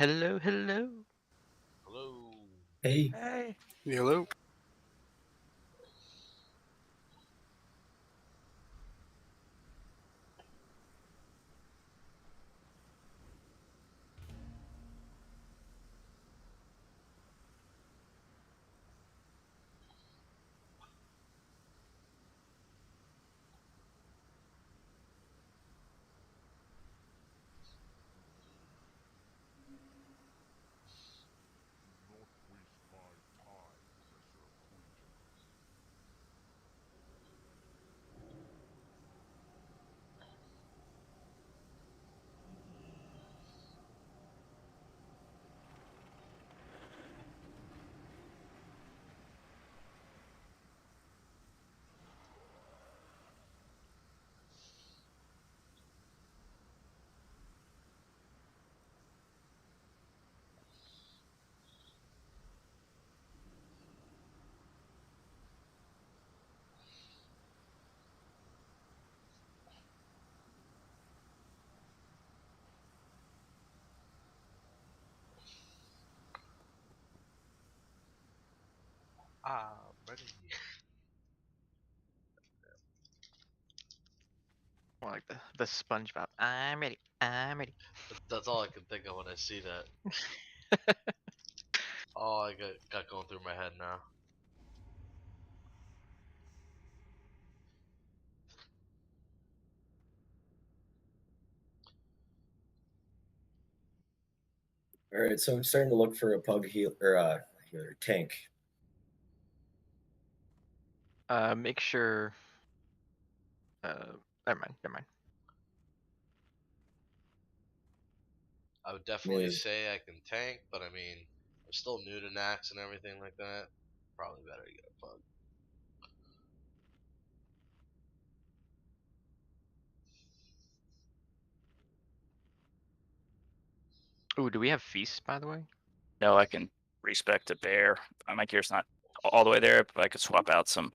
Hello, hello. Hello. Hey, Hey. Hello. Ready. More like the SpongeBob. I'm ready. I'm ready. That's all I can think of when I see that. All I got going through my head now. all right. So I'm starting to look for a pug heal or healer tank. Make sure. Never mind. Never mind. I would I mean, definitely say I can tank, but I mean, I'm still new to naxx and everything like that. Probably better to get a pug. Ooh, do we have feasts, by the way? No, I can respect a bear. My gear's not all the way there, but I could swap out some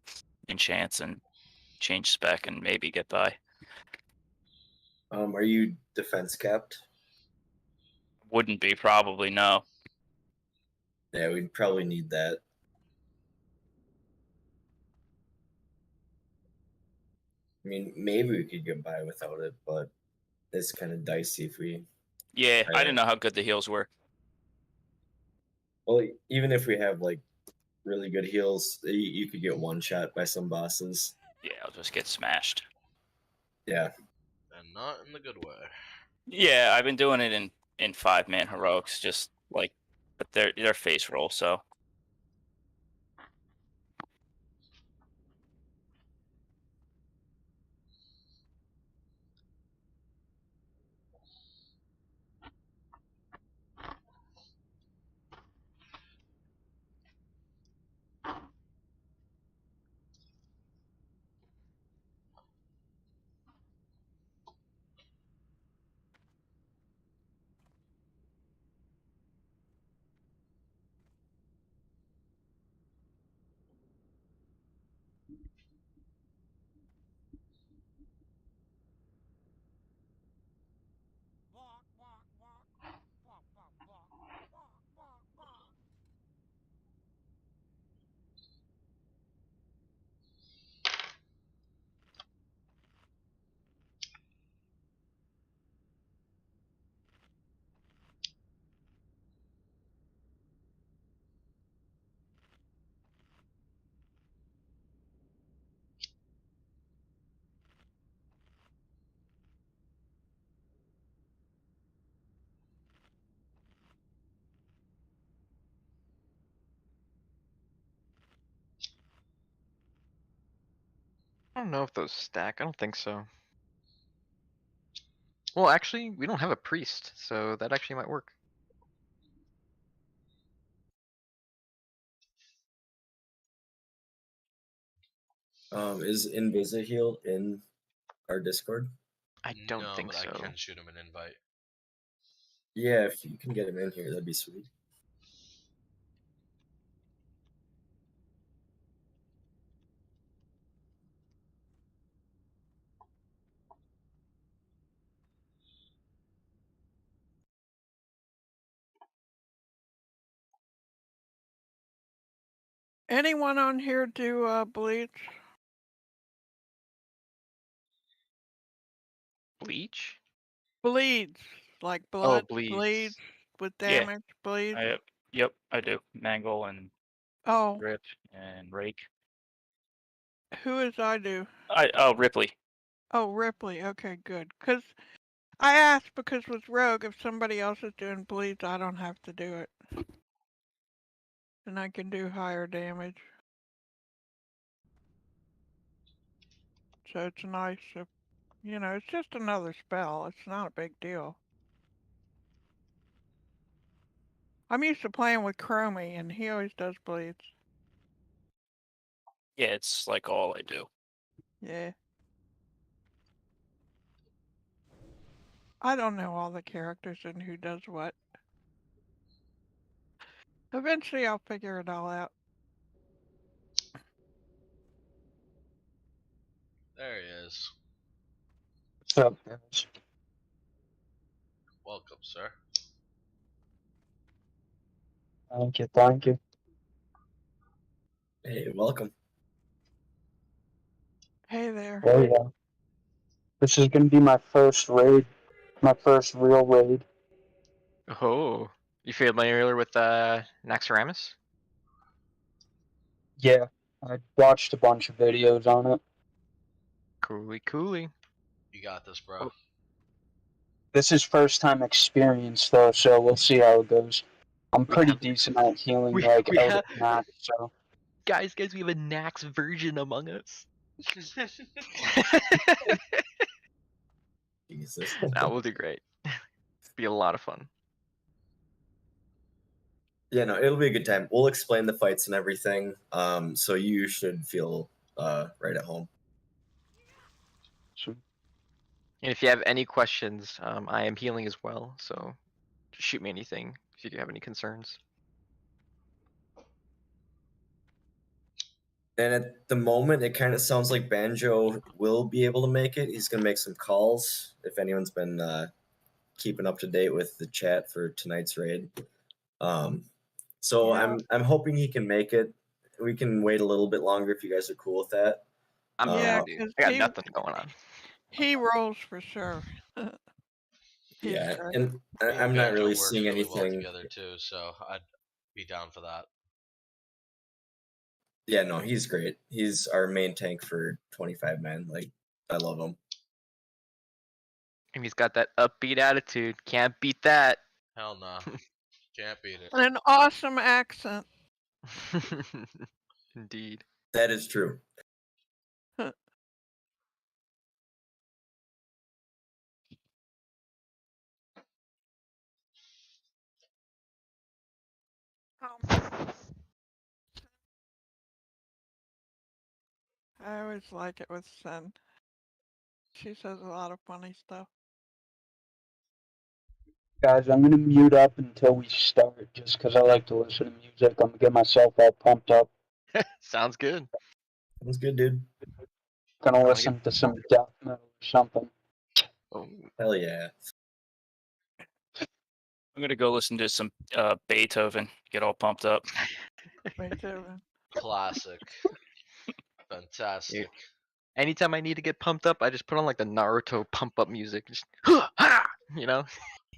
enchants and change spec and maybe get by. are you defense capped? Wouldn't be probably, no. Yeah, we'd probably need that. I mean, maybe we could get by without it, but it's kind of dicey if we. Yeah, try I that. didn't know how good the heals were. Well, even if we have like really good heals, you could get one shot by some bosses. Yeah, I'll just get smashed. Yeah. And not in the good way. Yeah, I've been doing it in 5-man heroics, just like, but they're face roll, so I don't know if those stack. I don't think so. Well, actually, we don't have a priest, so that actually might work. Is Invisa heal in our Discord? I don't No, think but I so. can shoot him an invite. Yeah, if you can get him in here, that'd be sweet. Anyone on here do bleach? Bleach? Bleeds like blood bleeds. bleeds with Yeah. damage bleeds. Yep, I do. Mangle and Oh, Rip and Rake. who is I do? Ripley. Oh, Ripley. Okay, good. Cause I asked because with Rogue, if somebody else is doing bleeds, I don't have to do it, and I can do higher damage. So it's nice if, you know, it's just another spell. It's not a big deal. I'm used to playing with Chromie, and he always does bleeds. Yeah, it's like all I do. Yeah. I don't know all the characters and who does what. Eventually I'll figure it all out. There he is. What's up, guys? Welcome, sir. Thank you, thank you. Hey, welcome. Hey there. Oh yeah. This is gonna be my first raid, my first real raid. Oh. You familiar with Naxx? Yeah, I watched a bunch of videos on it. Coolie coolie. You got this, bro. This is first time experience though, so we'll see how it goes. I'm We pretty have- decent at healing, we- like we out have- of max, so Guys, we have a Naxx version among us. Jesus. Nah, we'll do great. Be a lot of fun. Yeah, no, it'll be a good time. We'll explain the fights and everything. So you should feel right at home. And if you have any questions, I am healing as well, so just shoot me anything if you do have any concerns. And at the moment, it kind of sounds like Banjo will be able to make it. He's gonna make some calls. If anyone's been keeping up to date with the chat for tonight's raid, so Yeah. I'm hoping he can make it. We can wait a little bit longer if you guys are cool with that. I'm Yeah, down, dude. 'cause I got he- nothing going on. He rolls for sure. He's Yeah, great. and Me and I'm not Banjo really works seeing really well anything. together too, so I'd be down for that. Yeah, no, he's great. He's our main tank for 25 man. Like, I love him. And he's got that upbeat attitude. Can't beat that. Hell nah. Can't beat it. And an awesome accent. Indeed. That is true. I always like it with Sen. She says a lot of funny stuff. guys, I'm gonna mute up until we start, just because I like to listen to music. I'm gonna get myself all pumped up. Sounds good. That's good, dude. Gonna Wanna listen to some death metal or something. Oh, Hell yeah. I'm gonna go listen to some Beethoven, get all pumped up. Beethoven. Classic. Fantastic. anytime I need to get pumped up, I just put on like the Naruto pump up music. Just, you know?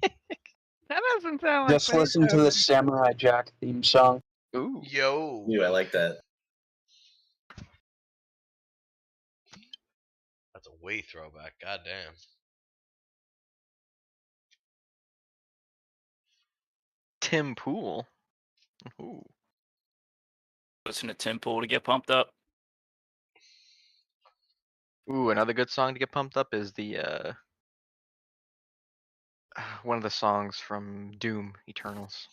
That doesn't sound like Just listen to Beethoven. the Samurai Jack theme song. Ooh. Yo. Ooh, I like that. That's a way throwback. Goddamn. Tim Pool. Ooh. Listen to Tim Pool to get pumped up. Ooh, another good song to get pumped up is the one of the songs from Doom Eternals.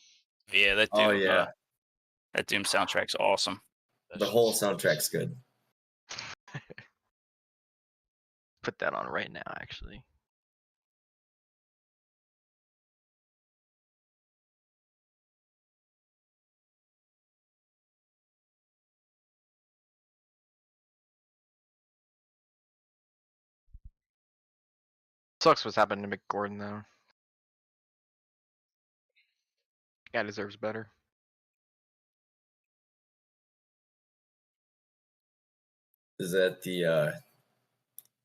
Yeah, that Doom. Oh yeah, That Doom soundtrack's awesome. That the shit whole slaps. soundtrack's good. Put that on right now, actually. Sucks what's happened to McGordon though. Guy deserves better. Is that the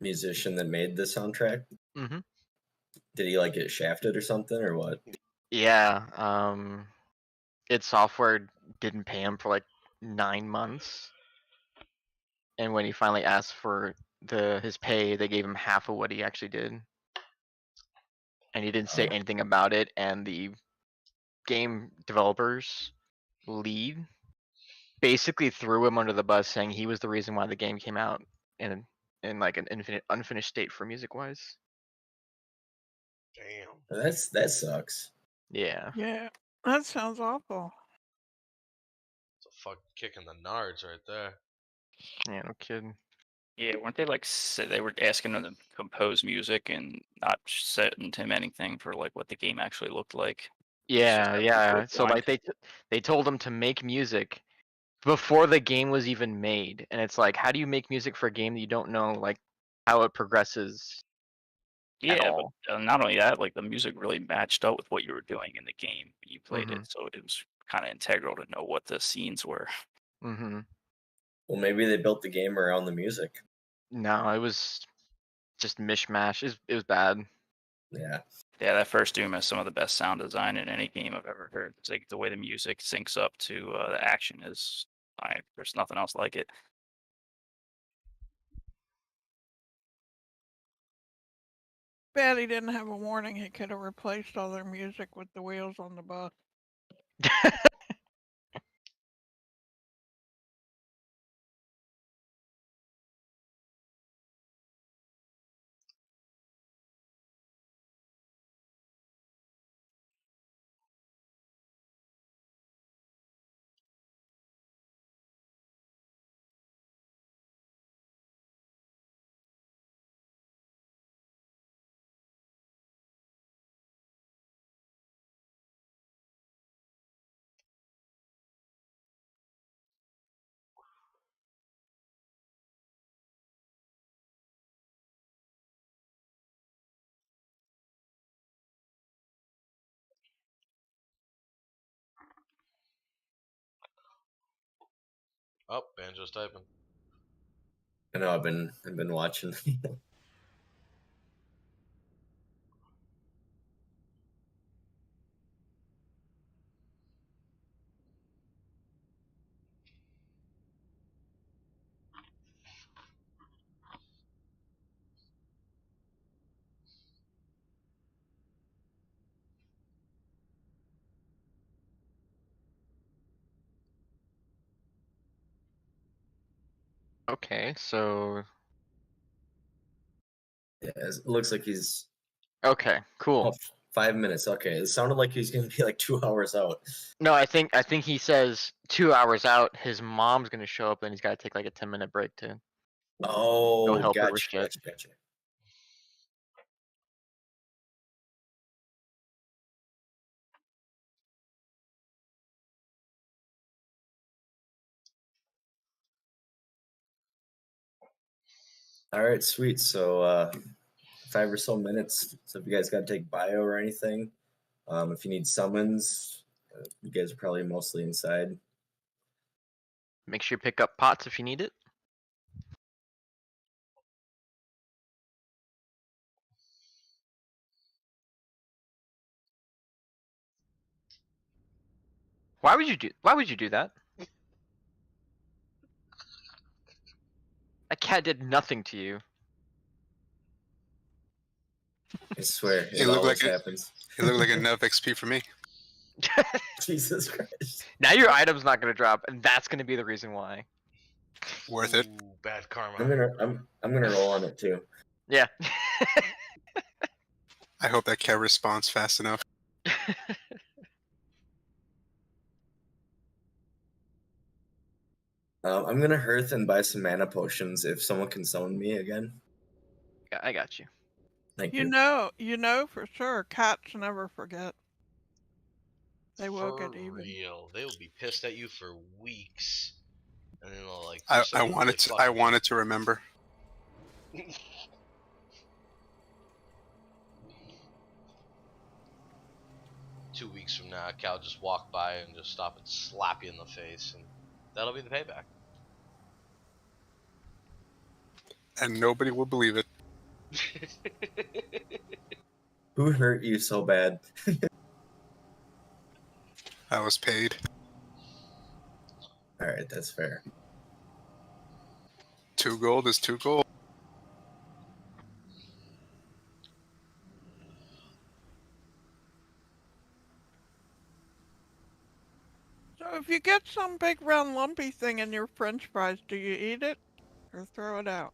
musician that made the soundtrack? Mm-hmm. Did he like get shafted or something or what? Yeah. Id Software didn't pay him for like 9 months, and when he finally asked for his pay, they gave him half of what he actually did, and he didn't say Oh. anything about it. And the game developers lead basically threw him under the bus, saying he was the reason why the game came out in like an unfinished state for music wise. Damn. That sucks. Yeah. Yeah, that sounds awful. It's a fucking kick in the nards right there. Yeah, no kidding. Yeah, weren't they like they were asking him to compose music and not setting him anything for like what the game actually looked like? Yeah, have yeah. people So like blind. they told him to make music before the game was even made, and it's like, how do you make music for a game that you don't know like how it progresses at Yeah, but all? not only that, like the music really matched up with what you were doing in the game when you played it, Mhm. so it was kind of integral to know what the scenes were. Mhm. Well, maybe they built the game around the music. No, it was just mishmash. It was bad. Yeah. Yeah, that first Doom has some of the best sound design in any game I've ever heard. It's like the way the music syncs up to the action is, there's nothing else like it. Bad he didn't have a warning. He could have replaced all their music with the wheels on the bus. Oh, Banjo's typing. I know I've been watching. Okay, so Yeah, it looks like he's okay, cool. oh, 5 minutes. Okay, it sounded like he's gonna be like 2 hours out. No, I think he says 2 hours out. His mom's gonna show up, and he's got to take like a 10-minute break to go Oh, help her with gotcha, shit. gotcha. All right, sweet. So 5 or so minutes. So if you guys got to take bio or anything, if you need summons, you guys are probably mostly inside. Make sure you pick up pots if you need it. Why would you do that? That cat did nothing to you. I swear, It it looked always like happens. it looked like enough XP for me. Jesus Christ. Now your item's not gonna drop, and that's gonna be the reason why. Worth it. Ooh, bad karma. I'm gonna roll on it too. Yeah. I hope that cat responds fast enough. I'm gonna hearth and buy some mana potions if someone can summon me again. I got you. Thank You know for sure cats never forget. They will For get even. real. They will be pissed at you for weeks. And then they'll like do I something wanted really to. fucking I wanted to remember. 2 weeks from now, Cal just walk by and just stop and slap you in the face, and that'll be the payback. And nobody will believe it. Who hurt you so bad? I was paid. All right, that's fair. 2 gold is 2 gold. So if you get some big round lumpy thing in your French fries, do you eat it or throw it out?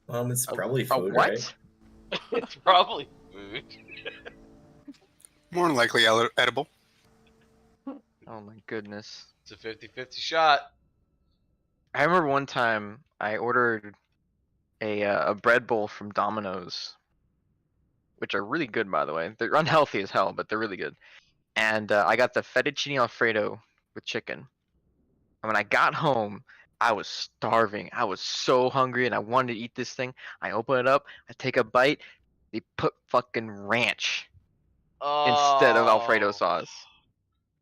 It's probably A food, what? right? It's probably food. More than likely edible. Oh my goodness. It's a 50-50 shot. I remember one time I ordered a bread bowl from Domino's, which are really good, by the way. They're unhealthy as hell, but they're really good. And I got the fettuccine alfredo with chicken. And when I got home, I was starving. I was so hungry, and I wanted to eat this thing. I open it up. I take a bite. They put fucking ranch instead of Alfredo sauce.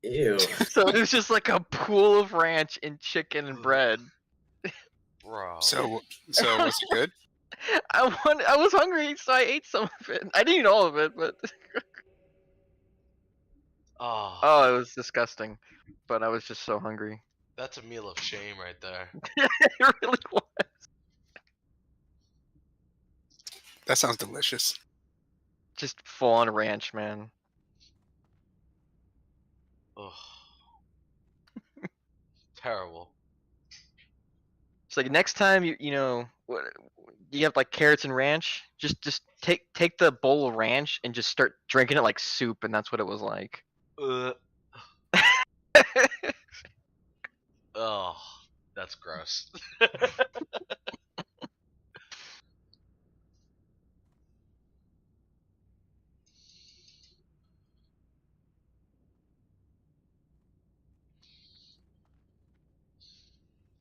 Ew. So it was just like a pool of ranch in chicken and bread. Bro. So was it good? I was hungry, so I ate some of it. I didn't eat all of it, but Oh, it was disgusting. But I was just so hungry. that's a meal of shame right there. It really was. That sounds delicious. Just full on ranch, man. Ugh. Terrible. It's like next time you know you have like carrots and ranch, just take the bowl of ranch and just start drinking it like soup, and that's what it was like. Oh, that's gross.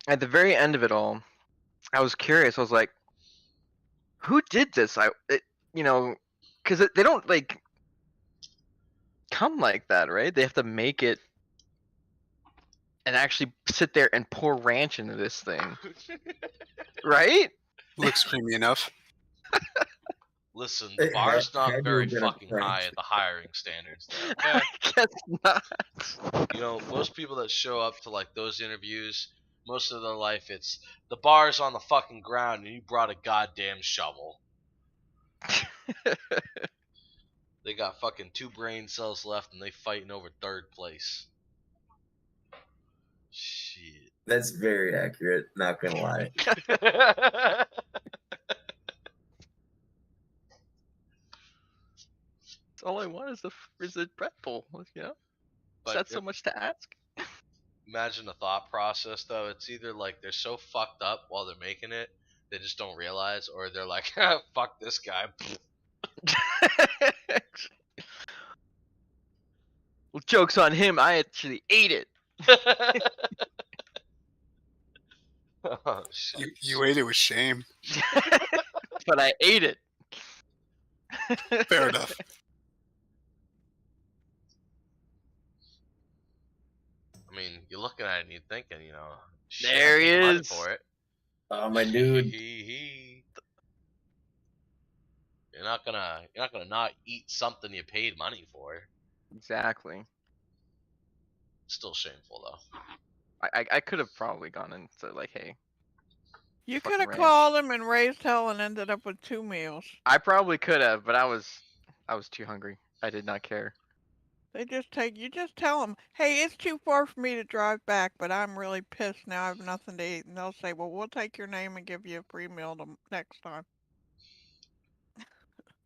At the very end of it all, I was curious. I was like, who did this? Because they don't like come like that, right? They have to make it and actually sit there and pour ranch into this thing, right? Looks creamy enough. Listen, the bar's not Had very you been a fucking high prank. at the hiring standards there, I okay? guess not. You know, most people that show up to like those interviews, most of their life it's the bar's on the fucking ground and you brought a goddamn shovel. They got fucking 2 brain cells left and they fighting over 3rd place. Shit. That's very accurate. Not gonna lie. All I want is a bread bowl, you know? Is But that so much to ask? imagine the thought process though. It's either like they're so fucked up while they're making it, they just don't realize, or they're like, fuck this guy. Well, joke's on him. I actually ate it. Oh, shit. You ate it with shame. But I ate it. Fair enough. I mean, you're looking at it and you're thinking, you know, There he pay money is. for it. Oh, my dude. You're not gonna not eat something you paid money for. Exactly. Still shameful though. I could have probably gone and said like, hey. You Fucking could have ranch. called him and raised hell and ended up with 2 meals. I probably could have, but I was too hungry. I did not care. You just tell them, hey, it's too far for me to drive back, but I'm really pissed now. I have nothing to eat. And they'll say, well, we'll take your name and give you a free meal next time.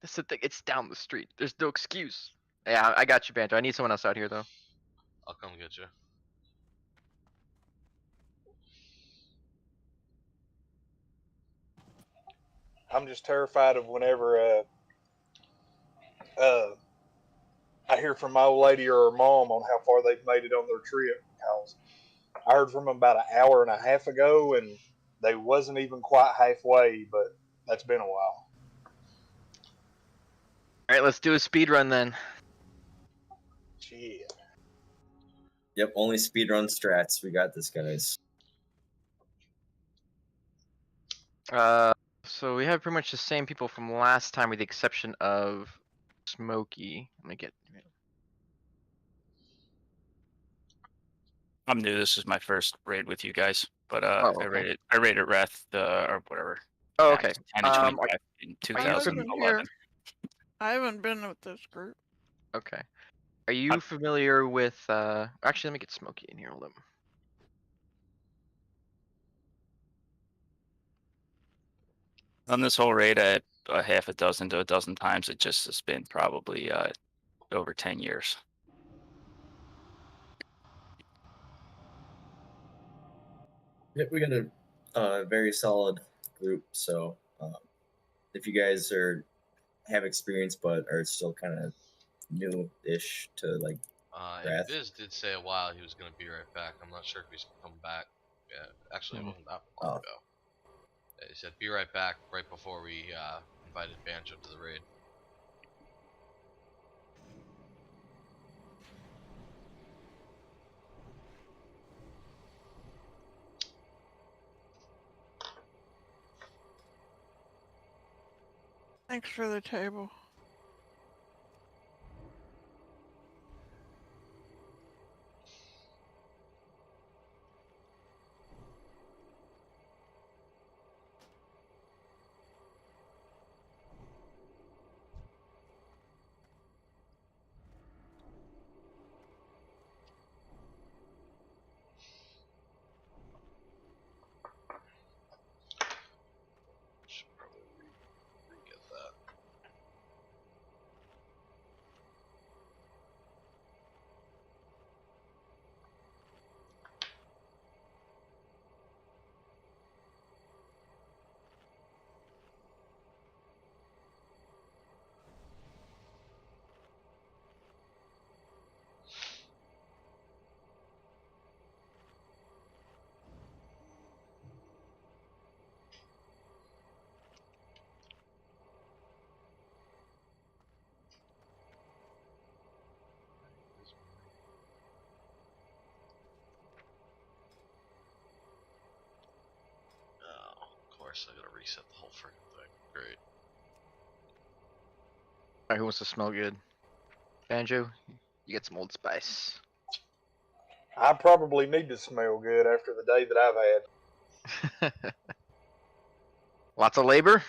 That's the thing. It's down the street. There's no excuse. Yeah, I got you, Banjo. I need someone else out here though. I'll come get you. I'm just terrified of whenever I hear from my old lady or her mom on how far they've made it on their trip. Because I heard from them about an hour and a half ago, and they wasn't even quite halfway. But that's been a while. All right, let's do a speed run then. Shit. Yep, only speedrun strats. We got this, guys. So we have pretty much the same people from last time with the exception of Smokey. Let me get. I'm new. This is my first raid with you guys, but Oh, I okay. raided Wrath or whatever. Oh, Max okay. 10 to 25 in I wasn't 2011. here. I haven't been with this group. Okay. Are you familiar with? Actually, let me get Smokey in here a little. On this whole raid, I had a half a dozen to a dozen times. It just has been probably over 10 years. Yeah, we got a very solid group. So if you guys have experience but are still kind of new-ish to like Wrath. Biz did say a while he was gonna be right back. I'm not sure if he's come back. Yeah, actually, it wasn't that long ago. Yeah, he said be right back right before we invited Banjo to the raid. Thanks for the table. Should probably re-get that. Oh, of course, I gotta reset the whole freaking thing. Great. Alright, who wants to smell good? Banjo, you get some Old Spice. I probably need to smell good after the day that I've had. Lots of labor.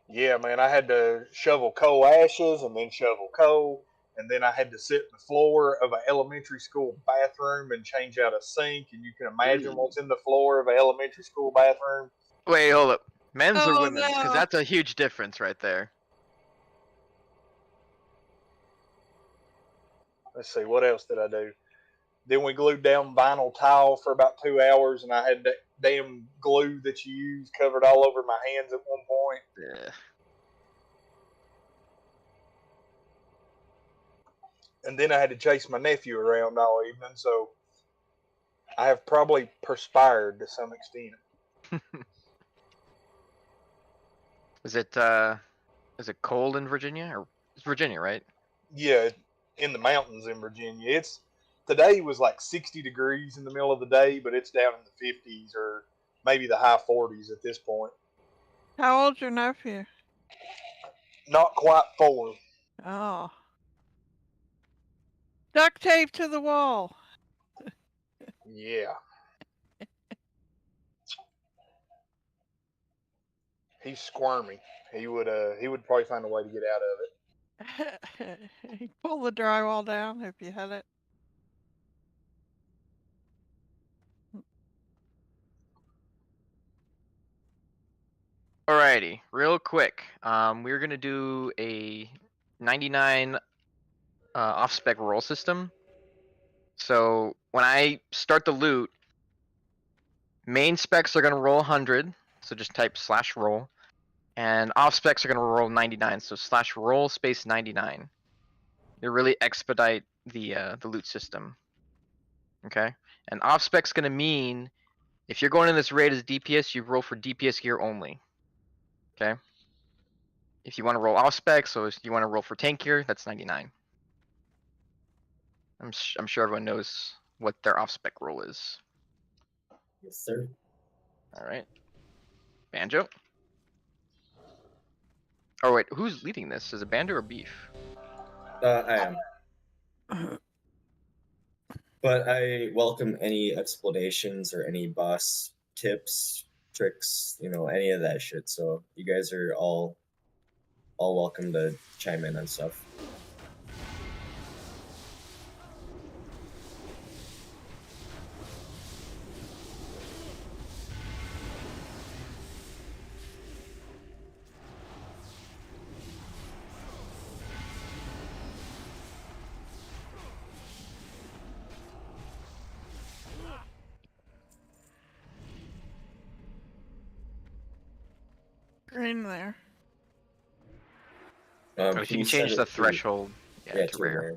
Yeah, man, I had to shovel coal ashes and then shovel coal, and then I had to sit in the floor of an elementary school bathroom and change out a sink. And you can imagine what's in the floor of an elementary school bathroom. Wait, hold up. Men's or Oh, women's? Because no. that's a huge difference right there. Let's see, what else did I do? Then we glued down vinyl tile for about 2 hours, and I had that damn glue that you use covered all over my hands at one point. Yeah. And then I had to chase my nephew around all evening, so I have probably perspired to some extent. Is it cold in Virginia? Or it's Virginia, right? Yeah, in the mountains in Virginia. It's today was like 60 degrees in the middle of the day, but it's down in the 50s or maybe the high 40s at this point. How old's your nephew? Not quite 4. Oh. Duct tape to the wall. Yeah. He's squirmy. He would probably find a way to get out of it. Pull the drywall down if you had it. Alrighty, real quick. We're gonna do a 99 off-spec roll system. So when I start the loot, main specs are gonna roll 100. So just type /roll, and off specs are gonna roll 99. So /roll space 99. It really expedite the loot system. Okay, and off spec's gonna mean if you're going in this raid as DPS, you roll for DPS gear only. Okay. If you want to roll off spec, so if you want to roll for tank gear, that's 99. I'm sure everyone knows what their off spec roll is. Yes, sir. All right. Banjo? Oh wait, who's leading this? Is it Banjo or Beef? I am. But I welcome any explanations or any boss tips, tricks, any of that shit. So you guys are all welcome to chime in on stuff. Green there. Or if you can change the threshold, to rare.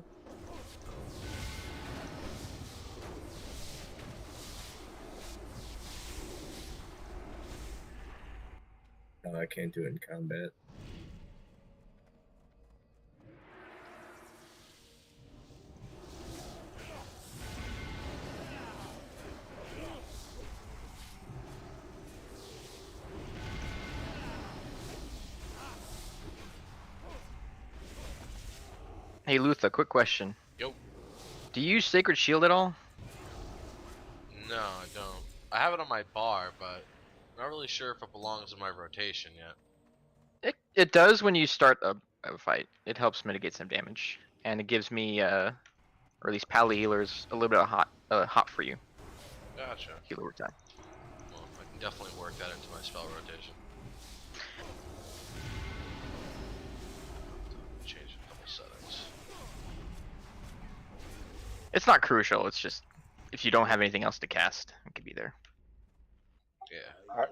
No, I can't do it in combat. Hey Lutha, quick question. Yo. Do you use Sacred Shield at all? No, I don't. I have it on my bar, but I'm not really sure if it belongs in my rotation yet. It does when you start a fight. It helps mitigate some damage, and it gives me or at least pally healers a little bit of hot for you. Gotcha. Heal over time. Well, I can definitely work that into my spell rotation. Change a couple settings. It's not crucial. It's just if you don't have anything else to cast, it could be there. Yeah. All right.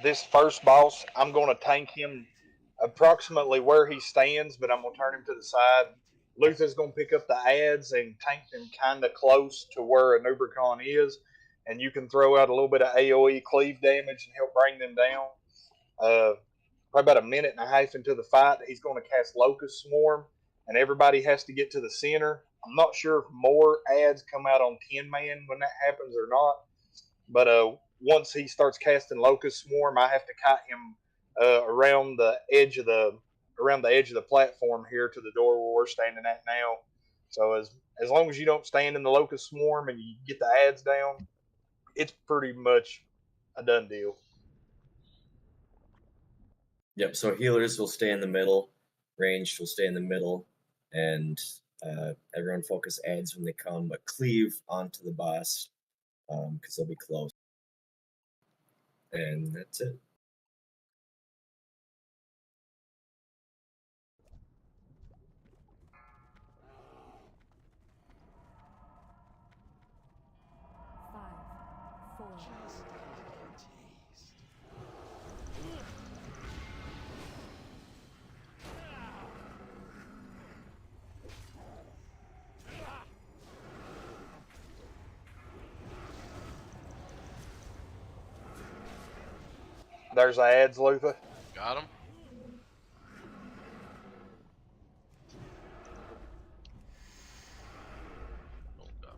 This first boss, I'm going to tank him approximately where he stands, but I'm going to turn him to the side. Luther's going to pick up the adds and tank them kind of close to where a Nubricon is, and you can throw out a little bit of AoE cleave damage and help bring them down. Probably about a minute and a half into the fight, he's going to cast Locust Swarm, and everybody has to get to the center. I'm not sure if more adds come out on 10-man when that happens or not, but once he starts casting Locust Swarm, I have to kite him around the edge of the platform here to the door where we're standing at now. So as long as you don't stand in the Locust Swarm and you get the adds down, it's pretty much a done deal. Yep. So healers will stay in the middle, ranged will stay in the middle, and everyone focus adds when they come, but cleave onto the boss because they'll be close. And that's it. There's the adds, Luther. Got him. Oh god.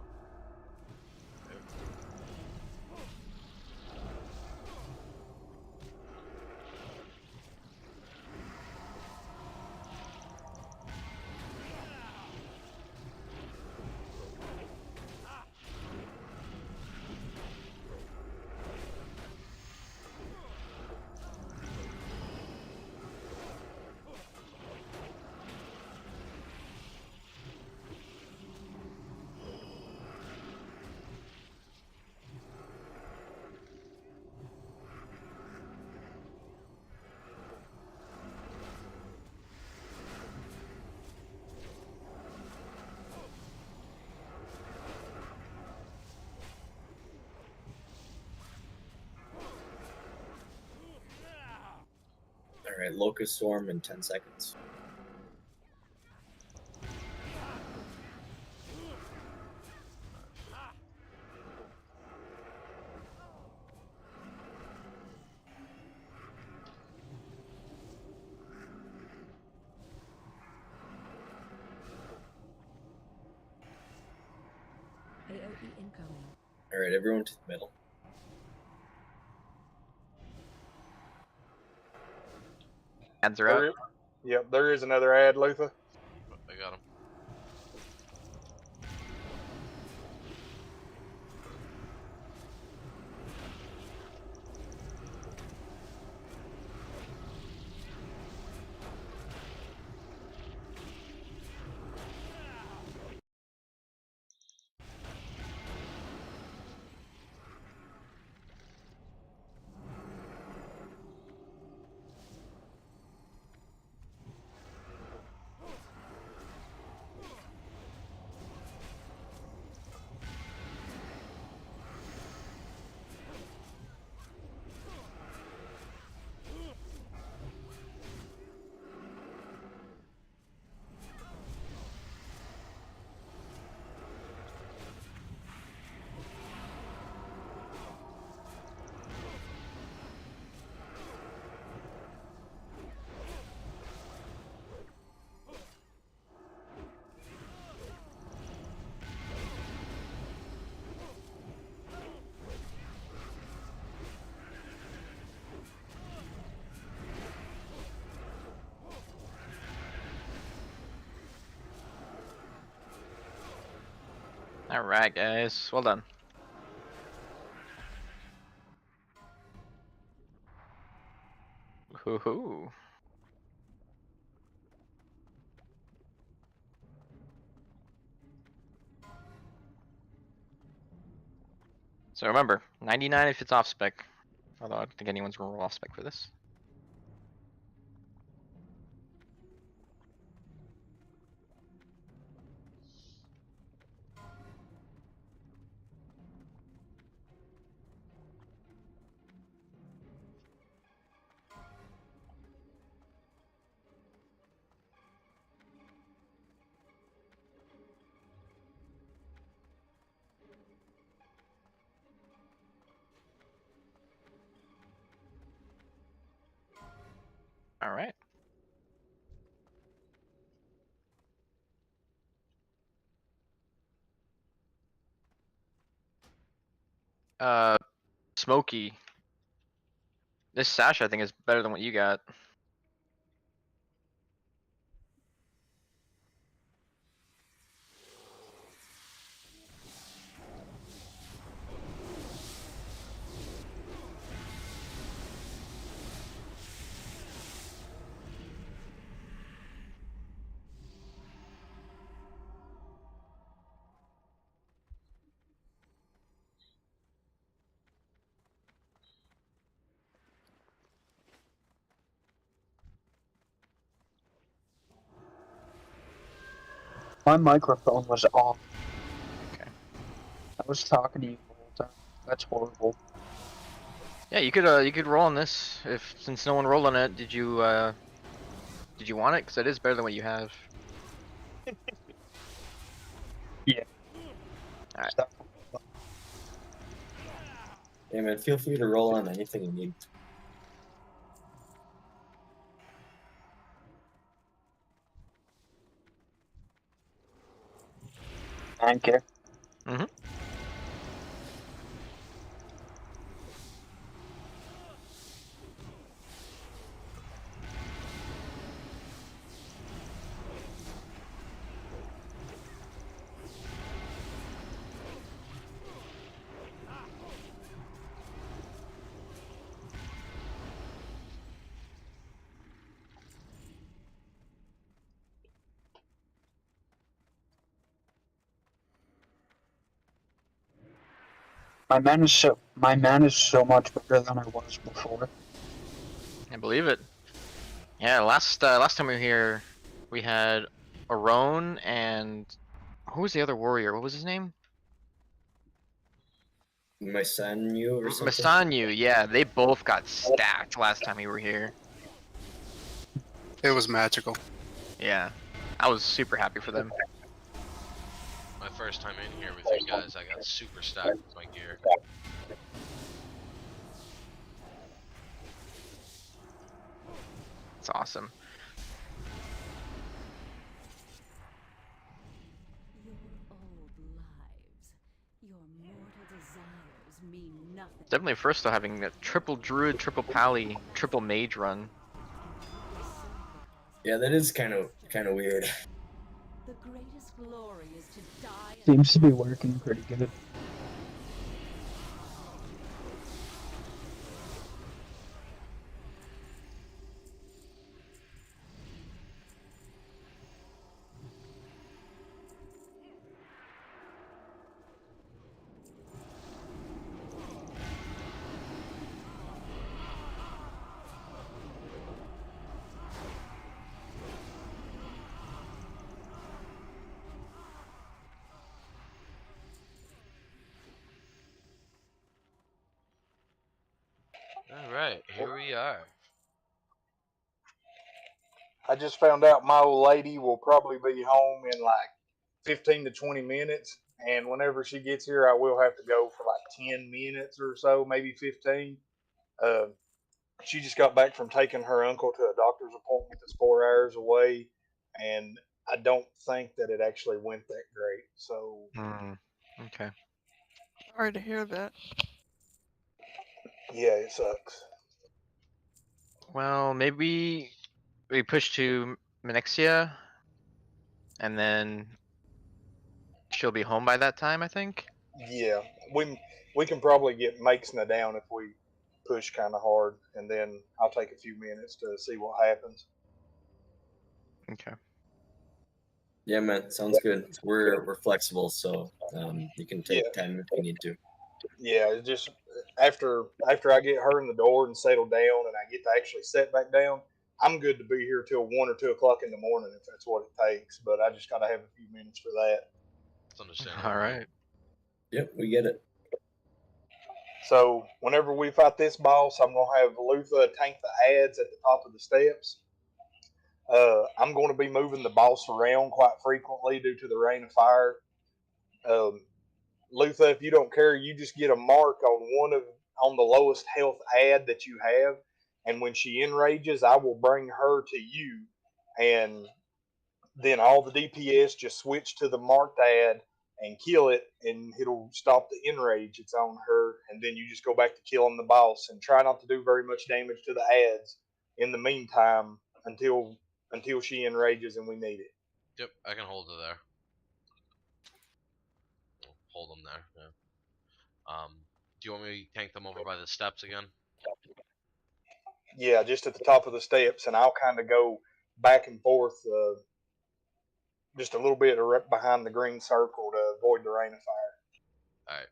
All right, Locust Swarm in 10 seconds. AOE incoming. All right, everyone to the middle. Ads are out. Yep, there is another ad, Luther. I got him. All right, guys. Well done. Hoo-hoo. So remember, 99 if it's off spec. Although I don't think anyone's gonna roll off spec for this. All right. Smokey. This sash I think is better than what you got. My microphone was off. Okay. I was talking to you the whole time. That's horrible. Yeah, you could roll on this if since no one rolled on it. Did you want it? Because it is better than what you have. Yeah. Alright. Yeah, man, feel free to roll on anything you need. Thank you. Mm-hmm. My man is so much better than I was before. I believe it. Yeah, last time we were here, we had Aron and who was the other warrior? What was his name? My son, you or something? Masanyu. Yeah, they both got stacked last time we were here. It was magical. Yeah, I was super happy for them. My first time in here with you guys, I got super stacked with my gear. It's awesome. Definitely first though having a triple druid, triple pally, triple mage run. Yeah, that is kind of weird. The greatest glory is to die. Seems to be working pretty good. Alright, here we are. I just found out my old lady will probably be home in like 15 to 20 minutes. And whenever she gets here, I will have to go for like 10 minutes or so, maybe 15. Uh, she just got back from taking her uncle to a doctor's appointment that's 4 hours away. And I don't think that it actually went that great. So, Okay. Sorry to hear that. yeah, it sucks. Well, maybe we push to Menexia, and then she'll be home by that time, I think. Yeah, we can probably get Makesna down if we push kind of hard, and then I'll take a few minutes to see what happens. Okay. Yeah, man, sounds good. We're flexible, so you can Yeah, take time if you need to. yeah. It's just after I get her in the door and settle down, and I get to actually sit back down, I'm good to be here till 1 or 2 o'clock in the morning if that's what it takes. But I just gotta have a few minutes for that. It's understandable. All right. Yep, we get it. So whenever we fight this boss, I'm gonna have Luther tank the ads at the top of the steps. I'm going to be moving the boss around quite frequently due to the rain of fire. Um, Luther, if you don't care, you just get a mark on the lowest health ad that you have, and when she enrages, I will bring her to you, and then all the DPS just switch to the marked ad and kill it, and it'll stop the enrage. It's on her, and then you just go back to killing the boss and try not to do very much damage to the ads in the meantime until she enrages and we need it. Yep, I can hold her there. Hold them there. Yeah. Do you want me to tank them over by the steps again? Yeah, just at the top of the steps, and I'll kind of go back and forth just a little bit behind the green circle to avoid the rain of fire. Alright.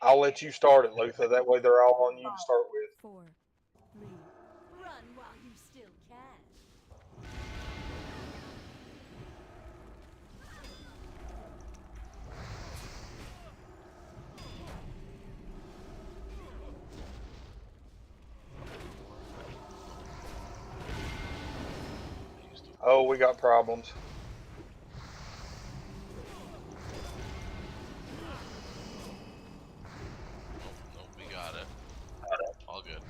I'll let you start it, Luther. That way they're all on you to start with. 4, 3. Run while you still can. Oh, we got problems. Nope, we got it. All good.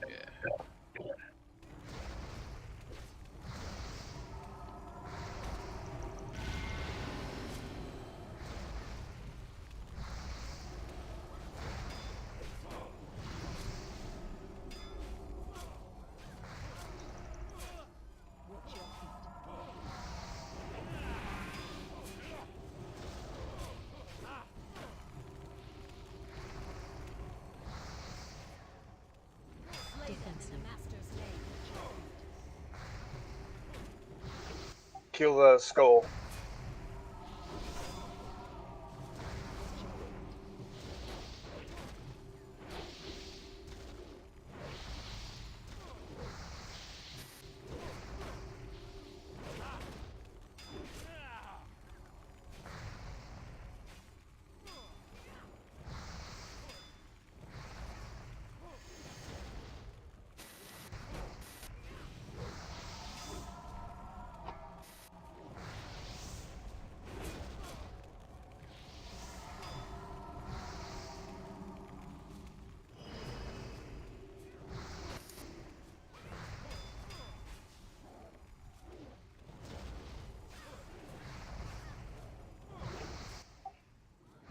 Yeah. Watch your feet. Slay them in the master's name. Kill the skull.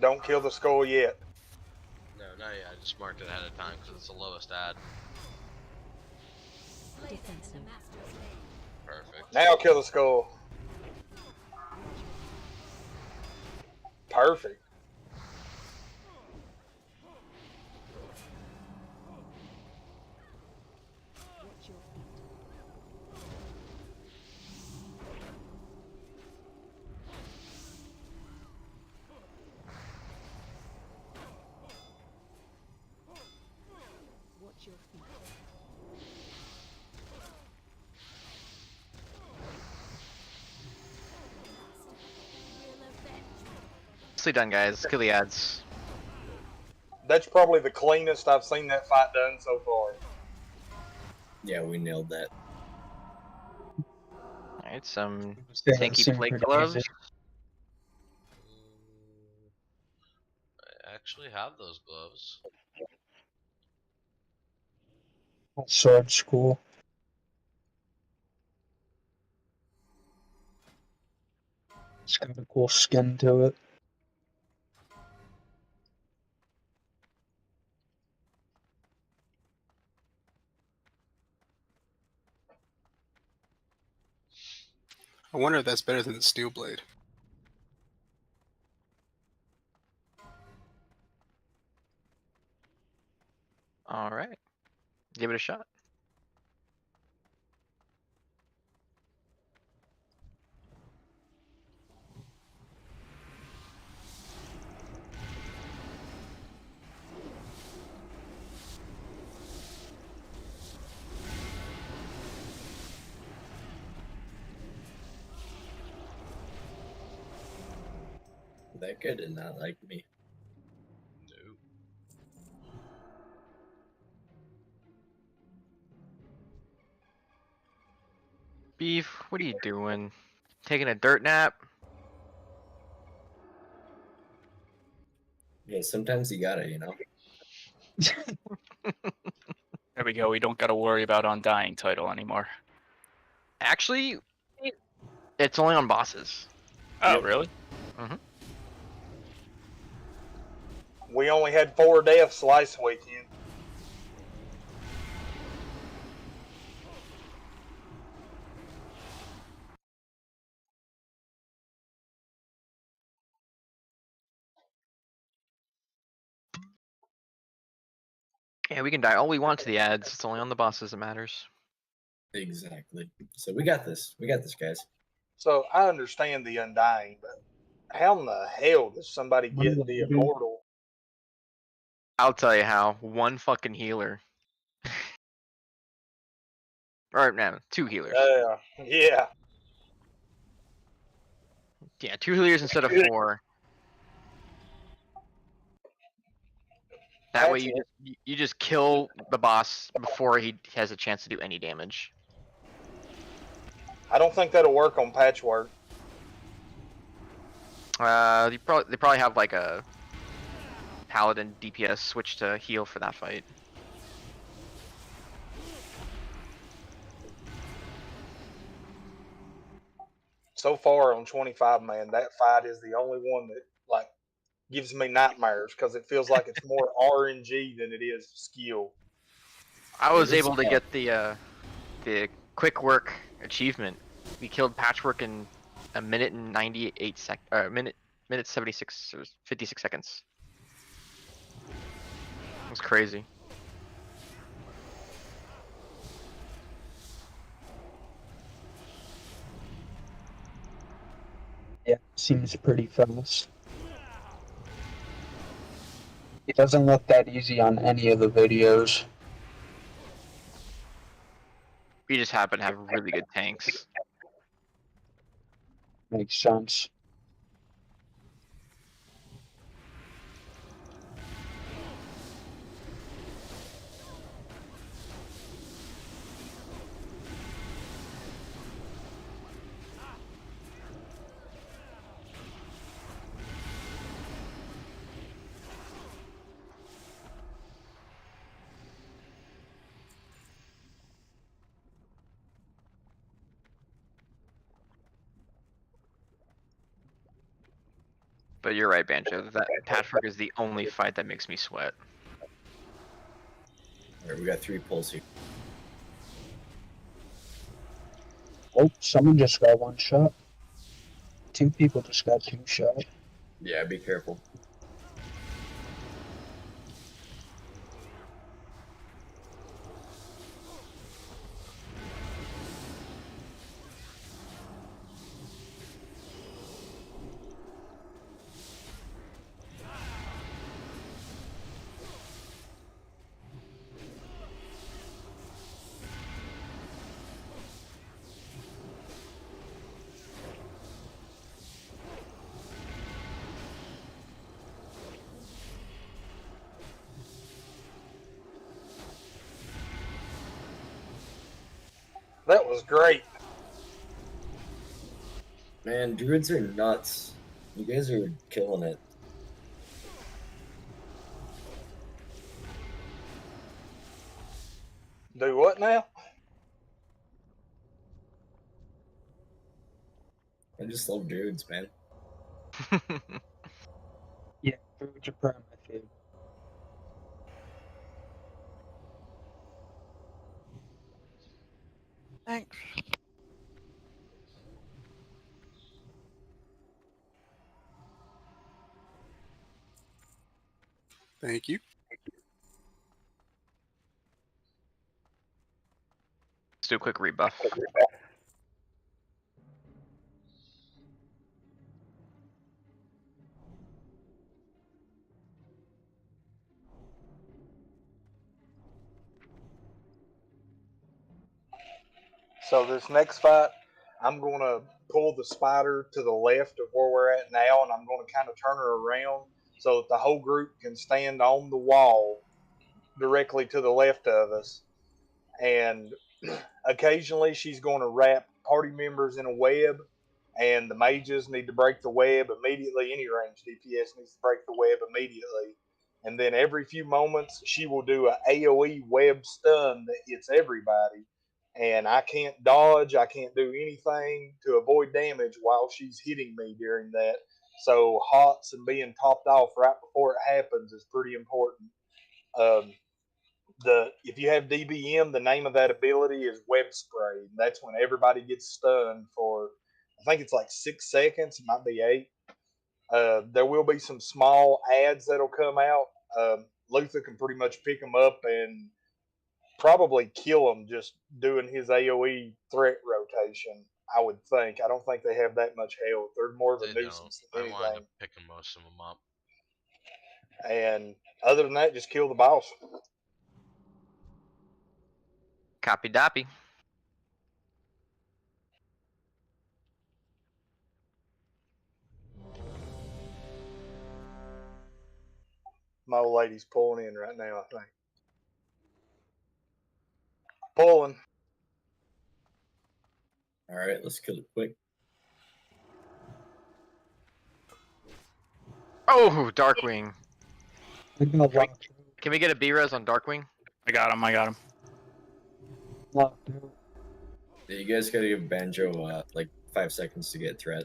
Don't kill the skull yet. No, not yet. I just marked it ahead of time because it's the lowest ad. Defensive. Perfect. Now kill the skull. Perfect. Watch your feet. Watch your feet. Nicely done, guys. Kill the ads. That's probably the cleanest I've seen that fight done so far. Yeah, we nailed that. Alright, some Yeah, tanky seemed plate pretty gloves. easy. I actually have those gloves. Sword's cool. It's got a cool skin to it. I wonder if that's better than the steel blade. Alright. Give it a shot. That guy did not like me. No. Beef, what are you doing? Taking a dirt nap? Yeah, sometimes you gotta, you know. There we go. We don't got to worry about undying title anymore. Actually, it's only on bosses. Oh, Yep. really? We only had 4 deaths last weekend. Yeah, we can die all we want to the ads. It's only on the bosses that matters. Exactly. So we got this. We got this, guys. So I understand the undying, but how in the hell does somebody get the immortal? I'll tell you how. One fucking healer. Or no, 2 healers. Yeah. Yeah, 2 healers instead of 4. That way you just kill the boss before he has a chance to do any damage. I don't think that'll work on Patchwork. They probably have like a paladin DPS switch to heal for that fight. So far on 25 man, that fight is the only one that like gives me nightmares because it feels like it's more RNG than it is skill. I was It is able to tough. get the quick work achievement. We killed Patchwork in a minute and 98 minute 76 or 56 seconds. It was crazy. Yeah, seems pretty fast. It doesn't look that easy on any of the videos. We just happen to have really good tanks. Makes sense. But you're right, Banjo. That Patchwork is the only fight that makes me sweat. Alright, we got 3 pulls here. Oh, someone just got 1 shot. 2 people just got 2 shot. Yeah, be careful. That was great. Man, druids are nuts. You guys are killing it. Do what now? I just love druids, man. Yeah, druids are probably my favorite. Thanks. Thank you. Let's do a quick rebuff. So this next fight, I'm going to pull the spider to the left of where we're at now, and I'm going to kind of turn her around so that the whole group can stand on the wall directly to the left of us. And occasionally she's going to wrap party members in a web, and the mages need to break the web immediately. Any range DPS needs to break the web immediately. And then every few moments, she will do a AoE web stun that hits everybody. And I can't dodge, I can't do anything to avoid damage while she's hitting me during that. So HOTS and being topped off right before it happens is pretty important. If you have DBM, the name of that ability is Web Spray. That's when everybody gets stunned for, I think it's like 6 seconds. It might be 8. There will be some small ads that'll come out. Luther can pretty much pick them up and probably kill them just doing his AoE threat rotation. I would think. I don't think they have that much health. They're more of a They nuisance don't. than I wind up anything. picking most of them up. And other than that, just kill the boss. Copy doppy. My old lady's pulling in right now, I think. Pulling. Alright, let's kill it quick. Oh, Darkwing. I got locked Can we get a B-res on Darkwing? I got him. I got him. out. Yeah, you guys gotta give Banjo like 5 seconds to get threat.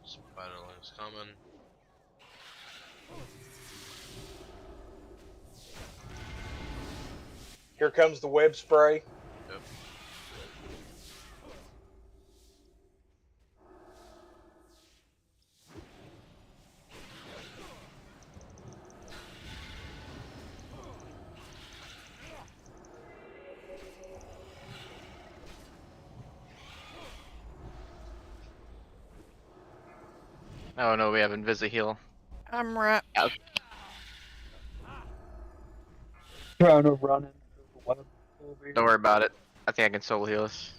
Spiderling's coming. Here comes the web spray. Yep. Oh no, we have Invisi-heal. I'm right. Trying to run into the web over here. Don't worry about it. I think I can solo heal us.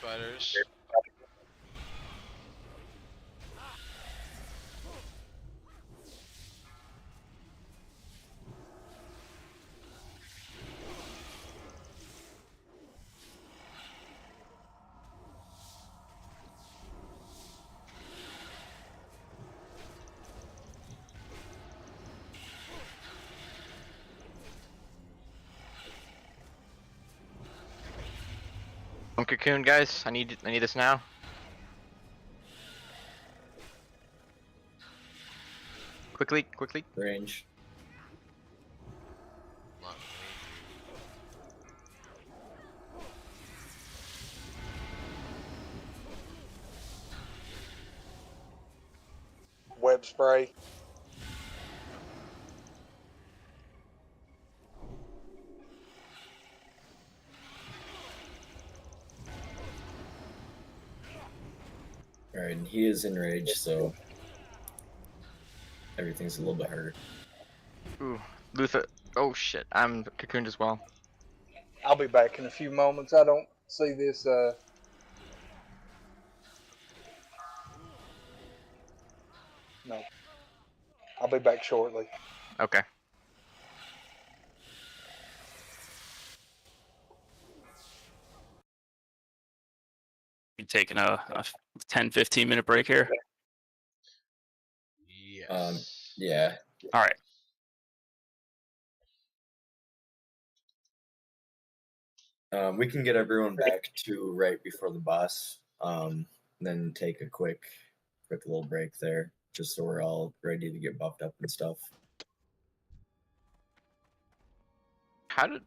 spiders. Cocoon, guys. I need this now. Quickly. Range. Not Web spray. Alright, and he is in rage, so everything's a little bit harder. Ooh, Luther. Oh shit, I'm cocooned as well. I'll be back in a few moments. I don't see this. No. I'll be back shortly. Okay. You taking a 10-15 minute break here? Yes. Yeah. All right. We can get everyone back to right before the boss. Then take a quick little break there, just so we're all ready to get buffed up and stuff. How did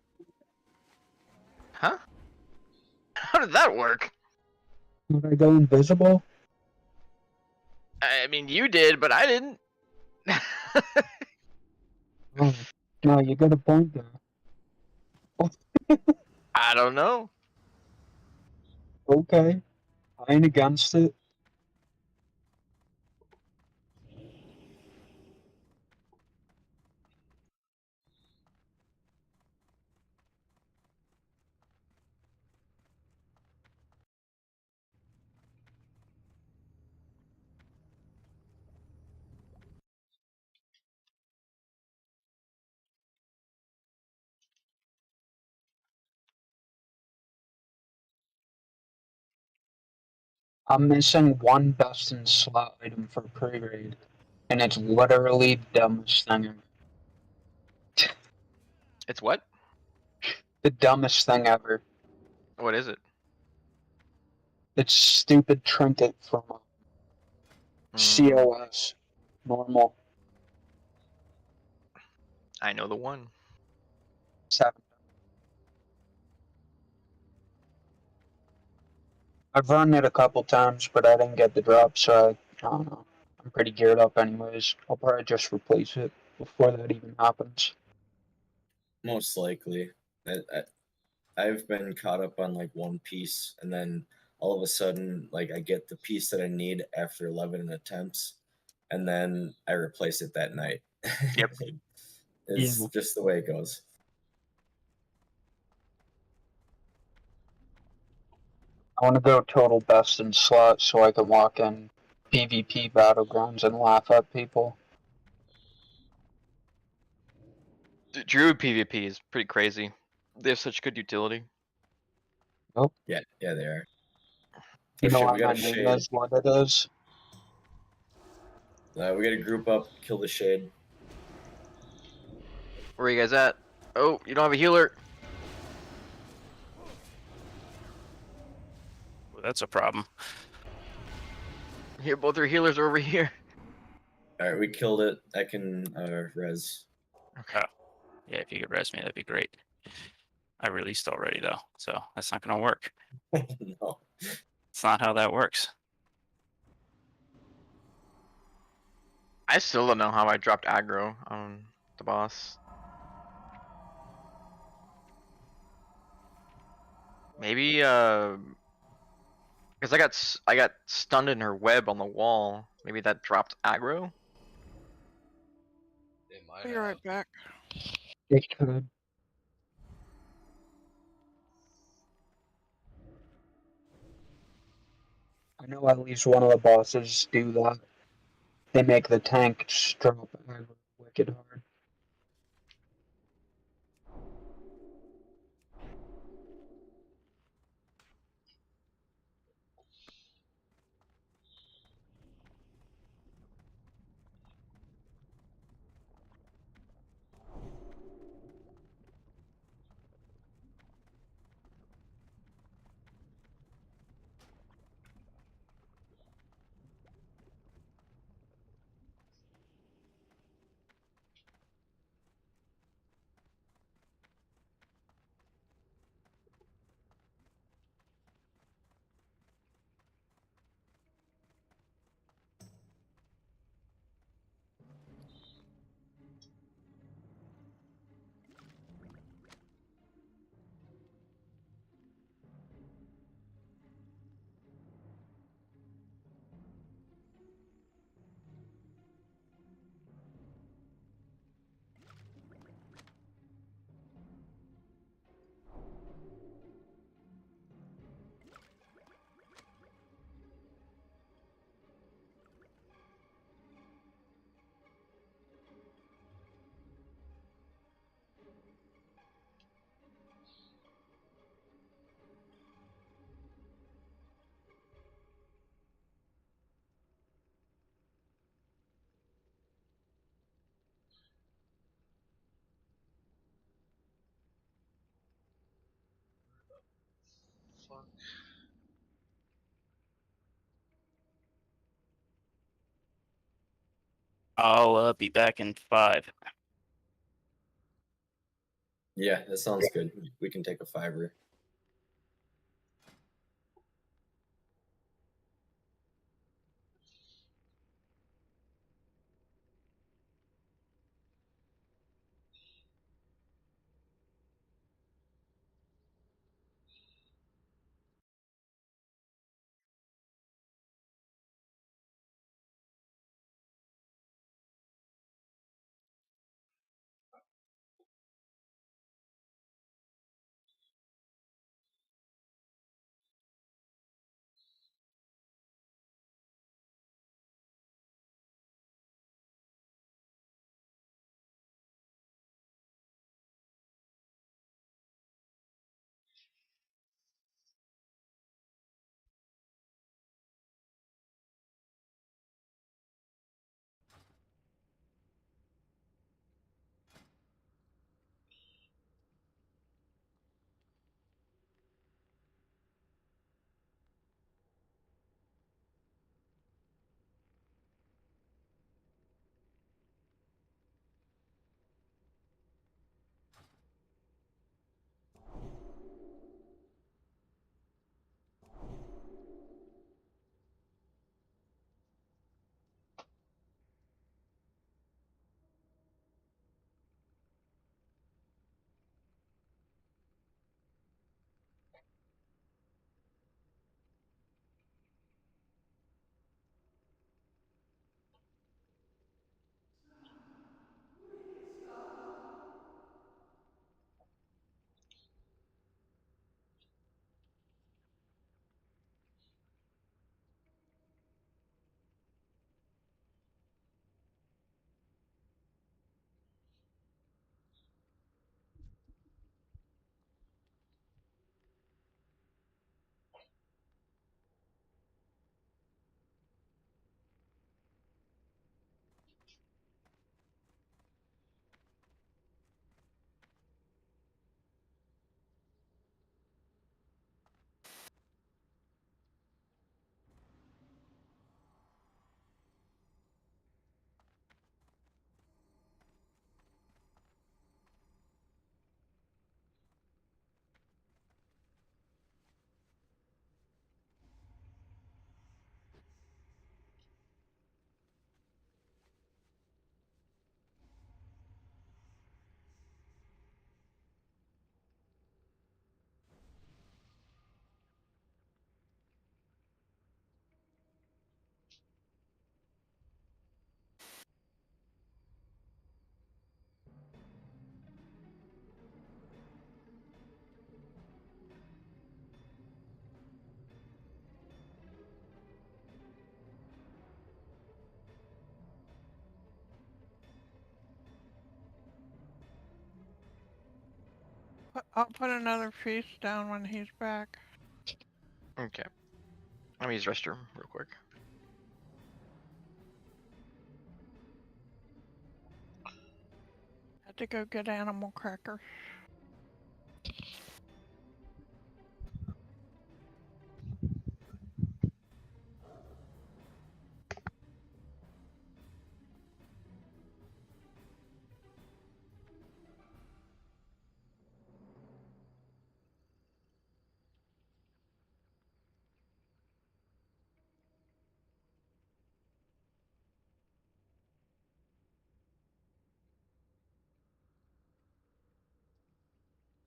that work? Would I go invisible? I mean, you did, but I didn't. Oh, no, you got a point there. I don't know. Okay, I ain't against it. I'm missing one best in slot item for pre-raid, and it's literally the dumbest thing ever. It's what? The dumbest thing ever. What is it? It's stupid trinket from COS. Normal. I know the one. 7. I've run it a couple times, but I didn't get the drop, so I don't know. I'm pretty geared up anyways. I'll probably just replace it before that even happens. Most likely. I've been caught up on like one piece, and then all of a sudden, like I get the piece that I need after 11 attempts, and then I replace it that night. Yep. It's Yeah. just the way it goes. I want to go total best in slot so I can walk in PvP battlegrounds and laugh at people. The Druid PvP is pretty crazy. They have such good utility. Yeah, they are. You Oh know shit, why we got my a name shade. is what it is? We gotta group up, kill the shade. Where are you guys at? Oh, you don't have a healer. Well, that's a problem. Here, both our healers are over here. Alright, we killed it. I can res. Okay. Yeah, if you could res me, that'd be great. I released already though, so that's not gonna work. No. It's not how that works. I still don't know how I dropped aggro on the boss. Maybe because I got stunned in her web on the wall. Maybe that dropped aggro. It might Be have. right back. It could. I know at least one of the bosses do that. They make the tank just drop aggro wicked hard. Fuck. I'll be back in 5. Yeah, that sounds good. We can take a 5-er. I'll put another piece down when he's back. Okay. Let me use restroom real quick. Had to go get animal crackers.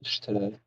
Just today.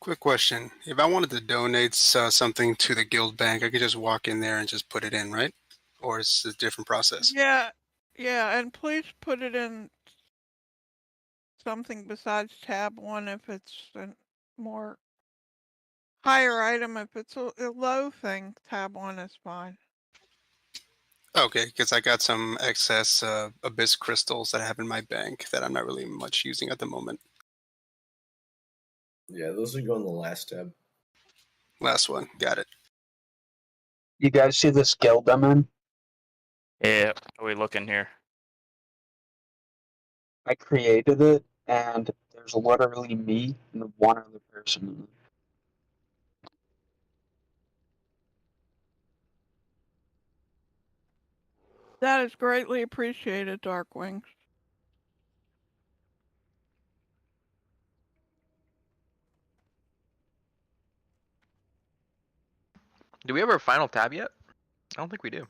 Quick question. If I wanted to donate something to the guild bank, I could just walk in there and just put it in, right? Or it's a different process? Yeah, yeah, and please put it in something besides tab 1 if it's a more higher item. If it's a low thing, tab 1 is fine. Okay, because I got some excess abyss crystals that I have in my bank that I'm not really much using at the moment. Yeah, those would go in the last tab. Last one, got it. You guys see this guild I'm in? Yeah, are we looking here? I created it, and there's literally me and one other person in it. That is greatly appreciated, Darkwing. Do we have our final tab yet? I don't think we do.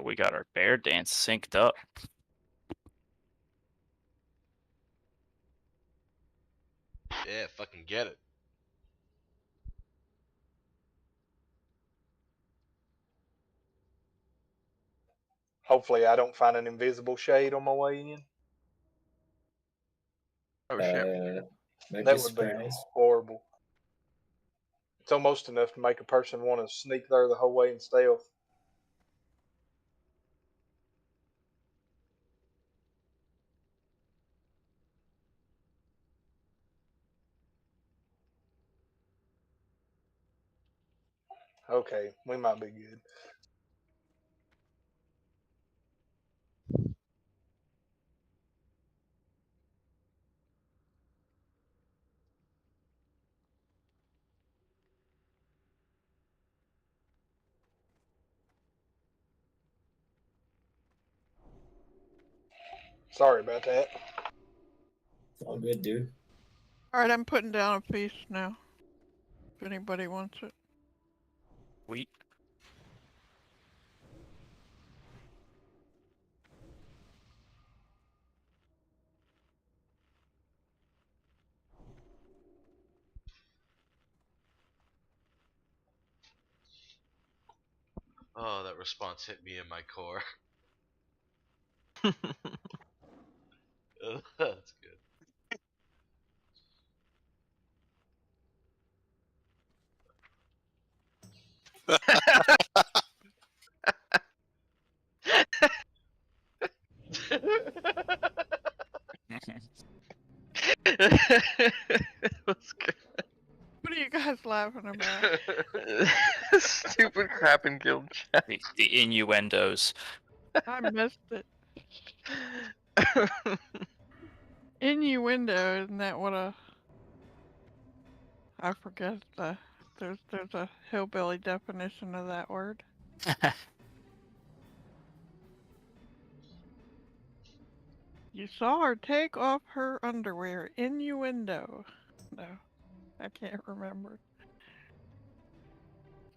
We got our bear dance synced up. Yeah, fucking get it. Hopefully, I don't find an invisible shade on my way in. Oh shit. Might be That a would be surprise. horrible. It's almost enough to make a person want to sneak there the whole way in stealth. Okay, we might be good. Sorry about that. It's all good, dude. Alright, I'm putting down a piece now. If anybody wants it. Sweet. Oh, that response hit me in my core. That's good. That's good. What are you guys laughing about? Stupid crap in guild chat. The innuendos. I missed it. Innuendo, isn't that what a I forget there's a hillbilly definition of that word. You saw her take off her underwear. Innuendo. No, I can't remember.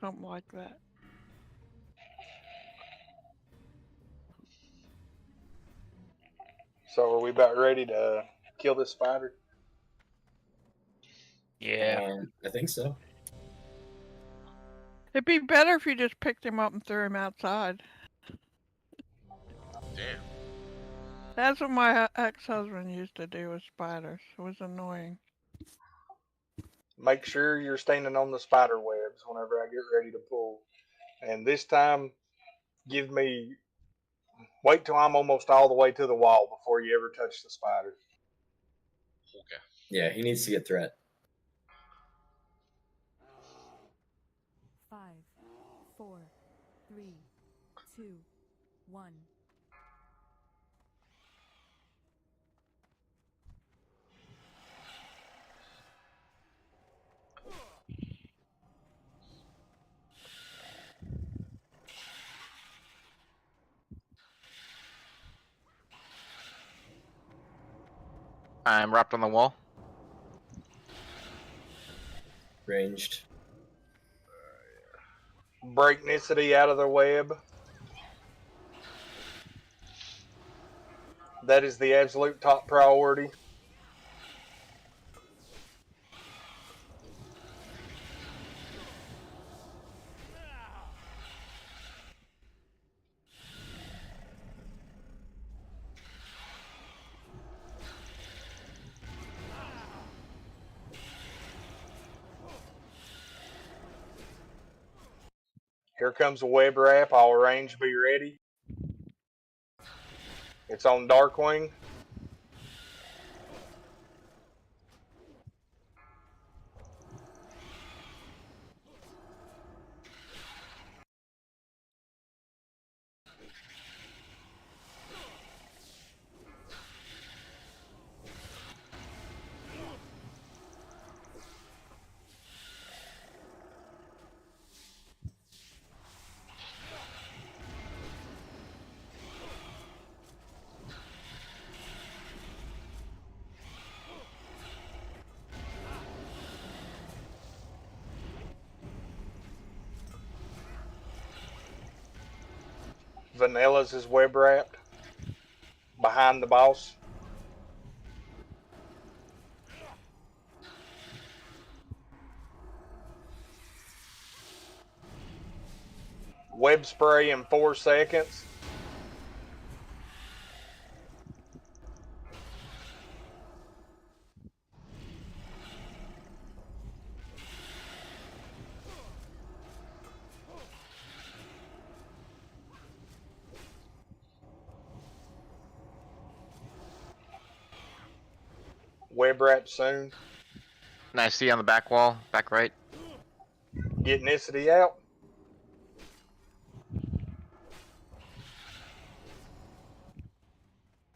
Something like that. So are we about ready to kill this spider? Yeah. I think so. It'd be better if you just picked him up and threw him outside. Damn. That's what my ex-husband used to do with spiders. It was annoying. Make sure you're standing on the spider webs whenever I get ready to pull. And this time, wait till I'm almost all the way to the wall before you ever touch the spider. Okay. Yeah, he needs to get threat. 5, 4, 3, 2, 1. I'm wrapped on the wall. Ranged. Breaknicity out of the web. That is the absolute top priority. Here comes a web wrap. All range be ready. It's on Darkwing. Vanilla's is web wrapped behind the boss. Web spray in 4 seconds. Web wrap soon. And I see on the back wall, back right. Get Nicity out.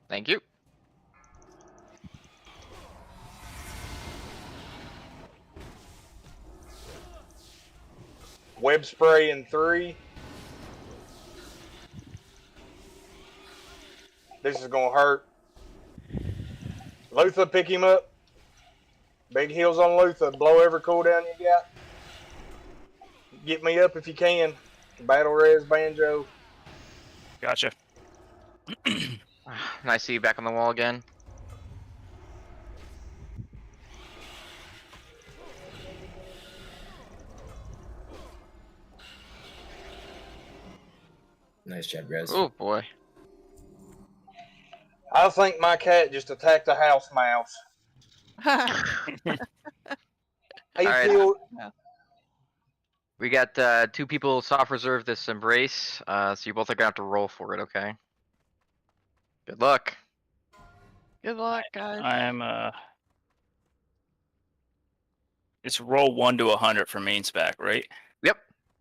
Thank you. Web spray in 3. This is gonna hurt. Luther, pick him up. Big heals on Luther. Blow every cooldown you got. Get me up if you can. Battle res Banjo. Gotcha. And I see you back on the wall again. Nice job, guys. Oh boy. I think my cat just attacked a house mouse. He Alright. killed. We got 2 people soft reserve this embrace, so you both are gonna have to roll for it, okay? Good luck. Good luck, guys. I am it's roll 1 to 100 for main spec, right? Yep.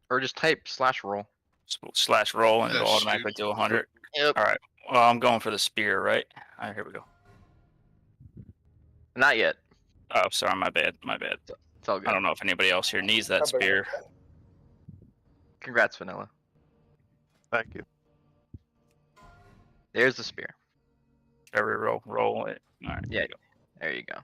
Or just type /roll. Slash roll and it'll Shoot. automatically do 100. Yep. All right. Well, I'm going for the spear, right? All right, here we go. Not yet. Oh, sorry, my bad. My bad. It's all good. I don't know if anybody else here needs that I'll be spear. okay. Congrats, Vanilla. Thank you. There's the spear. Every roll it. All right. Yeah, there you go.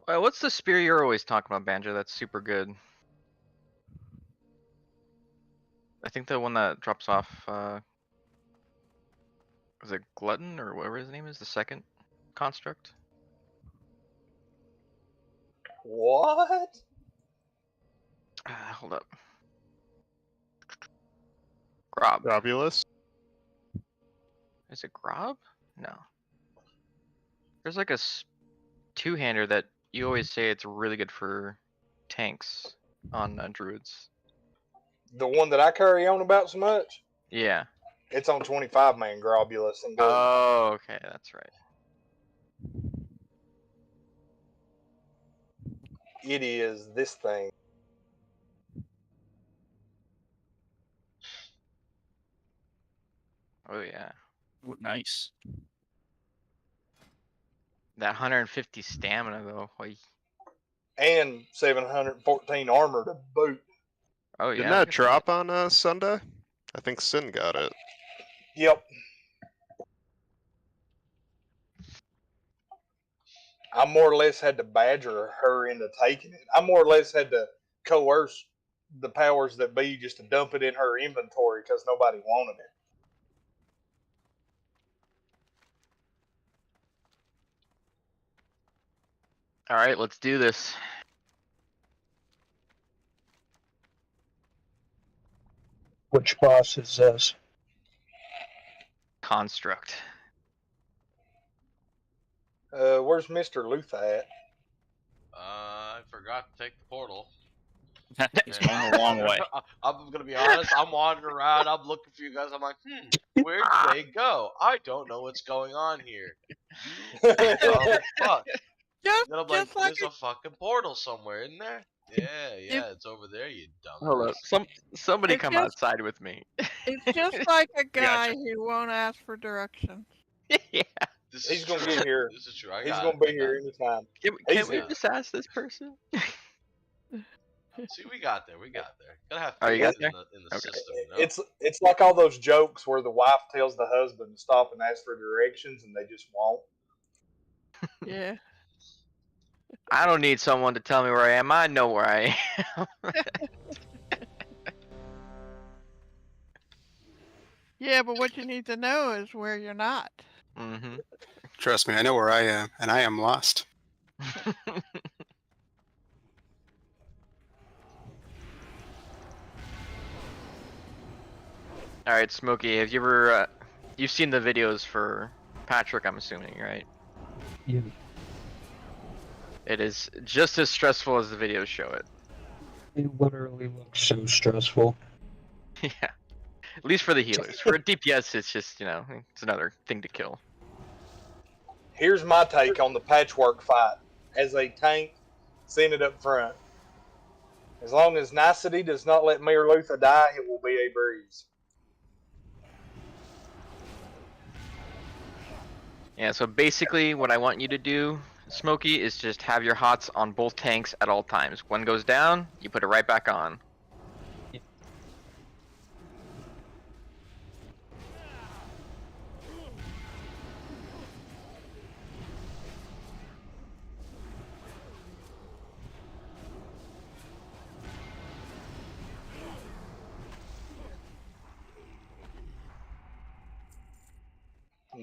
Well, what's the spear you're always talking about, Banjo? That's super good. I think the one that drops off, was it Glutton or whatever his name is? The second construct? What? Hold up. Grob. Globulus. Is it Grob? No. There's like a two-hander that you always say it's really good for tanks on druids. The one that I carry on about so much? Yeah. It's on 25-man Globulus and gold. Oh, okay, that's right. It is this thing. Oh yeah. Ooh, nice. That 150 stamina though. Oy. And 714 armor to boot. Oh yeah. Didn't look that at drop on Sunday? I think Sin got it. Yep. I more or less had to badger her into taking it. I more or less had to coerce the powers that be just to dump it in her inventory because nobody wanted it. All right, let's do this. Which boss is this? Construct. Where's Mr. Luther at? I forgot to take the portal. He's going a long way. I'm gonna be honest. I'm wandering around. I'm looking for you guys. I'm like, where'd they go? I don't know what's going on here. Fuck. Just, Then I'm just like, like there's a fucking portal somewhere, isn't there? Yeah, it's over there, you dumb. Hold up. Somebody It's come just- outside with me. it's just like a guy Gotcha. who won't ask for directions. Yeah. This He's is gonna true. get here. This is true. I He's got gonna it. be I got here it. anytime. Can't we Yeah. just ask this person? See, we got there. Gotta have Oh, you faith got in the Okay. system. You know? It's like all those jokes where the wife tells the husband to stop and ask for directions and they just won't. Yeah. I don't need someone to tell me where I am. I know where I am. Yeah, but what you need to know is where you're not. Mm-hmm. Trust me, I know where I am, and I am lost. All right, Smokey. Have you ever? You've seen the videos for Patrick, I'm assuming, right? Yeah. It is just as stressful as the videos show it. It literally looks so stressful. Yeah. At least for the healers. For DPS, it's just, you know, it's another thing to kill. Here's my take on the patchwork fight. As a tank, seeing it up front. As long as Nicety does not let me or Luther die, it will be a breeze. Yeah, so basically what I want you to do, Smokey, is just have your HOTS on both tanks at all times. One goes down, you put it right back on.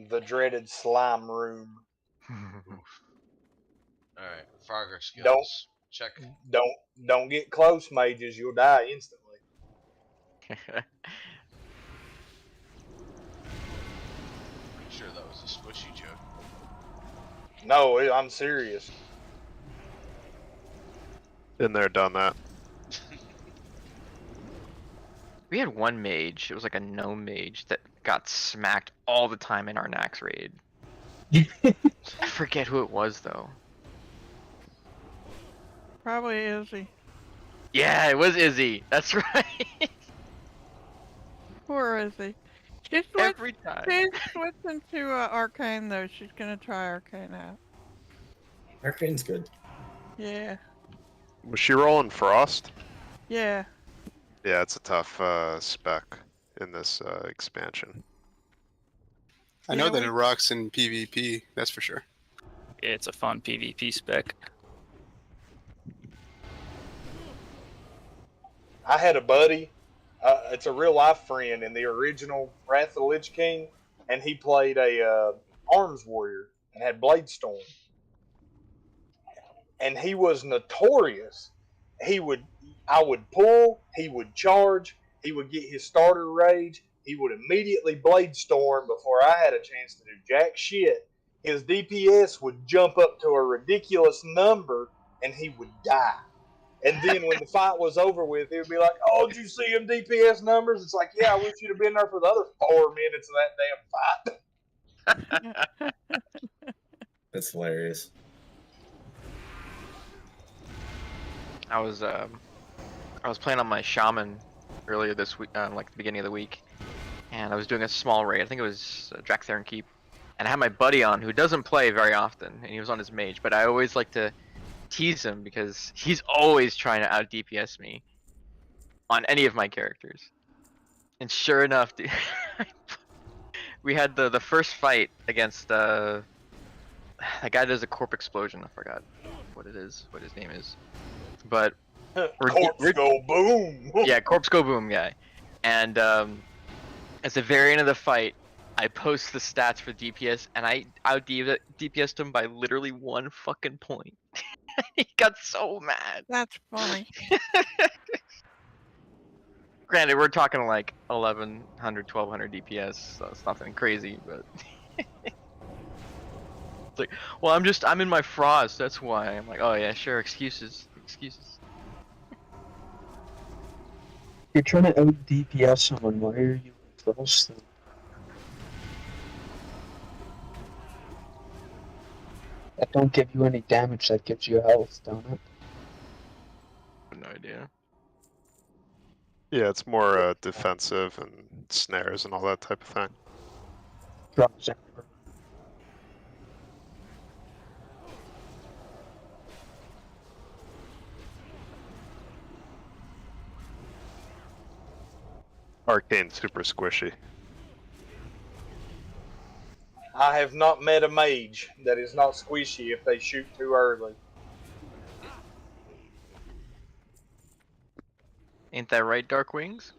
The dreaded slime room. Alright, Frogger skills. Don't- Check. Don't get close, mages. You'll die instantly. Pretty sure that was a squishy joke. No, I'm serious. Been there, done that. We had one mage, it was like a gnome mage, that got smacked all the time in our naxx raid. I forget who it was though. Probably Izzy. Yeah, it was Izzy. That's right. Poor Izzy. She's Every time. switching to Arcane though. She's gonna try Arcane out. Arcane's good. Yeah. Was she rolling Frost? Yeah. Yeah, it's a tough spec in this expansion. I know Yeah, that it rocks in PvP, that's for sure. It's a fun PvP spec. I had a buddy. It's a real life friend in the original Wrath of the Lich King, and he played a arms warrior and had Blade Storm, and he was notorious. I would pull, he would charge, he would get his starter rage, he would immediately Blade Storm before I had a chance to do jack shit. His DPS would jump up to a ridiculous number, and he would die. And then when the fight was over with, he would be like, "Oh, did you see him DPS numbers?" It's like, "Yeah, I wish you'd have been there for the other 4 minutes of that damn fight." That's hilarious. I was playing on my shaman earlier this week, like the beginning of the week, and I was doing a small raid. I think it was Draktharen Keep, and I had my buddy on who doesn't play very often, and he was on his mage. But I always like to tease him because he's always trying to out DPS me on any of my characters. And sure enough, dude, we had the first fight against that guy does a corp explosion. I forgot what his name is, but Corpse go boom. yeah, corpse go boom guy. And at the very end of the fight, I post the stats for DPS, and I out DPS'd him by literally 1 fucking point. He got so mad. That's funny. Granted, we're talking like 1100, 1200 DPS, so it's nothing crazy, but it's like, well, I'm in my frost, that's why. I'm like, oh yeah, sure, excuses. You're trying to out DPS someone. Why are you Frost then? That don't give you any damage. That gives you health, don't it? No idea. Yeah, it's more defensive and snares and all that type of thing. Drops everywhere. Arcane super squishy. I have not met a mage that is not squishy if they shoot too early. Ain't that right, Dark Wings?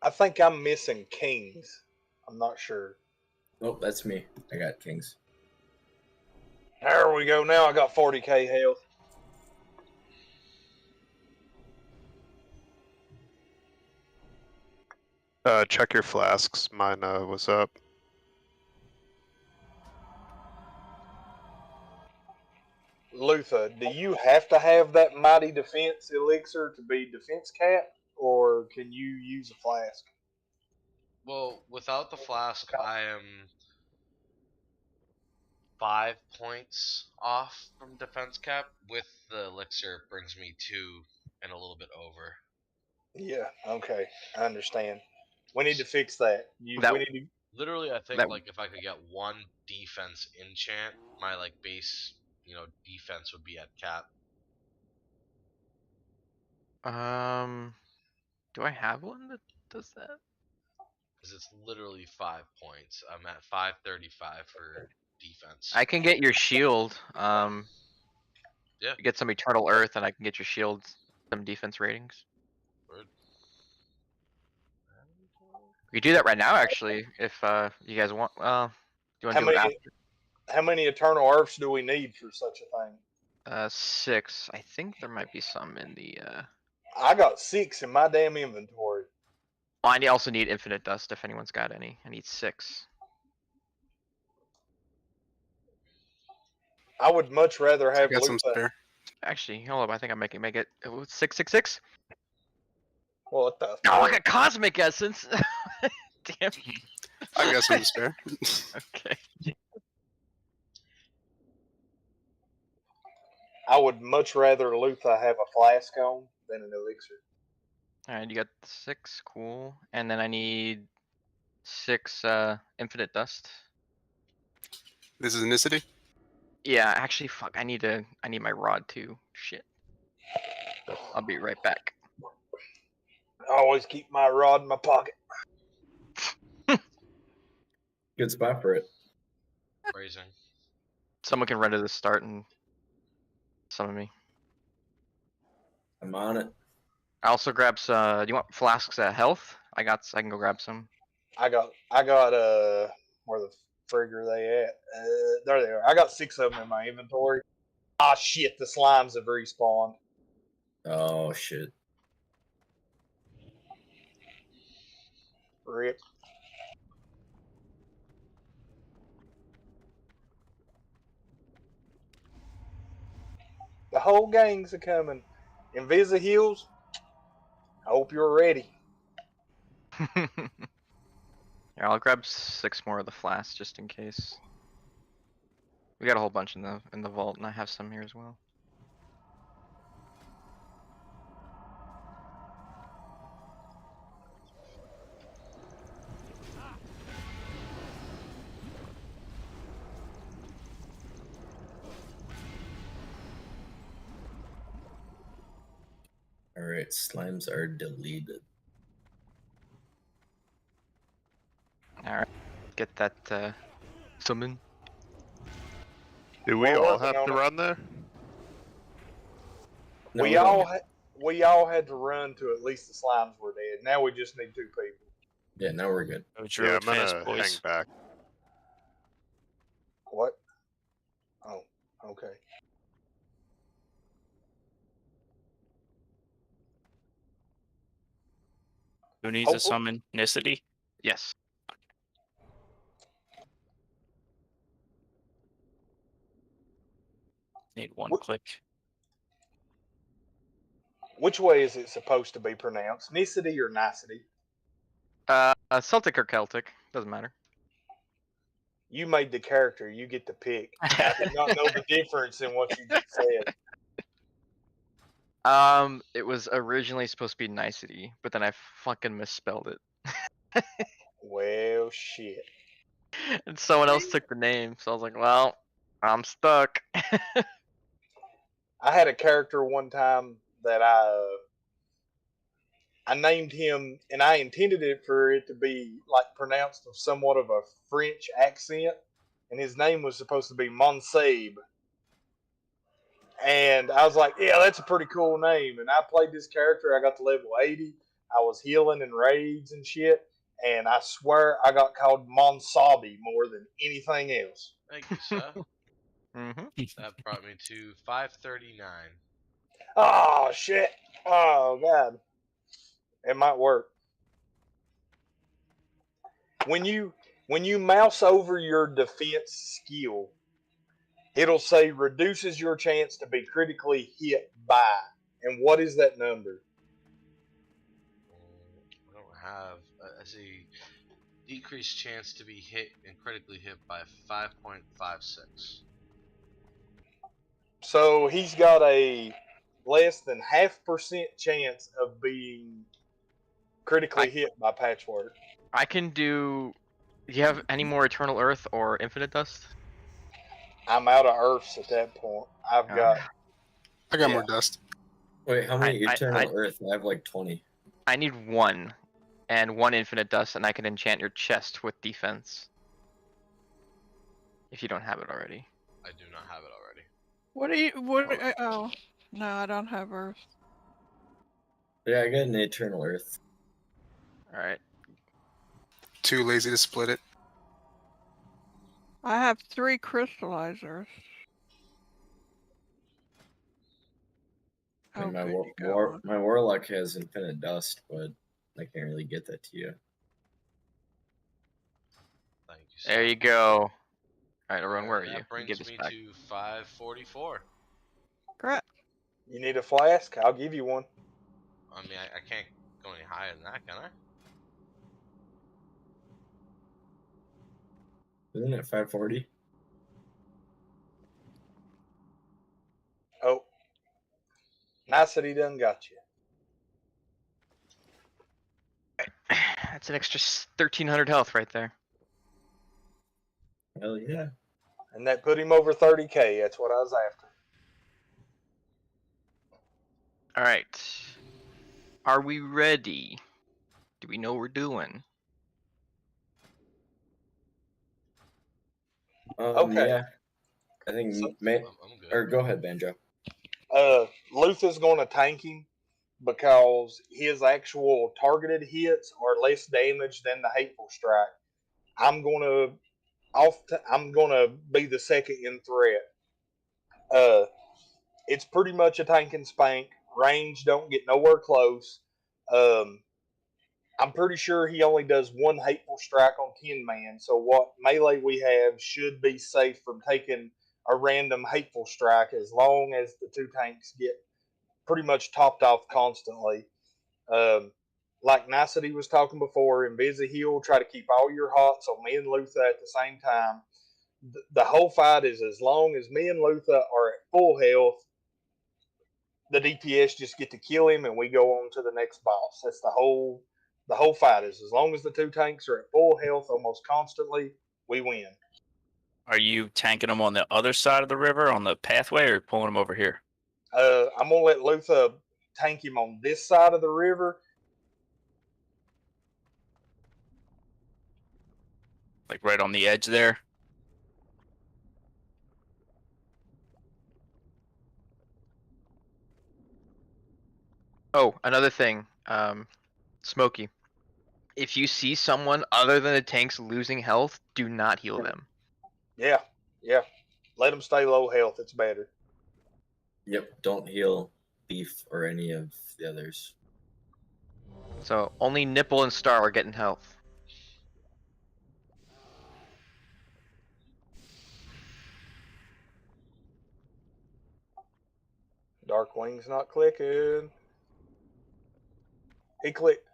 I think I'm missing kings. I'm not sure. Oh, that's me. I got kings. There we go. Now I got 40k health. Check your flasks. Mine was up. Luther, do you have to have that mighty defense elixir to be defense cap, or can you use a flask? Well, without the flask, I am 5 points off from defense cap. With the elixir, it brings me 2 and a little bit over. Yeah, okay, I understand. We need to fix that. We need to... Literally, I think like if I could get 1 defense enchant, my like base, defense would be at cap. Do I have one that does that? Because it's literally 5 points. I'm at 535 for defense. I can get your shield. Yeah. You get some Eternal Earth, and I can get your shield some defense ratings. Word. We could do that right now, actually, if you guys want. you want How to do it many? after? How many Eternal Earths do we need for such a thing? 6. I think there might be some in the. I got 6 in my damn inventory. Oh, I also need infinite dust if anyone's got any. I need 6. I would much rather I have got some Luther. spare. Actually, hold up. I think I make it 666. What the? Oh, I fuck? got cosmic essence. Damn. I got some spare. Okay. I would much rather Luther have a flask on than an elixir. All right, you got 6. Cool. And then I need 6 infinite dust. This is Nicity. Yeah, actually, fuck. I need my rod too. Shit. I'll be right back. I always keep my rod in my pocket. Good spot for it. Phrasing. Someone can run to the start and summon me. I'm on it. I also grab some. Do you want flasks at health? I can go grab some. I got where the frig are they at? There they are. I got 6 of them in my inventory. Ah shit, the slimes have respawned. Oh shit. Rip. The whole gang's a coming. Invisa Hills. I hope you're ready. Yeah, I'll grab 6 more of the flasks just in case. We got a whole bunch in the vault, and I have some here as well. Alright, slimes are deleted. Alright, get that summon. Do we We're all working have on to it. run there? No, we don't. all had to run to at least the slimes were dead. Now we just need 2 people. Yeah, now we're good. Oh, Yeah, Druid I'm fast, gonna boys. hang back. What? Oh, okay. Who needs a Hopefully- summon? Nicity? Yes. Need one What- click. Which way is it supposed to be pronounced? Nicity or nicety? Celtic or Celtic, doesn't matter. You made the character. You get to pick. I did not know the difference in what you just said. It was originally supposed to be nicety, but then I fucking misspelled it. Well, shit. And someone else took the name, so I was like, well, I'm stuck. I had a character one time that I named him, and I intended it for it to be like pronounced with somewhat of a French accent, and his name was supposed to be Monsabe. And I was like, yeah, that's a pretty cool name. And I played this character. I got to level 80. I was healing in raids and shit. And I swear I got called Monsabe more than anything else. Thank you, sir. Mm-hmm. That brought me to 539. Oh, shit. Oh, God. It might work. When you mouse over your defense skill, it'll say reduces your chance to be critically hit by. And what is that number? I don't have. I see decreased chance to be hit and critically hit by 5.56. So he's got a less than 0.5% chance of being critically hit by patchwork. I can do. Do you have any more Eternal Earth or Infinite Dust? I'm out of Earths at that point. I've got. I got Yeah. more dust. Wait, how many I- Eternal Earth? I have like 20. I need 1, and 1 Infinite Dust, and I can enchant your chest with defense. If you don't have it already. I do not have it already. What are you? What? Oh, no, I don't have Earth. Yeah, I got an Eternal Earth. Alright. Too lazy to split it. I have 3 crystallizers. I mean, Oh, good, you got one. my warlock has infinite dust, but I can't really get that to you. Thank you, sir. There you go. All right, everyone, where are That you? brings Give this me back. to 544. Correct. You need a flask? I'll give you one. I mean, I can't go any higher than that, can I? Isn't it 540? Oh. Nice that he done got you. That's an extra 1,300 health right there. Hell yeah. And that put him over 30k. That's what I was after. All right. Are we ready? Do we know what we're doing? Okay. Yeah. I think So- I'm good. or go ahead, Banjo. Luther's going to tank him because his actual targeted hits are less damage than the hateful strike. I'm gonna be the second in threat. It's pretty much a tank and spank. Range don't get nowhere close. I'm pretty sure he only does 1 hateful strike on 10 man. So what melee we have should be safe from taking a random hateful strike as long as the 2 tanks get pretty much topped off constantly. Like Nicety was talking before, Invisi-Heal, try to keep all your hots on me and Luther at the same time. The whole fight is as long as me and Luther are at full health, the DPS just get to kill him and we go on to the next boss. That's the whole fight is as long as the 2 tanks are at full health almost constantly, we win. Are you tanking them on the other side of the river on the pathway, or pulling them over here? I'm gonna let Luther tank him on this side of the river. Like right on the edge there? Oh, another thing, Smokey. If you see someone other than the tanks losing health, do not heal them. Yeah. Let them stay low health. It's better. Yep, don't heal Beef or any of the others. So only Nipple and Star are getting health. Darkwing's not clicking. He clicked.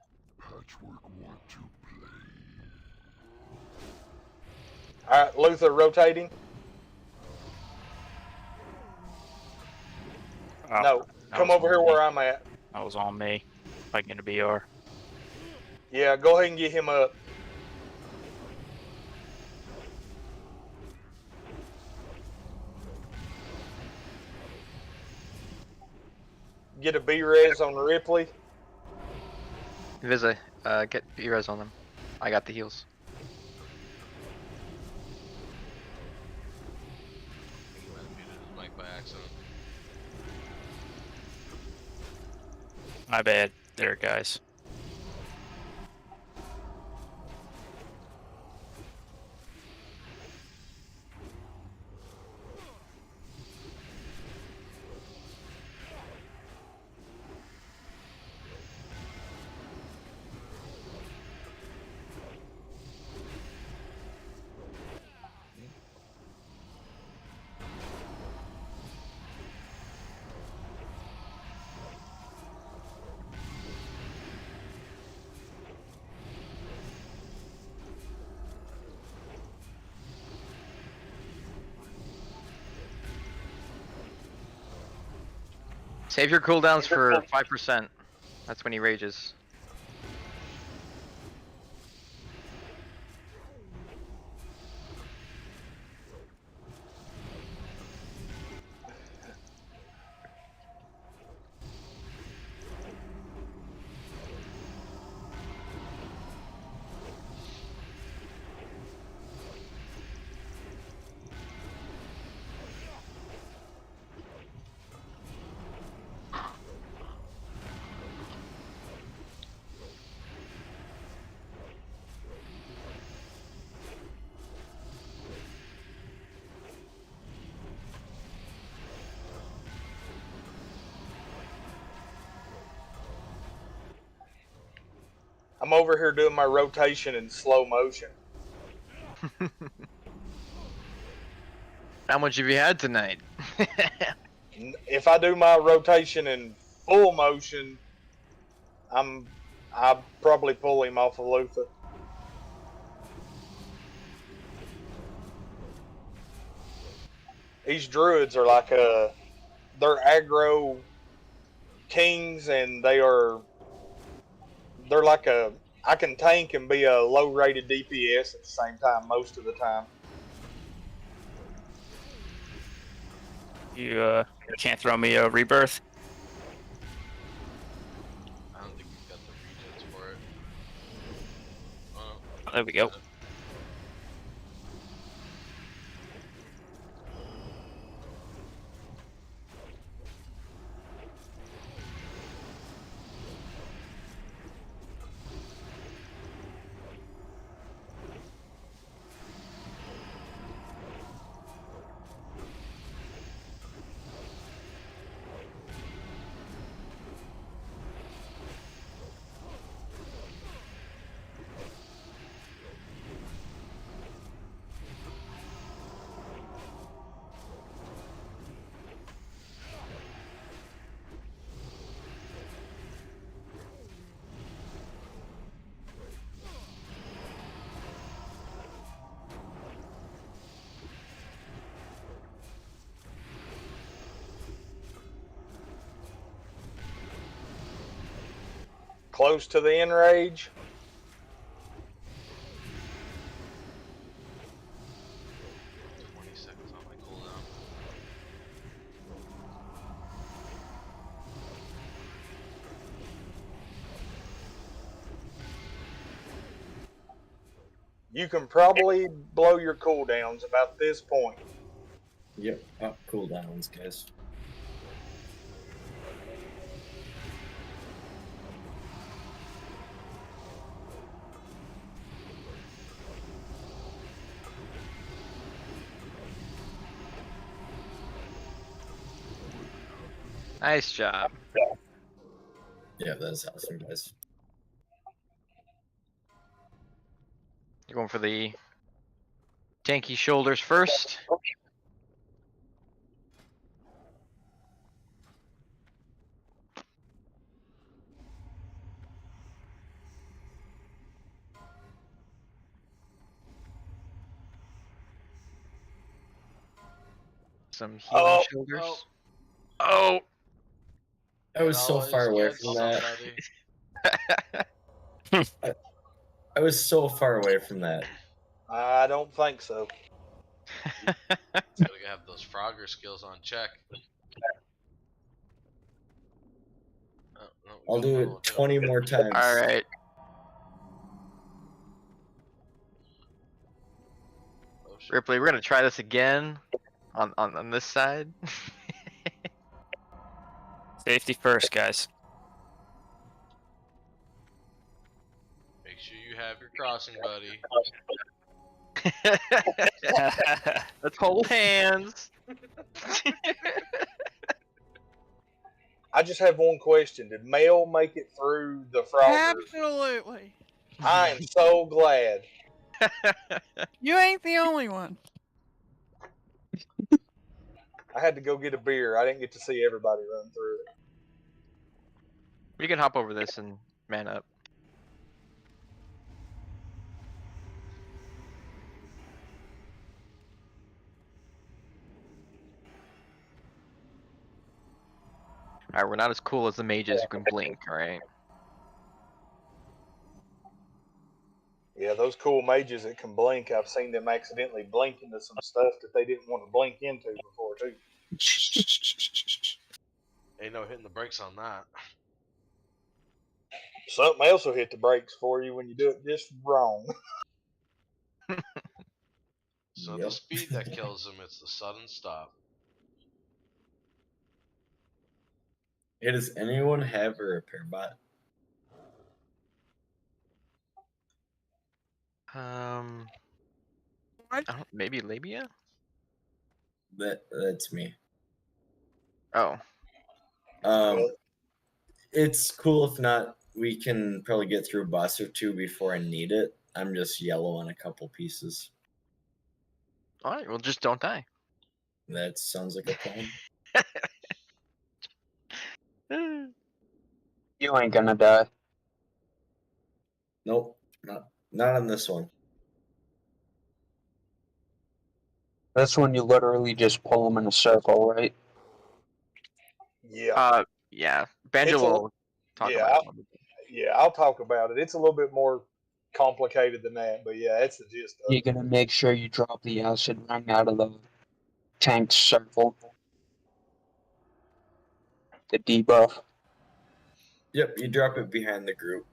Alright, Luther rotating. Oh, No, that come was over here on where me. I'm at. That was on me. If I can get a BR. Yeah, go ahead and get him up. Get a B-res on Ripley. Visa, get B-res on them. I got the heals. He might have muted his mic by accident. My bad. There, guys. Save your cooldowns for 5%. That's when he rages. I'm over here doing my rotation in slow motion. How much have you had tonight? If I do my rotation in full motion, I'll probably pull him off of Luther. These druids are like they're aggro kings, and they're like I can tank and be a low rated DPS at the same time most of the time. You can't throw me a rebirth. I don't think we've got the regions for it. Oh, there we go. Close to the enrage. You can probably blow your cooldowns about this point. Yep, pop cooldowns, guys. Nice job. Yeah, that's awesome, guys. You're going for the tanky shoulders first. Some healing shoulders. Oh! I was so far away from that. I was so far away from that. I don't think so. Gotta have those Frogger skills on check. I'll do it 20 more times. All right. Ripley, we're gonna try this again on this side. Safety first, guys. Make sure you have your crossing, buddy. Let's hold hands. I just have one question. Did Mel make it through the Frogger? Absolutely. I am so glad. You ain't the only one. I had to go get a beer. I didn't get to see everybody run through it. We can hop over this and man up. Alright, we're not as cool as the mages who can blink, alright? Yeah, those cool mages that can blink, I've seen them accidentally blink into some stuff that they didn't want to blink into before, too. Ain't no hitting the brakes on that. Something else will hit the brakes for you when you do it just wrong. It's not the speed that kills them, it's the sudden stop. Hey, does anyone have a repair bot? I don't, maybe Labia? That's me. Oh. It's cool if not. we can probably get through a bus or two before I need it. I'm just yellow on a couple pieces. All right, well, just don't die. That sounds like a plan. You ain't gonna die. Nope, not on this one. This one you literally just pull them in a circle, right? Yeah. Yeah. Banjo It's a- will talk yeah, about I'll, it. More. yeah, I'll talk about it. It's a little bit more complicated than that, but yeah, it's the gist of You're it. gonna make sure you drop the acid ring out of the tank's circle. The debuff. Yep, you drop it behind the group.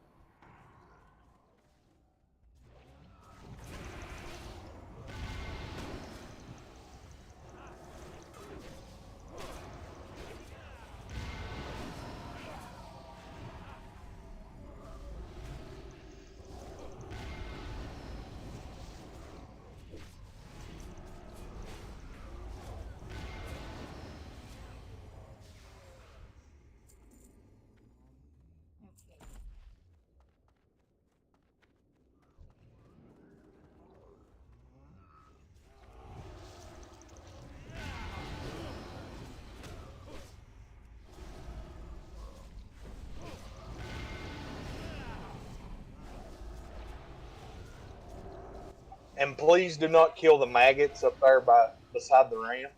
And please do not kill the maggots up there beside the ramp.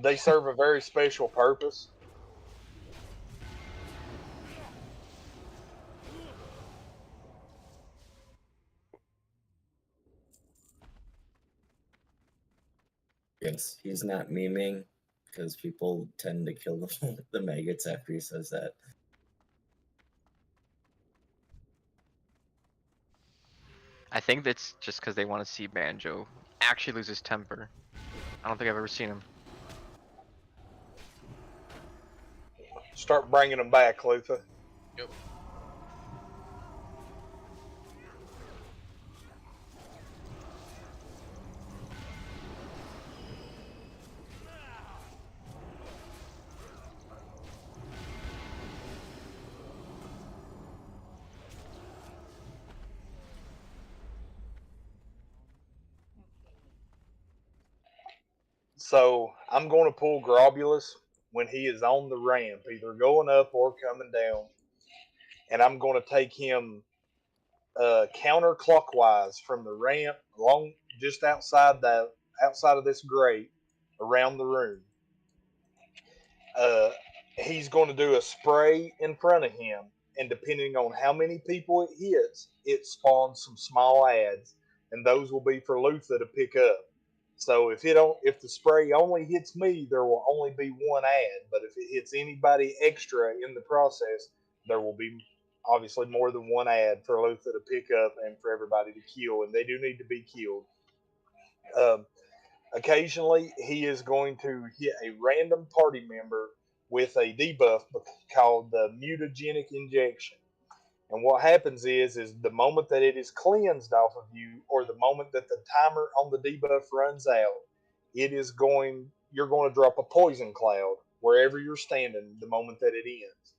They serve a very special purpose. Yes, he's not memeing because people tend to kill the maggots after he says that. I think that's just because they want to see Banjo actually lose his temper. I don't think I've ever seen him. Start bringing them back, Luther. Yep. So I'm going to pull Globulus when he is on the ramp, either going up or coming down, and I'm going to take him counterclockwise from the ramp along just outside of this grate around the room. He's going to do a spray in front of him, and depending on how many people it hits, it spawns some small ads, and those will be for Luther to pick up. So if the spray only hits me, there will only be one ad. But if it hits anybody extra in the process, there will be obviously more than one ad for Luther to pick up and for everybody to kill, and they do need to be killed. Um, Occasionally, he is going to hit a random party member with a debuff called the mutagenic injection. And what happens is the moment that it is cleansed off of you, or the moment that the timer on the debuff runs out, you're going to drop a poison cloud wherever you're standing the moment that it ends.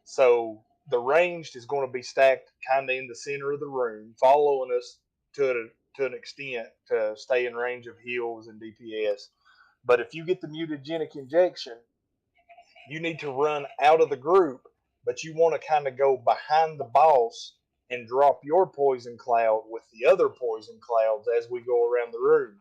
So the ranged is going to be stacked kind of in the center of the room, following us to an extent to stay in range of heals and DPS. But if you get the mutagenic injection, you need to run out of the group, but you want to kind of go behind the boss and drop your poison cloud with the other poison clouds as we go around the room.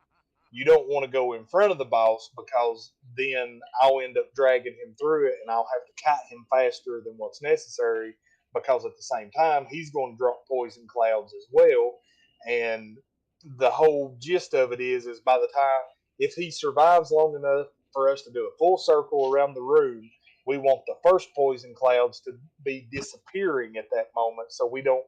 You don't want to go in front of the boss because then I'll end up dragging him through it and I'll have to kite him faster than what's necessary because at the same time he's going to drop poison clouds as well. And the whole gist of it is by the time, if he survives long enough for us to do a full circle around the room, we want the first poison clouds to be disappearing at that moment so we don't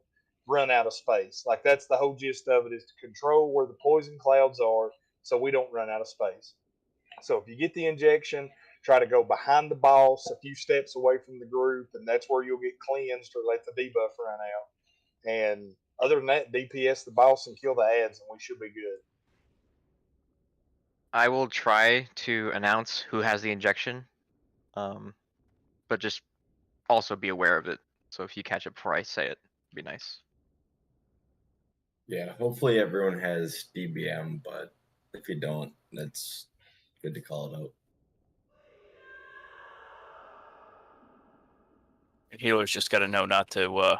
run out of space. Like that's the whole gist of it, is to control where the poison clouds are so we don't run out of space. So if you get the injection, try to go behind the boss a few steps away from the group, and that's where you'll get cleansed or let the debuff run out. And other than that, DPS the boss and kill the ads, and we should be good. I will try to announce who has the injection, but just also be aware of it. So if you catch it before I say it, it'd be nice. Yeah, hopefully everyone has DBM, but if you don't, that's good to call it out. Healers just got to know not to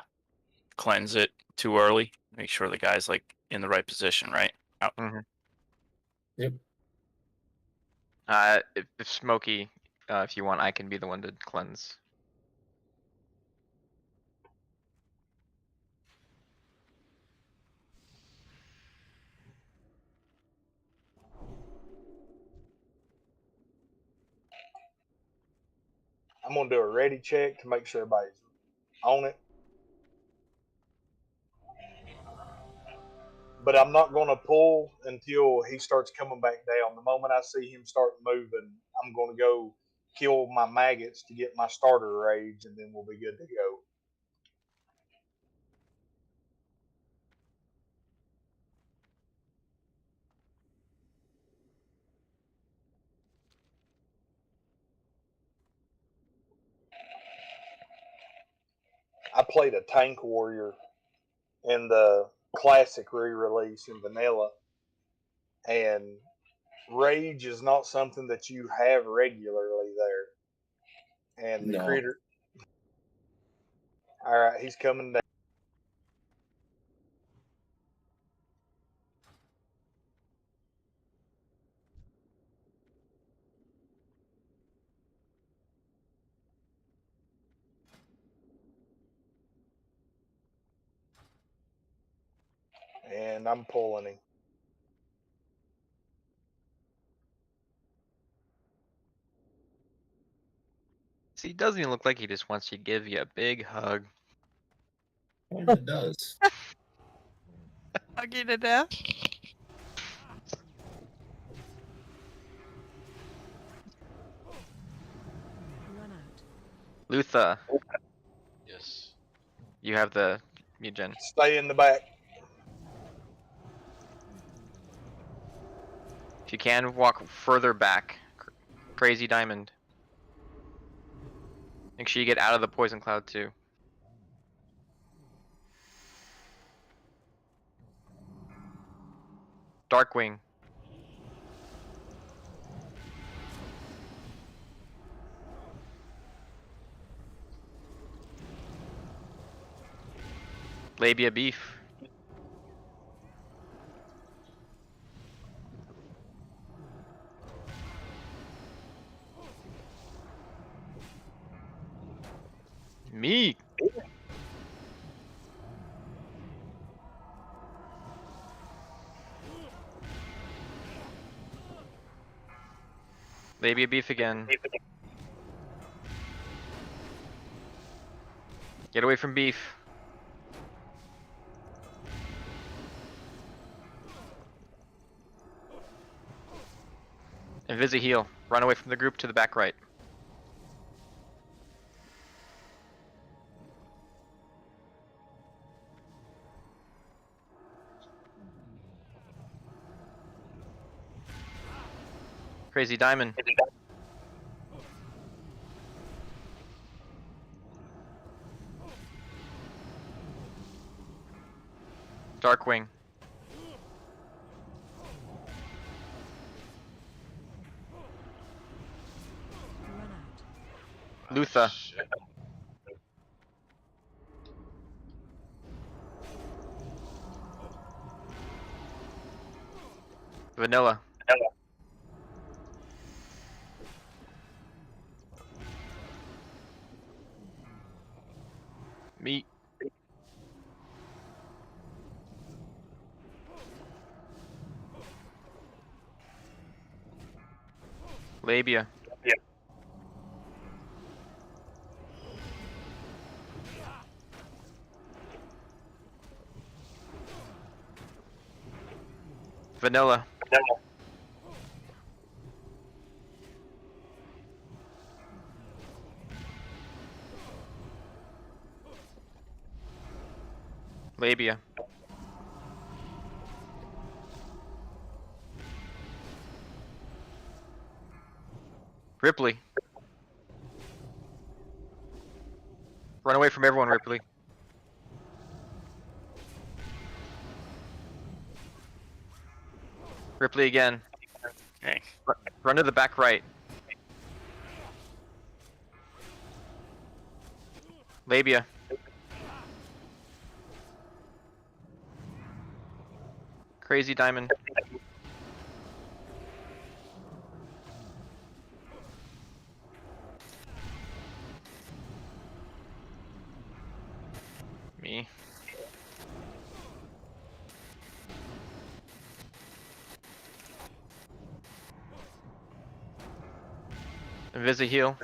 cleanse it too early. Make sure the guy's like in the right position, right? Out. Mm-hmm. Yep. If Smokey, if you want, I can be the one to cleanse. I'm gonna do a ready check to make sure everybody's on it. But I'm not gonna pull until he starts coming back down. The moment I see him start moving, I'm gonna go kill my maggots to get my starter rage, and then we'll be good to go. I played a tank warrior in the classic re-release in vanilla, and rage is not something that you have regularly there. And the No. critter. All right, he's coming down. And I'm pulling him. See, it doesn't even look like he just wants to give you a big hug. It does. Hug you to death? Run out. Lutha, Yes. you have the mutagen. Stay in the back. If you can, walk further back. Crazy Diamond. Make sure you get out of the poison cloud too. Darkwing. Labia Beef. Meat. Labia Beef again. Get away from Beef. Invisi heal. Run away from the group to the back right. Crazy Diamond. Darkwing. Run out. Lutha. Shit. Vanilla. Meat. Labia. Vanilla. Labia. Ripley. Run away from everyone, Ripley. Ripley again. Okay. Run to the back right. Labia. Crazy Diamond. Me. Invisi heal.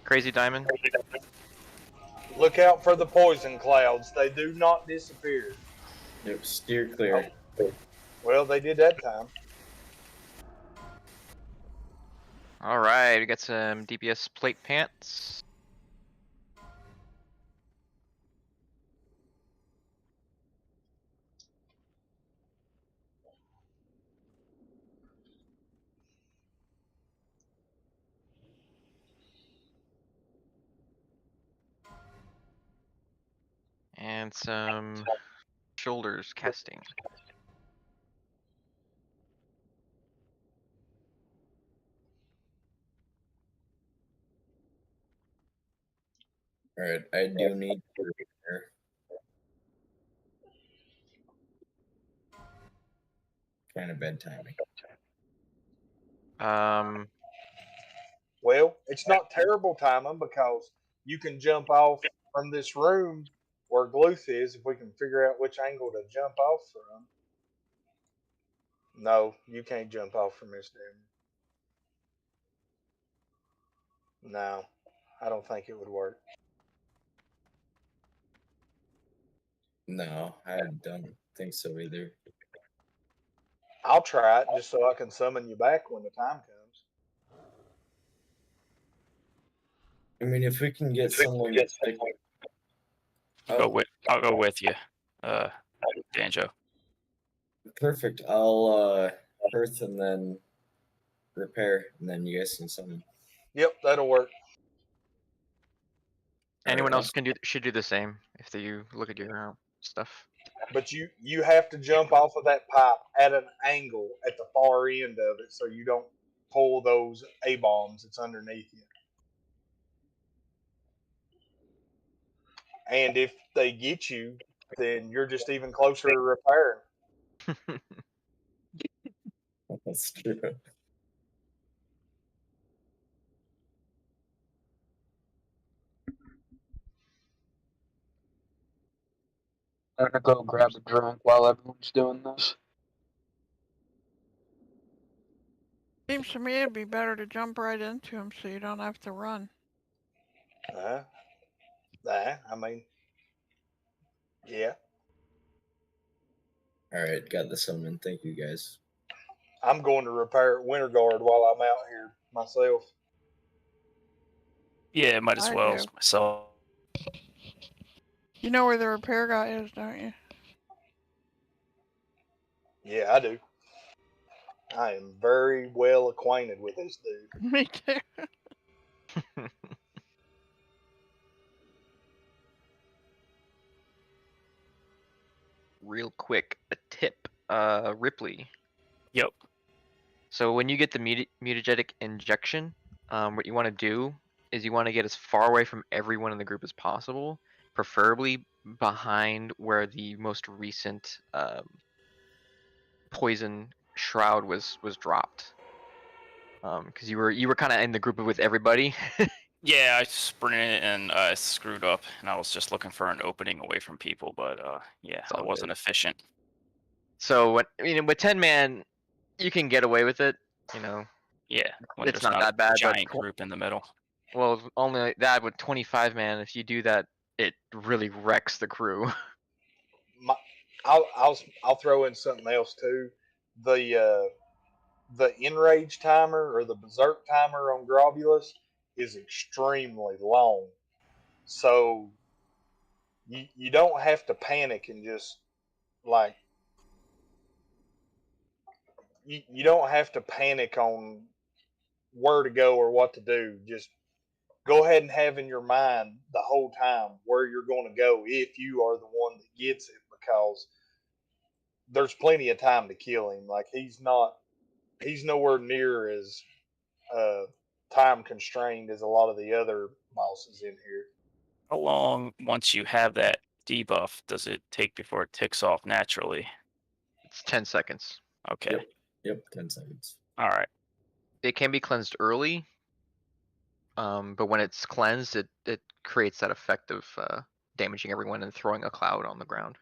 Crazy Diamond. Look out for the poison clouds. They do not disappear. Yep, steer clear. Well, they did that time. Alright, we got some DPS plate pants. And some shoulders casting. Alright, I do need to repair. Kind of bad timing. Well, it's not terrible timing because you can jump off from this room where Gluth is if we can figure out which angle to jump off from. No, you can't jump off from this room. No, I don't think it would work. No, I don't think so either. I'll try it just so I can summon you back when the time comes. I mean, if we can get someone like, I'll go with you, Danjo. perfect. I'll earth and then repair, and then you guys can summon. Yep, that'll work. Anyone else should do the same if you look at your stuff. But you have to jump off of that pipe at an angle at the far end of it so you don't pull those A-bombs that's underneath you. And if they get you, then you're just even closer to repairing. That's true. I'm gonna go grab a drink while everyone's doing this. Seems to me it'd be better to jump right into him so you don't have to run. I mean, yeah. Alright, got the summon. Thank you guys. I'm going to repair Winter Guard while I'm out here myself. Yeah, might as I well do. myself. You know where the repair guy is, don't you? Yeah, I do. I am very well acquainted with this dude. Me too. Real quick, a tip. Ripley. Yep. So when you get the mutagenic injection, what you want to do is you want to get as far away from everyone in the group as possible, preferably behind where the most recent poison shroud was dropped. Because you were kind of in the group with everybody. Yeah, I sprinted and I screwed up, and I was just looking for an opening away from people, but yeah, all it wasn't good. efficient. So with 10-man, you can get away with it. You know. Yeah, when It's there's not that bad. giant But group in the middle. well, only that with 25-man. If you do that, it really wrecks the crew. I'll throw in something else too. The enrage timer or the berserk timer on Globulus is extremely long. So you don't have to panic and just like you don't have to panic on where to go or what to do. Just go ahead and have in your mind the whole time where you're going to go if you are the one that gets it, because there's plenty of time to kill him. Like he's nowhere near as time constrained as a lot of the other bosses in here. How long, once you have that debuff, does it take before it ticks off naturally? It's 10 seconds. Okay. Yep, 10 seconds. All right. It can be cleansed early, but when it's cleansed, it creates that effect of damaging everyone and throwing a cloud on the ground.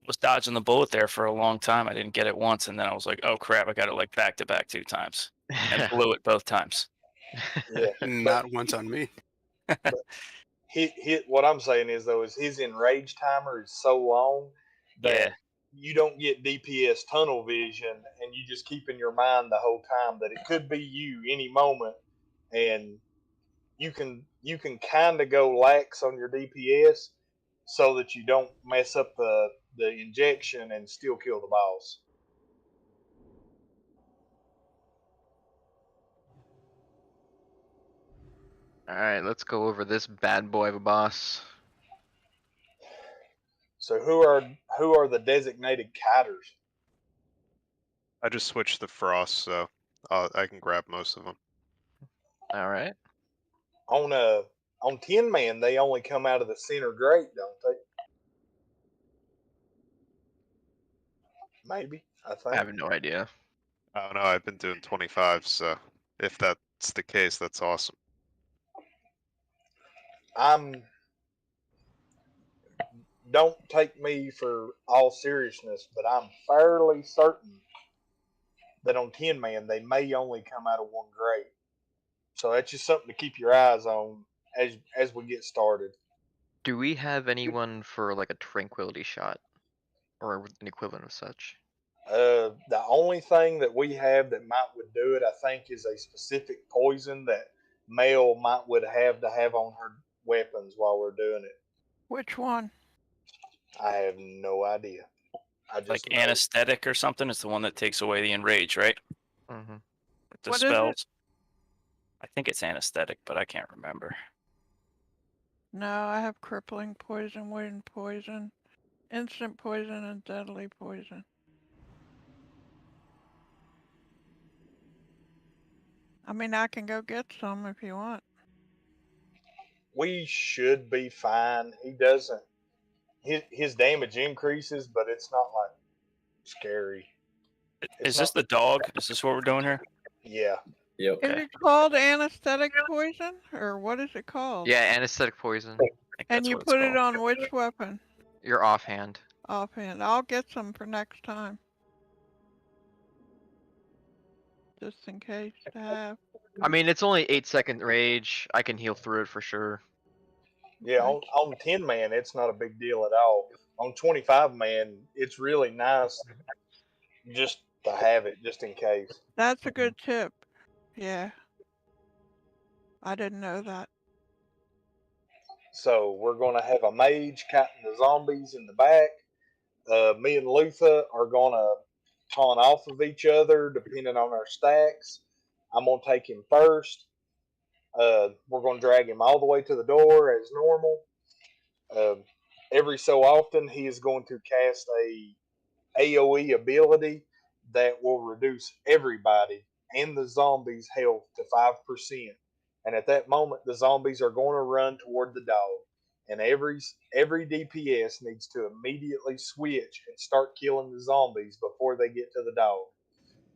Was dodging the bullet there for a long time. I didn't get it once, and then I was like, "Oh crap! I got it like back to back 2 times, and blew it both times." Yeah, Not once on me. what I'm saying is though is his enrage timer is so long that Yeah. you don't get DPS tunnel vision, and you just keep in your mind the whole time that it could be you any moment, and you can kind of go lax on your DPS so that you don't mess up the injection and still kill the boss. All right, let's go over this bad boy of a boss. So who are the designated kiters? I just switched to Frost, so I can grab most of them. All right. On Tin Man, they only come out of the center grate, don't they? Maybe, I I think. have no idea. I don't know. I've been doing 25, so if that's the case, that's awesome. Don't take me for all seriousness, but I'm fairly certain that on Tin Man they may only come out of one grate. So that's just something to keep your eyes on as we get started. Do we have anyone for like a tranquility shot or an equivalent of such? The only thing that we have that would do it, I think, is a specific poison that Mel would have to have on her weapons while we're doing it. Which one? I have no idea. I just Like know. anesthetic or something is the one that takes away the enrage, right? Mm-hmm. With the What is it? spells. I think it's anesthetic, but I can't remember. No, I have crippling poison, wind poison, instant poison, and deadly poison. I mean, I can go get some if you want. We should be fine. He doesn't. His damage increases, but it's not like scary. Is this the dog? Is this what we're doing here? Yeah. Yep. Is it called anesthetic poison, or what is it called? Yeah, anesthetic poison. And you put it on which weapon? Your offhand. Offhand. I'll get some for next time. Just in case to have. I mean, it's only 8-second rage. I can heal through it for sure. Yeah, on 10 man, it's not a big deal at all. On 25 man, it's really nice just to have it, just in case. That's a good tip. Yeah. I didn't know that. So we're going to have a mage cutting the zombies in the back. Me and Luther are going to pawn off of each other depending on our stacks. I'm going to take him first. We're going to drag him all the way to the door as normal. Every so often, he is going to cast a AoE ability that will reduce everybody and the zombies' health to 5%. And at that moment, the zombies are going to run toward the dog. And every DPS needs to immediately switch and start killing the zombies before they get to the dog.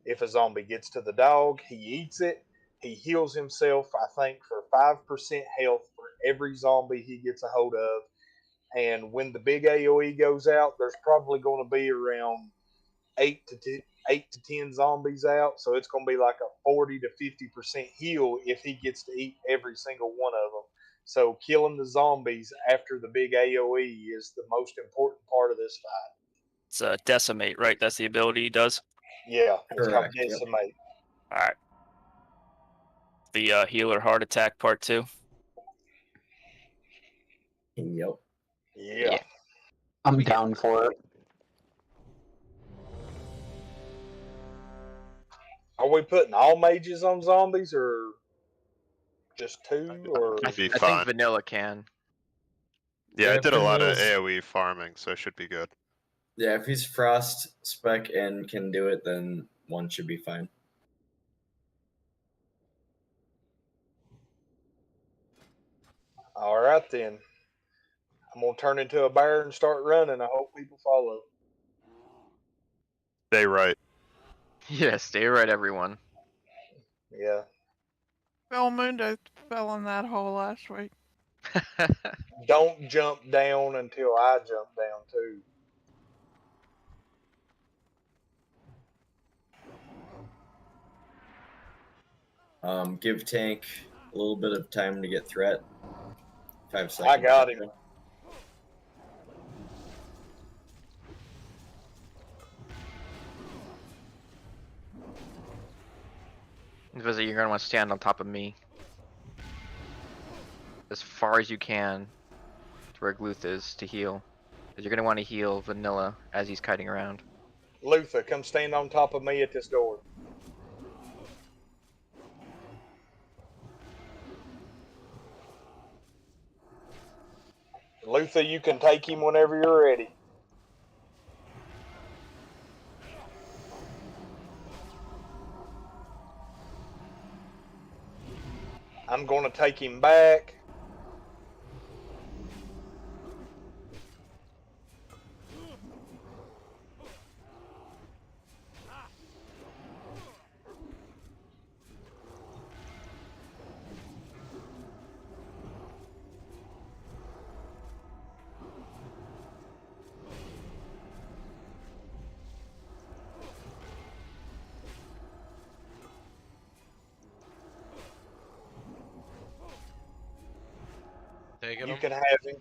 If a zombie gets to the dog, he eats it. He heals himself, I think, for 5% health for every zombie he gets a hold of. And when the big AoE goes out, there's probably going to be around 8 to 10 zombies out. So it's going to be like a 40 to 50% heal if he gets to eat every single one of them. So killing the zombies after the big AoE is the most important part of this fight. It's decimate, right? That's the ability he does? Yeah, it's called Correct, yep. decimate. Alright. The healer heart attack part 2. Yep. Yeah. I'm down for it. Are we putting all mages on zombies or just 2? Or I, Be I fine. think vanilla can. Yeah, I Yeah, did a lot of Vanilla's- AoE farming, so it should be good. Yeah, if he's frost spec and can do it, then 1 should be fine. all right then. I'm gonna turn into a bear and start running. I hope people follow. Stay right. Yeah, stay right, everyone. Yeah. Belmundo fell in that hole last week. Don't jump down until I jump down too. Give tank a little bit of time to get threat. 5 seconds. I got him. Visit, you're gonna want to stand on top of me as far as you can to where Gluth is to heal. Because you're gonna want to heal Vanilla as he's kiting around. Luther, come stand on top of me at this door. Luther, you can take him whenever you're ready. I'm going to take him back. Taking You him. can have him.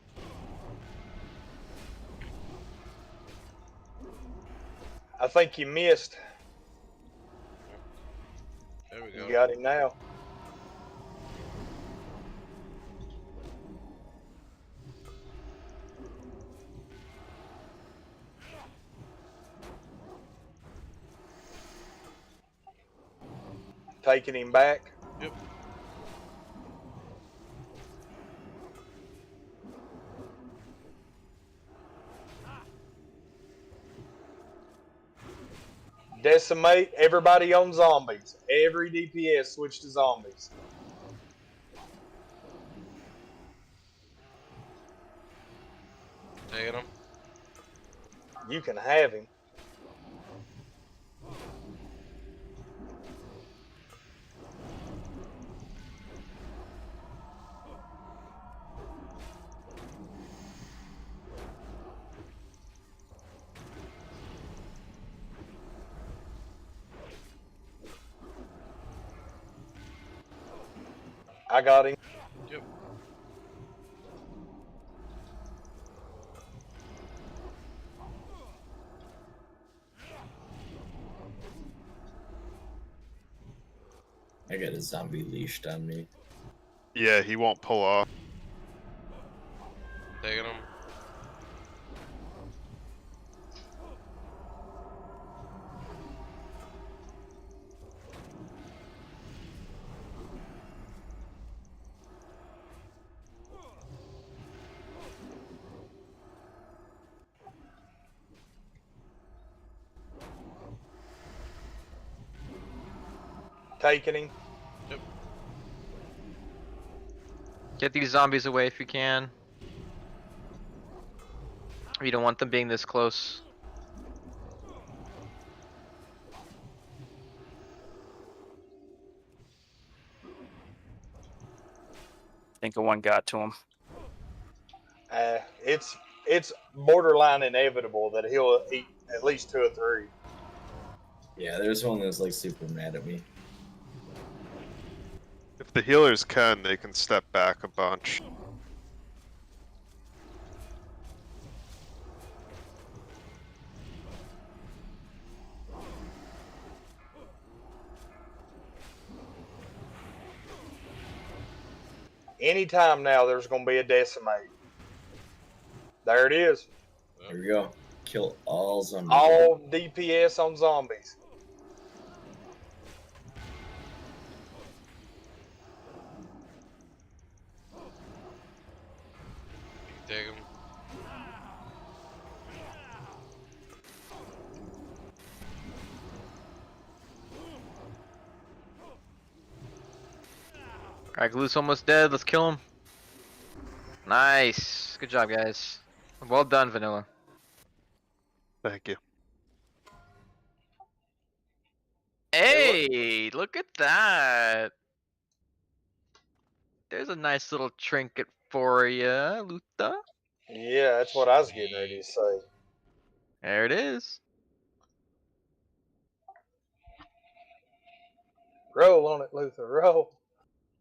I think you missed. There we go. You got him now. Taking him back. Yep. Decimate everybody on zombies. Every DPS switch to zombies. Taking him. You can have him. I got him. Yep. I got a zombie leashed on me. Yeah, he won't pull off. Taking him. Taking him. Get these zombies away if you can. You don't want them being this close. I think one got to him. It's borderline inevitable that he'll eat at least 2 or 3. Yeah, there's one that's like super mad at me. If the healers can, they can step back a bunch. Anytime now, there's going to be a decimate. There it is. Here we go. Kill all zombies. All DPS on zombies. take him. Alright, Glue's almost dead. Let's kill him. Nice. Good job, guys. Well done, Vanilla. Thank you. Hey, look at that. There's a nice little trinket for you, Luta. Yeah, that's what I was getting ready to say. There it is. Roll on it, Luther. Roll.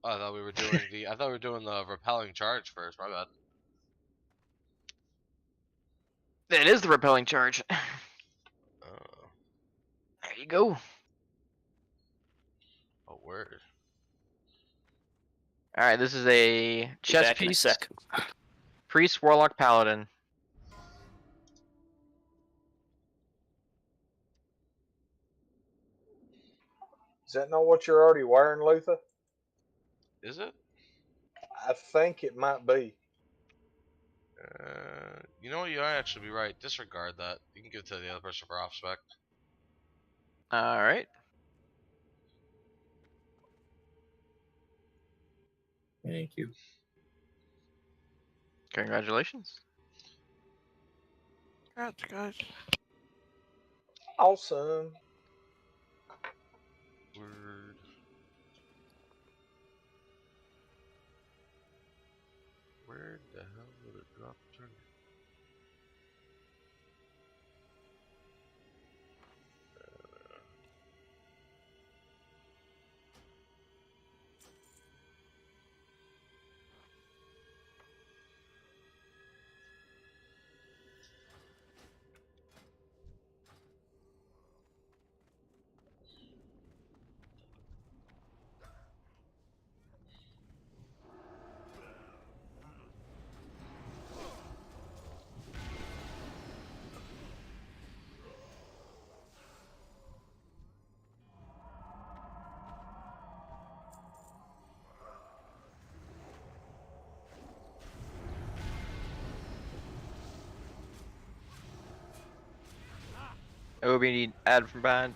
I thought we were doing the. I thought we were doing the repelling charge first. My bad. It is the repelling charge. Oh, There you go. oh word. Alright, this is a Be chess back in a piece. sec. Priest, Warlock, Paladin. Is that not what you're already wearing, Luther? Is it? I think it might be. You know what? You might actually be right. Disregard that. You can give it to the other person for off spec. Alright. Thank you. Congratulations. Congrats, guys. Awesome. Word. Where the hell did it drop turn? Obi need add from behind.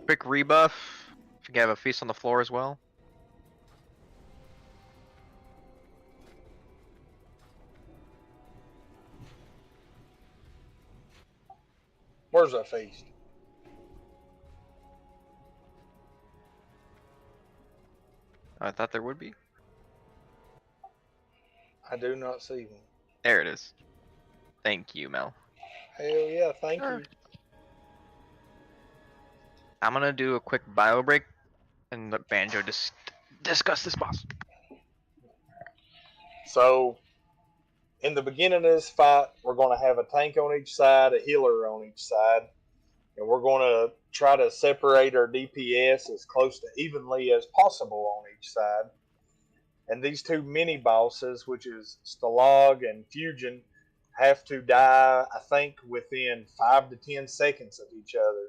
Quick rebuff. If you can have a feast on the floor as well. Where's that feast? I thought there would be. I do not see one. There it is. Thank you, Mel. Hell yeah, thank Sure. you. I'm gonna do a quick bio break and let Banjo discuss this boss. So, in the beginning of this fight, we're going to have a tank on each side, a healer on each side, and we're going to try to separate our DPS as close to evenly as possible on each side. And these two mini bosses, which is Stalag and Fusion, have to die, I think, within 5 to 10 seconds of each other.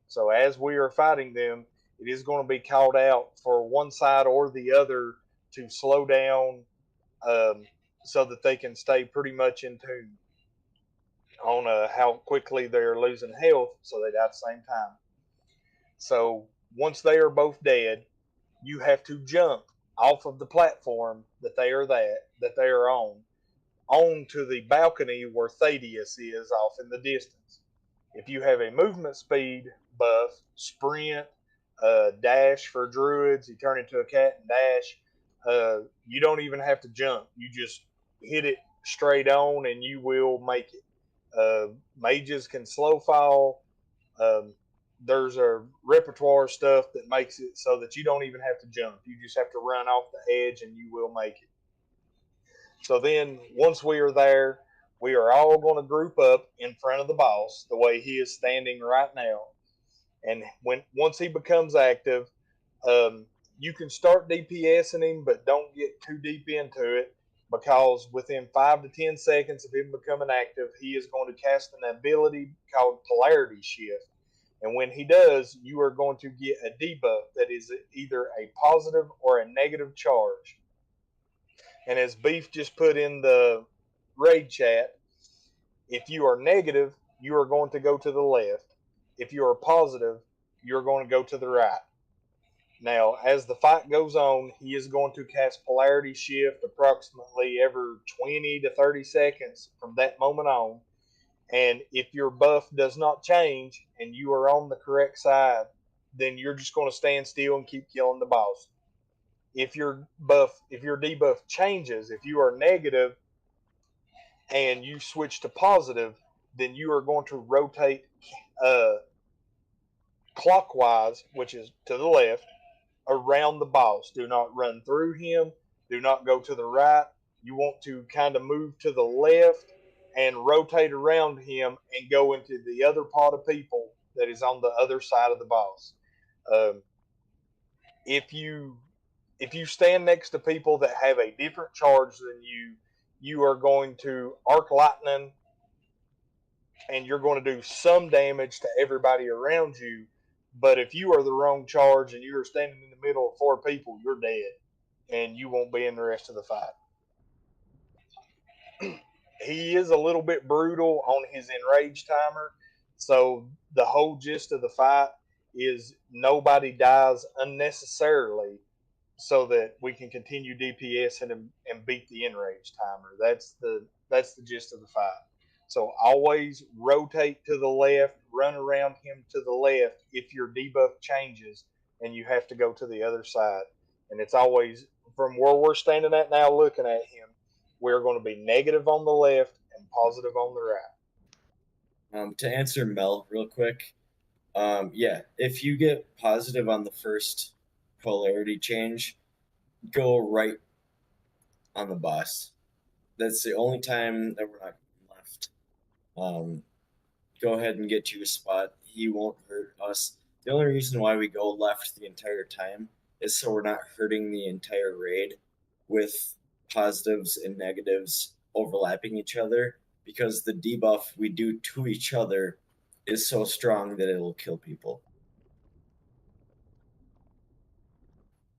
So as we are fighting them, it is going to be called out for one side or the other to slow down so that they can stay pretty much in tune on how quickly they're losing health so they die at the same time. So once they are both dead, you have to jump off of the platform that they are on onto the balcony where Thaddeus is off in the distance. If you have a movement speed buff, sprint, dash for druids, you turn into a cat and dash, you don't even have to jump. You just hit it straight on and you will make it. Mages can slow fall. there's a repertoire of stuff that makes it so that you don't even have to jump. You just have to run off the edge and you will make it. So then once we are there, we are all going to group up in front of the boss the way he is standing right now. And once he becomes active, you can start DPSing him, but don't get too deep into it, because within 5 to 10 seconds of him becoming active, he is going to cast an ability called Polarity Shift. And when he does, you are going to get a debuff that is either a positive or a negative charge. And as Beef just put in the raid chat, if you are negative, you are going to go to the left. If you are positive, you're going to go to the right. Now, as the fight goes on, he is going to cast Polarity Shift approximately every 20 to 30 seconds from that moment on. And if your buff does not change and you are on the correct side, then you're just going to stand still and keep killing the boss. If your debuff changes, if you are negative and you switch to positive, then you are going to rotate clockwise, which is to the left, around the boss. Do not run through him. Do not go to the right. You want to kind of move to the left and rotate around him and go into the other pot of people that is on the other side of the boss. If you stand next to people that have a different charge than you, you are going to arc lightning, and you're going to do some damage to everybody around you. But if you are the wrong charge and you are standing in the middle of 4 people, you're dead, and you won't be in the rest of the fight. He is a little bit brutal on his enrage timer, so the whole gist of the fight is nobody dies unnecessarily, so that we can continue DPS and beat the enrage timer. That's the gist of the fight. So always rotate to the left, run around him to the left if your debuff changes and you have to go to the other side. And it's always, from where we're standing at now looking at him, we're going to be negative on the left and positive on the right. To answer Mel real quick, yeah, if you get positive on the first polarity change, go right on the boss. That's the only time that we're not left. Go ahead and get to your spot. He won't hurt us. The only reason why we go left the entire time is so we're not hurting the entire raid with positives and negatives overlapping each other, because the debuff we do to each other is so strong that it'll kill people.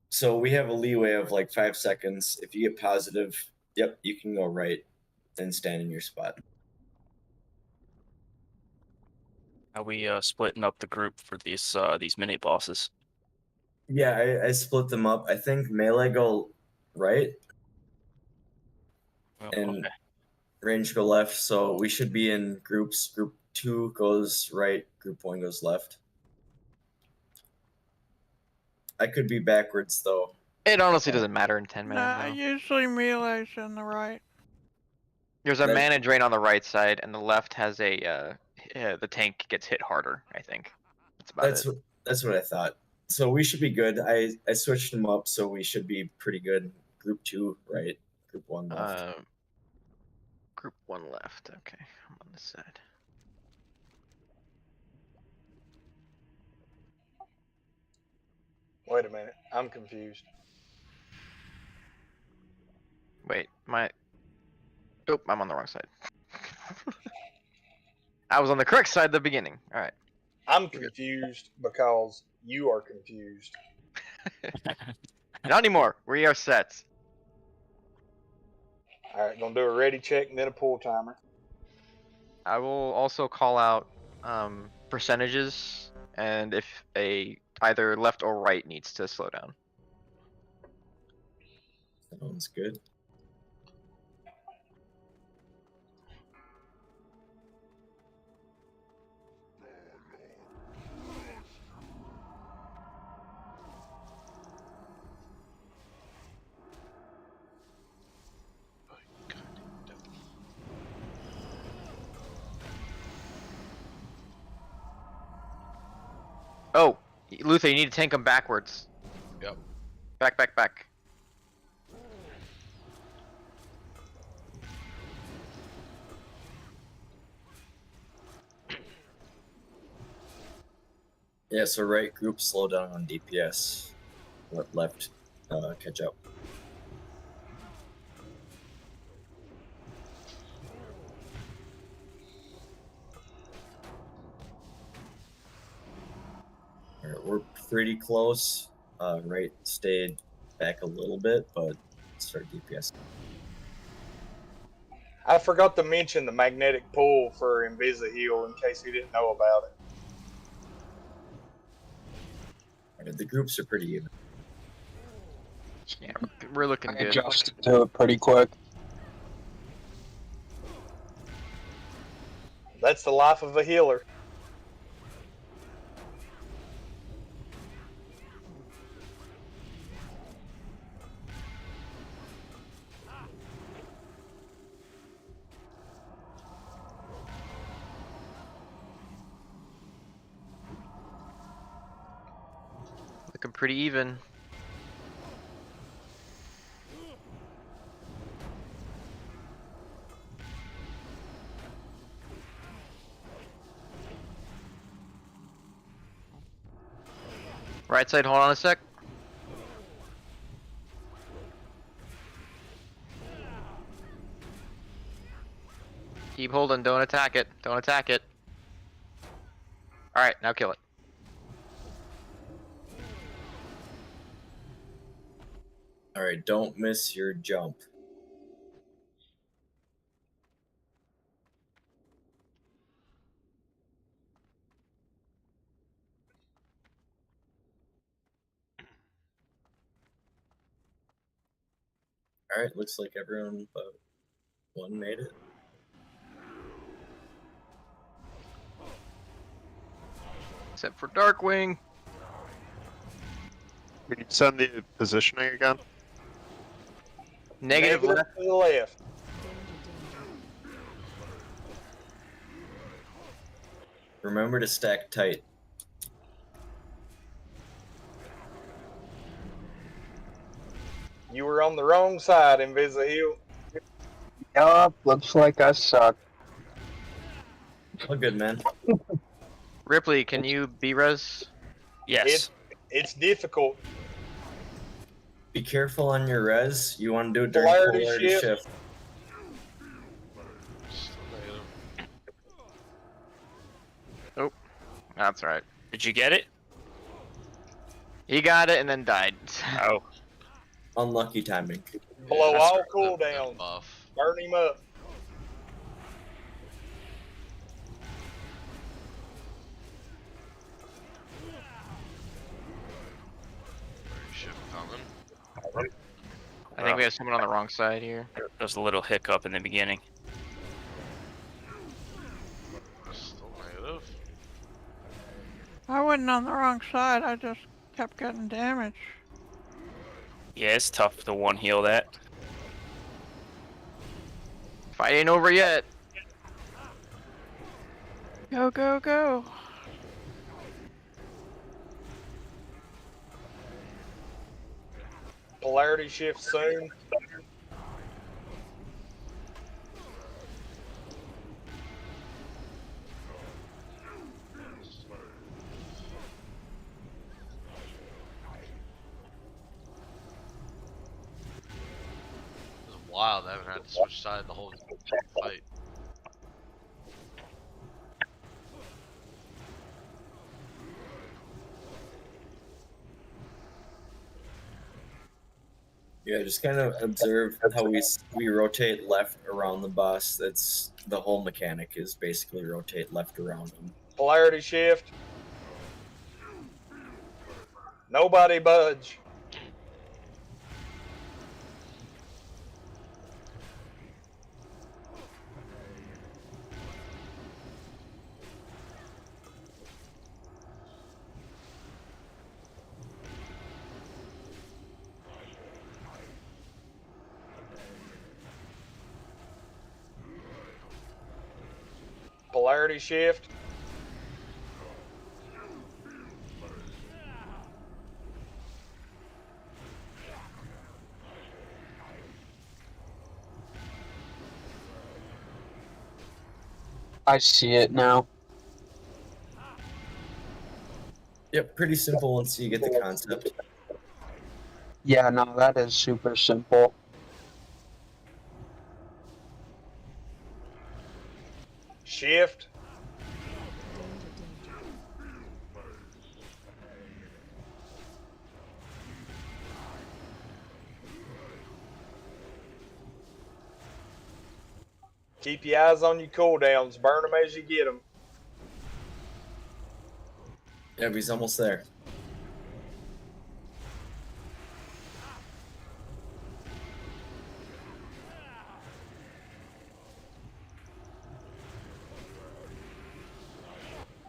So we have a leeway of like 5 seconds. If you get positive, yep, you can go right and stand in your spot. Are we splitting up the group for these mini bosses? Yeah, I split them up. I think melee go right and Okay. range go left. So we should be in groups. Group 2 goes right. Group 1 goes left. I could be backwards though. It honestly doesn't matter in 10 Nah, minutes. usually melee's on the right. There's a mana drain on the right side, and the left has a the tank gets hit harder. I think that's about it. That's what I thought. So we should be good. I switched them up, so we should be pretty good. Group 2 right. Group 1 left. Group 1 left. Okay, I'm on this side. Wait a minute, I'm confused. Wait, oh, I'm on the wrong side. I was on the correct side at the beginning. All right. I'm confused because you are confused. Not anymore. We are set. All right, gonna do a ready check and then a pull timer. I will also call out percentages, and if either left or right needs to slow down. Sounds good. Oh, Luther, you need to tank him backwards. Yep. Back. Yeah, so right group slow down on DPS. Left catch up. Alright, we're pretty close. Right stayed back a little bit, but start DPS. I forgot to mention the magnetic pull for Invisa-Heal in case you didn't know about it. Alright, the groups are pretty even. Yeah, we're looking I good. adjusted to it pretty quick. That's the life of a healer. Looking pretty even. Right side, hold on a sec. Keep holding, don't attack it. Don't attack it. Alright, now kill it. Alright, don't miss your jump. Alright, looks like everyone but one made it. Except for Darkwing. Can you send the positioning again? Negative left. to the left. Remember to stack tight. You were on the wrong side, Invisa-Heal. Yup, looks like I suck. Oh, good, man. Ripley, can you B-res? Yes. It's difficult. Be careful on your res. You want to do it during Polarity polarity shift. shift. Still negative. That's right. Did you get it? He got it and then died. Oh. Unlucky timing. Below That's all right, that cooldowns. buff. Burn him up. Shift coming. I think we have someone on the wrong side here. There's a little hiccup in the beginning. Still negative. I wasn't on the wrong side. I just kept getting damage. Yeah, it's tough to one heal that. Fight ain't over yet. Go, go, go. Polarity shift soon. It's wild. I haven't had to switch side the whole fight. Yeah, just kind of observe how we rotate left around the boss. That's the whole mechanic, is basically rotate left around him. Polarity shift. Nobody budge. Polarity shift. I see it now. Yep, pretty simple once you get the concept. Yeah, no, that is super simple. Shift. Keep your eyes on your cooldowns. Burn them as you get them. Yeah, he's almost there.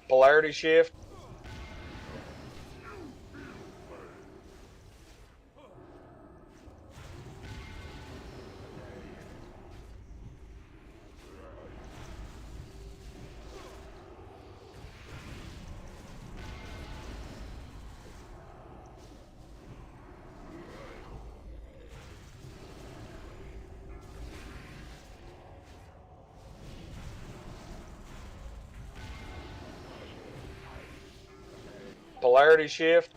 Polarity shift. Polarity shift.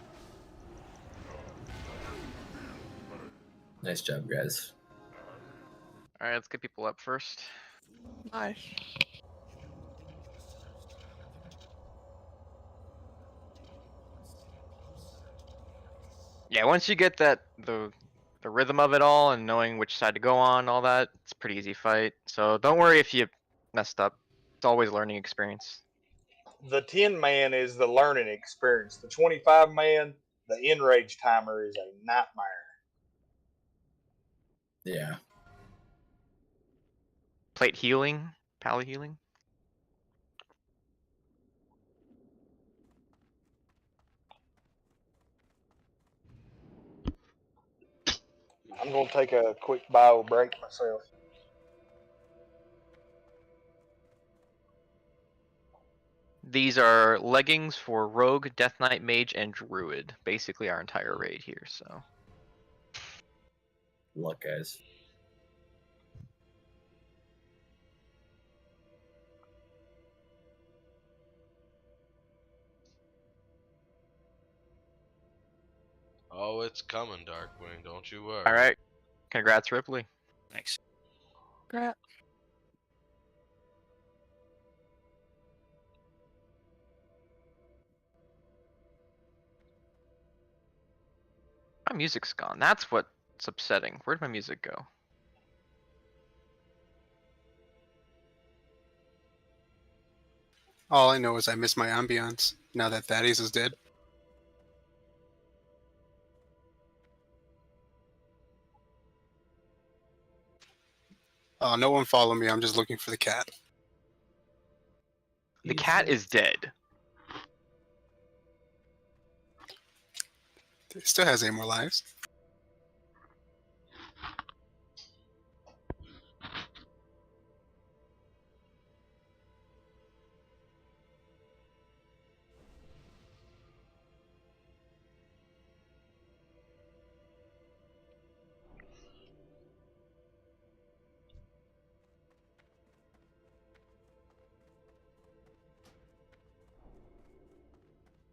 Nice job, guys. All right, let's get people up first. Nice. Yeah, once you get the rhythm of it all and knowing which side to go on, all that, it's a pretty easy fight. So don't worry if you messed up. It's always learning experience. The 10 man is the learning experience. The 25 man, the enrage timer is a nightmare. Yeah. Plate healing, pally healing. I'm going to take a quick bio break myself. These are leggings for Rogue, Death Knight, Mage, and Druid. Basically our entire raid here, so. Luck, guys. Oh, it's coming, Darkwing. Don't you worry. Alright. Congrats, Ripley. Thanks. Crap. My music's gone. That's what's upsetting. Where'd my music go? All I know is I miss my ambiance now that Thaddeus is dead. Oh, no one follow me. I'm just looking for the cat. The cat is dead. It still has 8 more lives.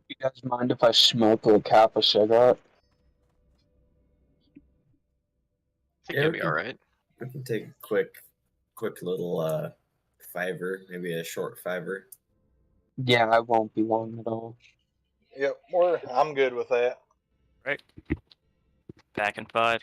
You guys mind if I smoke a cap of cigarette? I think Yeah, you'll we be can, alright. we can take a quick little fiver, maybe a short fiver. Yeah, I won't be long at all. Yep, I'm good with that. Right. Back in 5.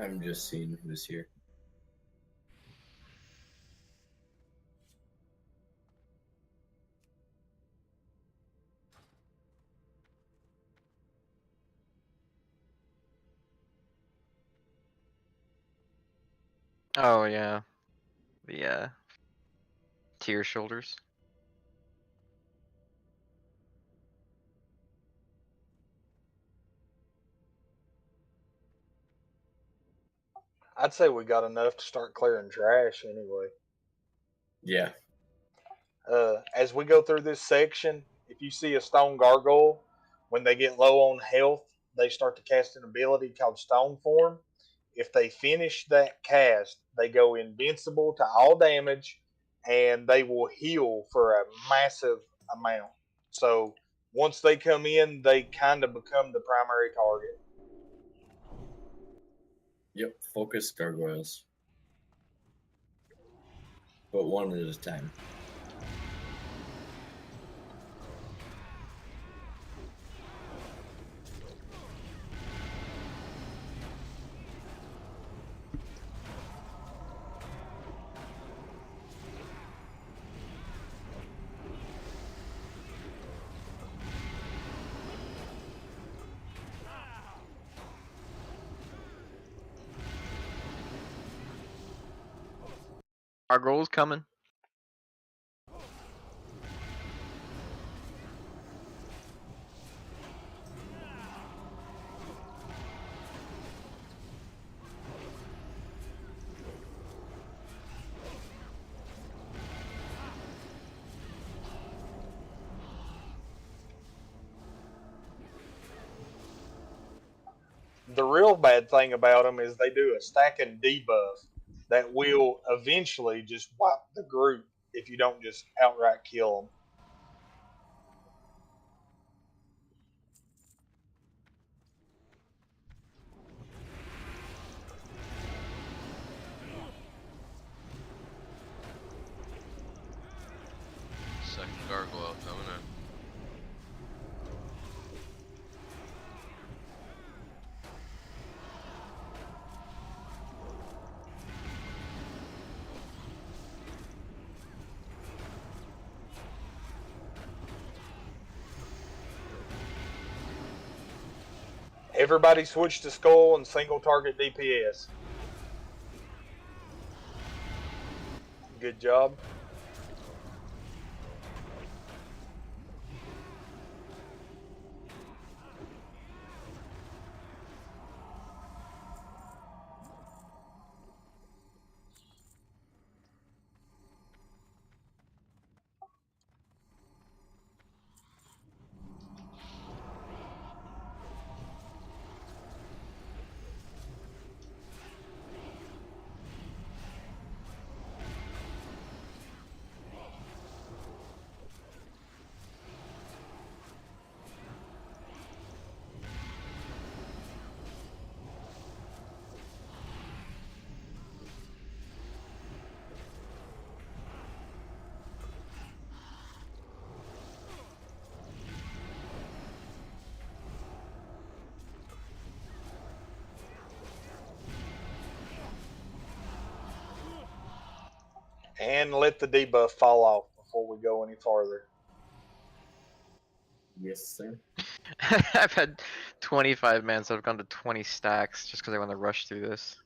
I'm just seeing who's here. Oh yeah, the tear shoulders. I'd say we got enough to start clearing trash anyway. Yeah. As we go through this section, if you see a stone gargoyle, when they get low on health, they start to cast an ability called Stone Form. If they finish that cast, they go invincible to all damage, and they will heal for a massive amount. So once they come in, they kind of become the primary target. Yep. Focus gargoyles. But one at a time. Our goal's coming. The real bad thing about them is they do a stacking debuff that will eventually just wipe the group if you don't just outright kill them. Second gargoyle coming in. Everybody switch to skull and single target DPS. Good job. And let the debuff fall off before we go any farther. Yes, sir. I've had 25 man, so I've gone to 20 stacks just because I want to rush through this.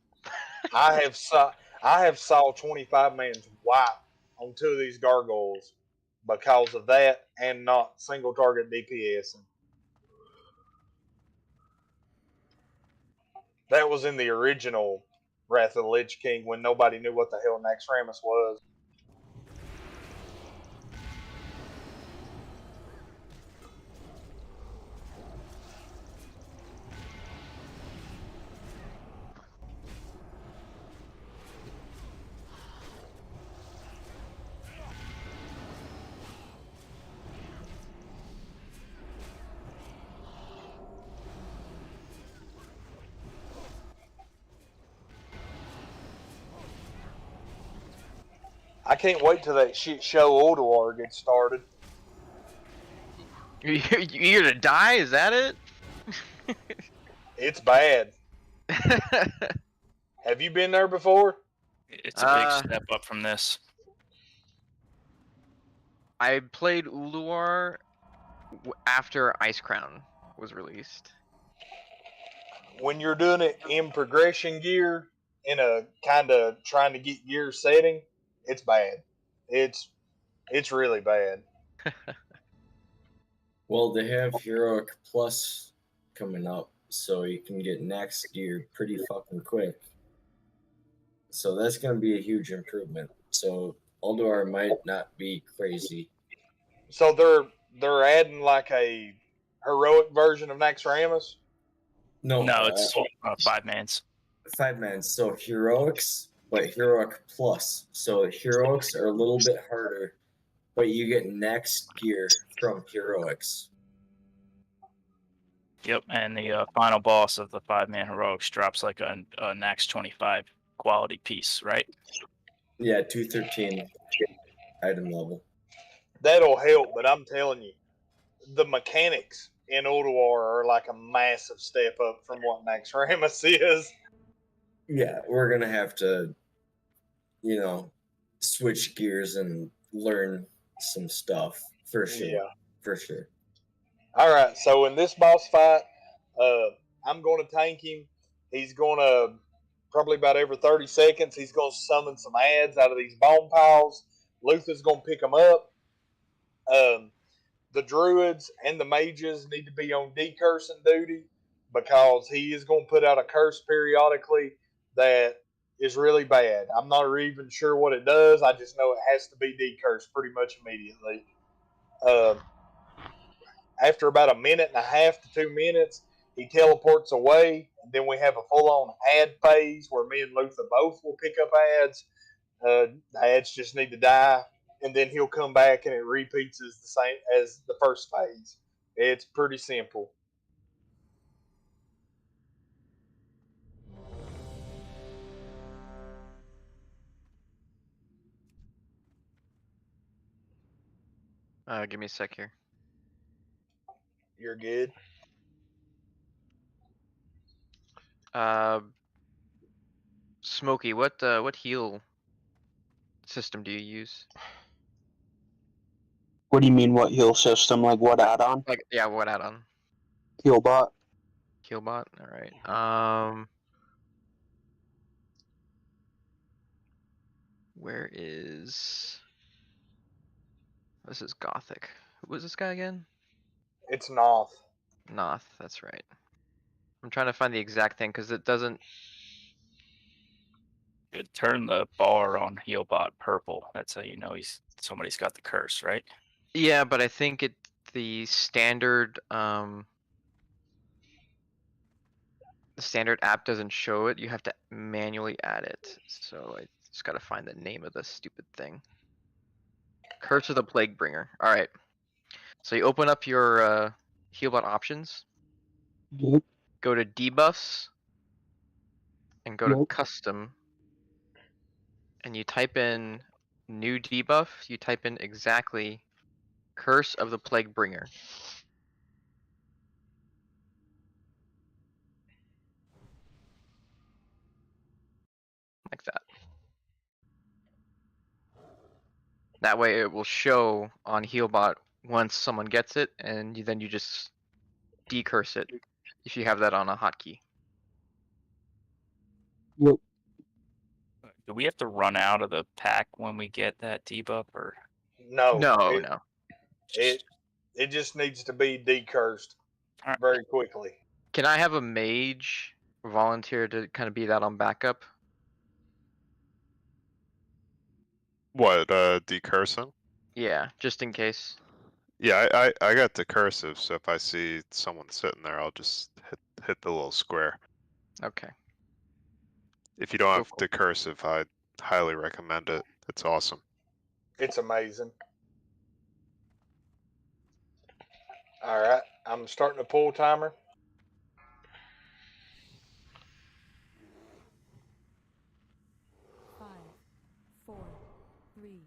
I have saw 25 man's wipe on 2 of these gargoyles because of that and not single target DPS. That was in the original Wrath of the Lich King when nobody knew what the hell naxx was. I can't wait till that shit show Odoar gets started. You here to die? Is that it? It's bad. Have you been there before? It's a big step up from this. I played Uluar after Ice Crown was released. When you're doing it in progression gear, in a kind of trying to get gear setting, it's bad. It's really bad. Well, they have Heroic Plus coming up, so you can get naxx gear pretty fucking quick. So that's going to be a huge improvement. So Alduar might not be crazy. So they're adding like a heroic version of Naxxramas. No, it's 5-mans. 5-man. So heroics, but heroic plus. So heroics are a little bit harder, but you get naxx gear from heroics. Yep, and the final boss of the 5-man heroics drops like a naxx 25 quality piece, right? Yeah, 213 item level. That'll help, but I'm telling you, the mechanics in Ulduar are like a massive step up from what Naxxramas is. Yeah, we're gonna have to, switch gears and learn some stuff for sure. Yeah. For sure. All right, so in this boss fight, I'm going to tank him. He's going to probably about every 30 seconds. He's going to summon some ads out of these bone piles. Luther's going to pick them up. The druids and the mages need to be on decursing duty because he is going to put out a curse periodically that is really bad. I'm not even sure what it does. I just know it has to be decursed pretty much immediately. After about a minute and a half to 2 minutes, he teleports away, and then we have a full-on ad phase where me and Luther both will pick up ads. The ads just need to die, and then he'll come back, and it repeats as the same as the first phase. It's pretty simple. Give me a sec here. You're good. Smokey, what heal system do you use? What do you mean, what heal system? Like what add-on? Like, yeah, what add-on? Healbot. Healbot. All right. Where is? This is Gothic. Who was this guy again? It's Noth. Noth. That's right. I'm trying to find the exact thing because it doesn't. Could turn the bar on Healbot purple. That's how you know somebody's got the curse, right? Yeah, but I think the standard the standard app doesn't show it. You have to manually add it. So I just gotta find the name of the stupid thing. Curse of the Plague Bringer. All right. So you open up your Healbot options. Yep. Go to debuffs and go to Yep. custom, and you type in new debuff. You type in exactly Curse of the Plague Bringer. Like that. That way it will show on Healbot once someone gets it, and then you just decurse it if you have that on a hotkey. Yep. Do we have to run out of the pack when we get that debuff, or No. No. It just needs to be decursed Alright. very quickly. Can I have a mage volunteer to kind of be that on backup? What, decursing? Yeah, just in case. Yeah, I got decursive, so if I see someone sitting there, I'll just hit the little square. Okay. If you don't have Cool. decursive, I highly recommend it. It's awesome. It's amazing. All right, I'm starting a pull timer. Five, 4, 3,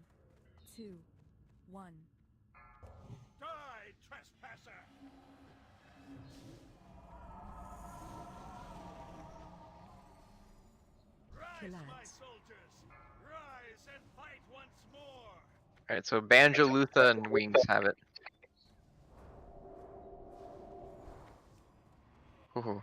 2, 1. Die, trespasser! Rise and fight once more. Alright, so Banjo, Lutha, and Wings have it. Ooh.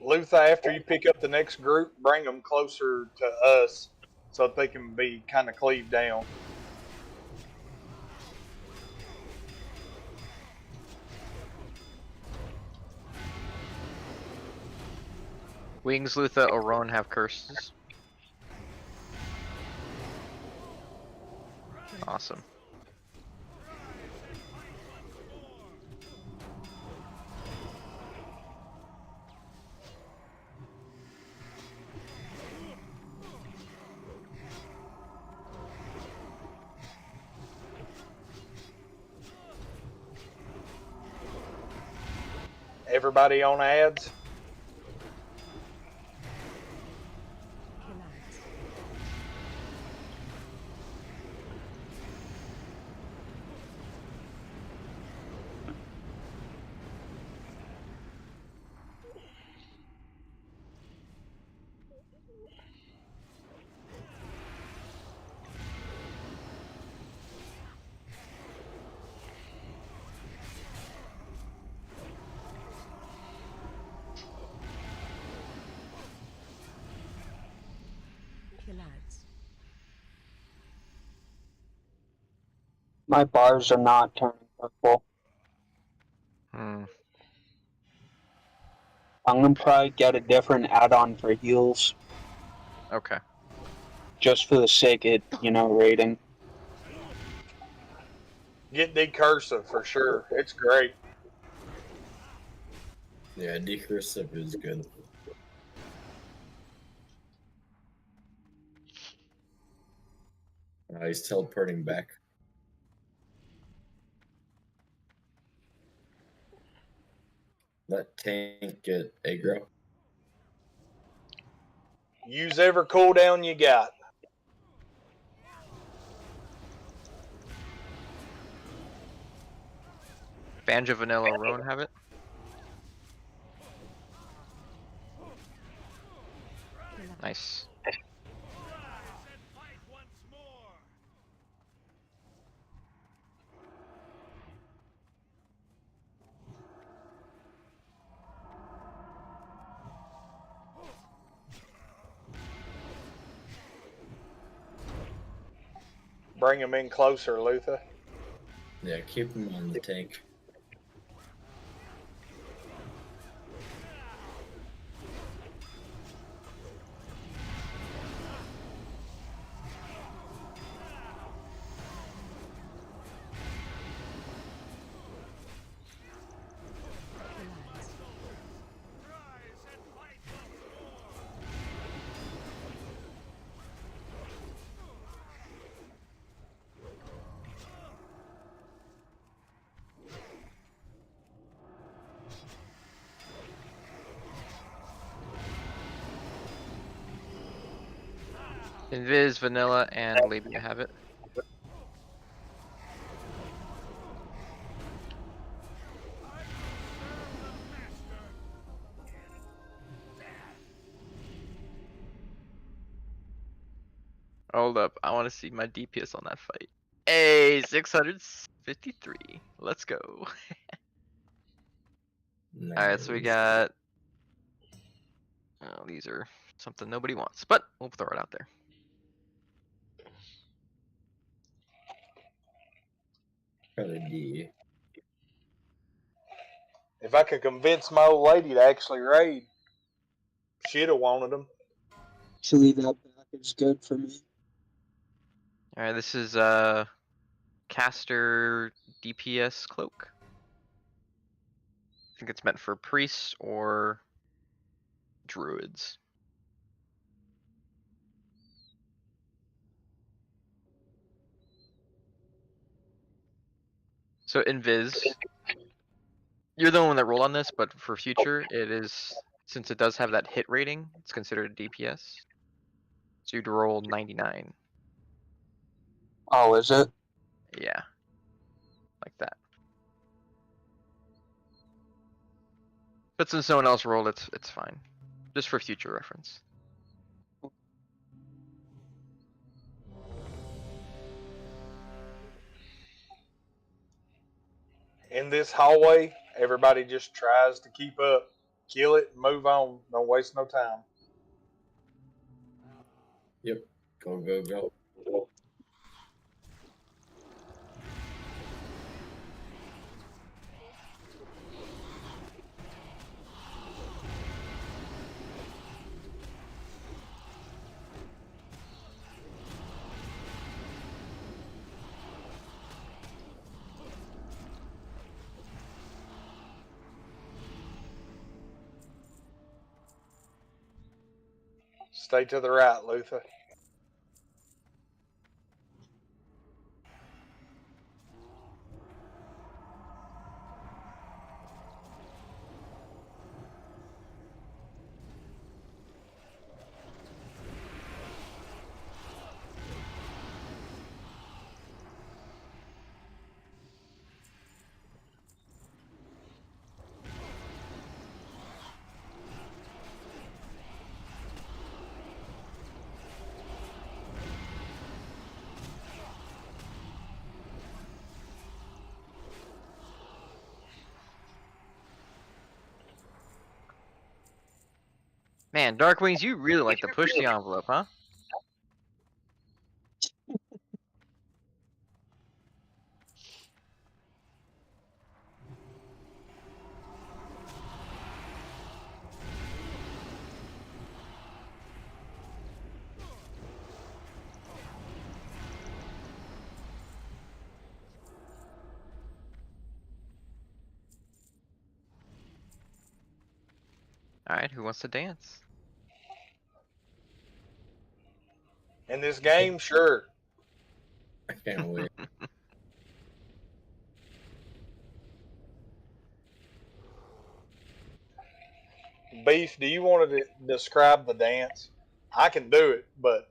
Luther, after you pick up the next group, bring them closer to us so that they can be kind of cleaved down. Wings, Lutha, Oron have curses. Awesome. Everybody on ads? My bars are not turning purple. Hmm. I'm gonna probably get a different add-on for heals, Okay. just for the sake of, rating. Get decursive for sure. It's great. Yeah, decursive is good. He's teleporting back. Let tank get aggro. Use every cooldown you got. Banjo, Vanilla, Oron have it. Nice. Bring them in closer, Luther. Yeah, keep him on the tank. Invis, Vanilla, and Labia have it. Hold up, I want to see my DPS on that fight. Hey, 653. Let's go. Nice. Alright, so we got... Oh, these are something nobody wants, but we'll throw it out there. Probably D. If I could convince my old lady to actually raid, she'd have wanted them. Actually, that back is good for me. Alright, this is caster DPS cloak. I think it's meant for priests or druids. So Invis, you're the one that rolled on this, but for future, it is, since it does have that hit rating, it's considered a DPS. So you'd roll 99. Oh, is it? Yeah. Like that. But since someone else rolled, it's fine. Just for future reference. In this hallway, everybody just tries to keep up, kill it, and move on. Don't waste no time. Yep. Go, go, go. Stay to the right, Luther. Man, Darkwings, you really like to push the envelope, huh? Alright, who wants to dance? In this game, sure. I can't wait. Beef, do you want to describe the dance? I can do it, but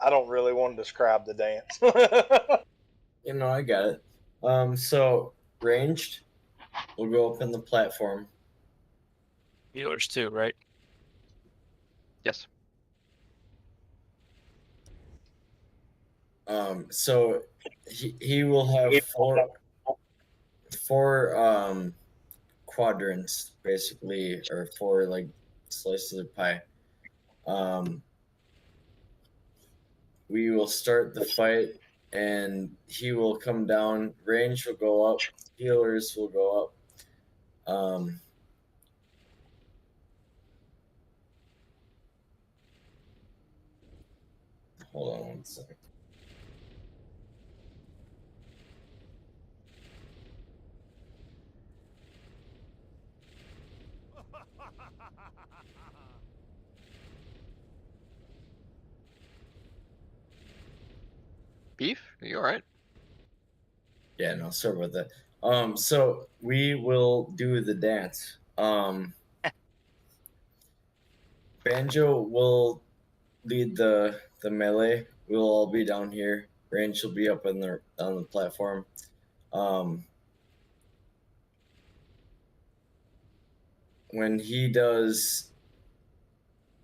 I don't really want to describe the dance. You know, I got it. So ranged, we'll go up in the platform. Healers too, right? Yes. So he will have four quadrants basically, or four like slices of pie. We will start the fight, and he will come down. Range will go up. Healers will go up. Hold on one second. Beef? Are you alright? Yeah, no, sorry about that. So we will do the dance. Banjo will lead the melee. We'll all be down here. Range will be up on the platform. When he does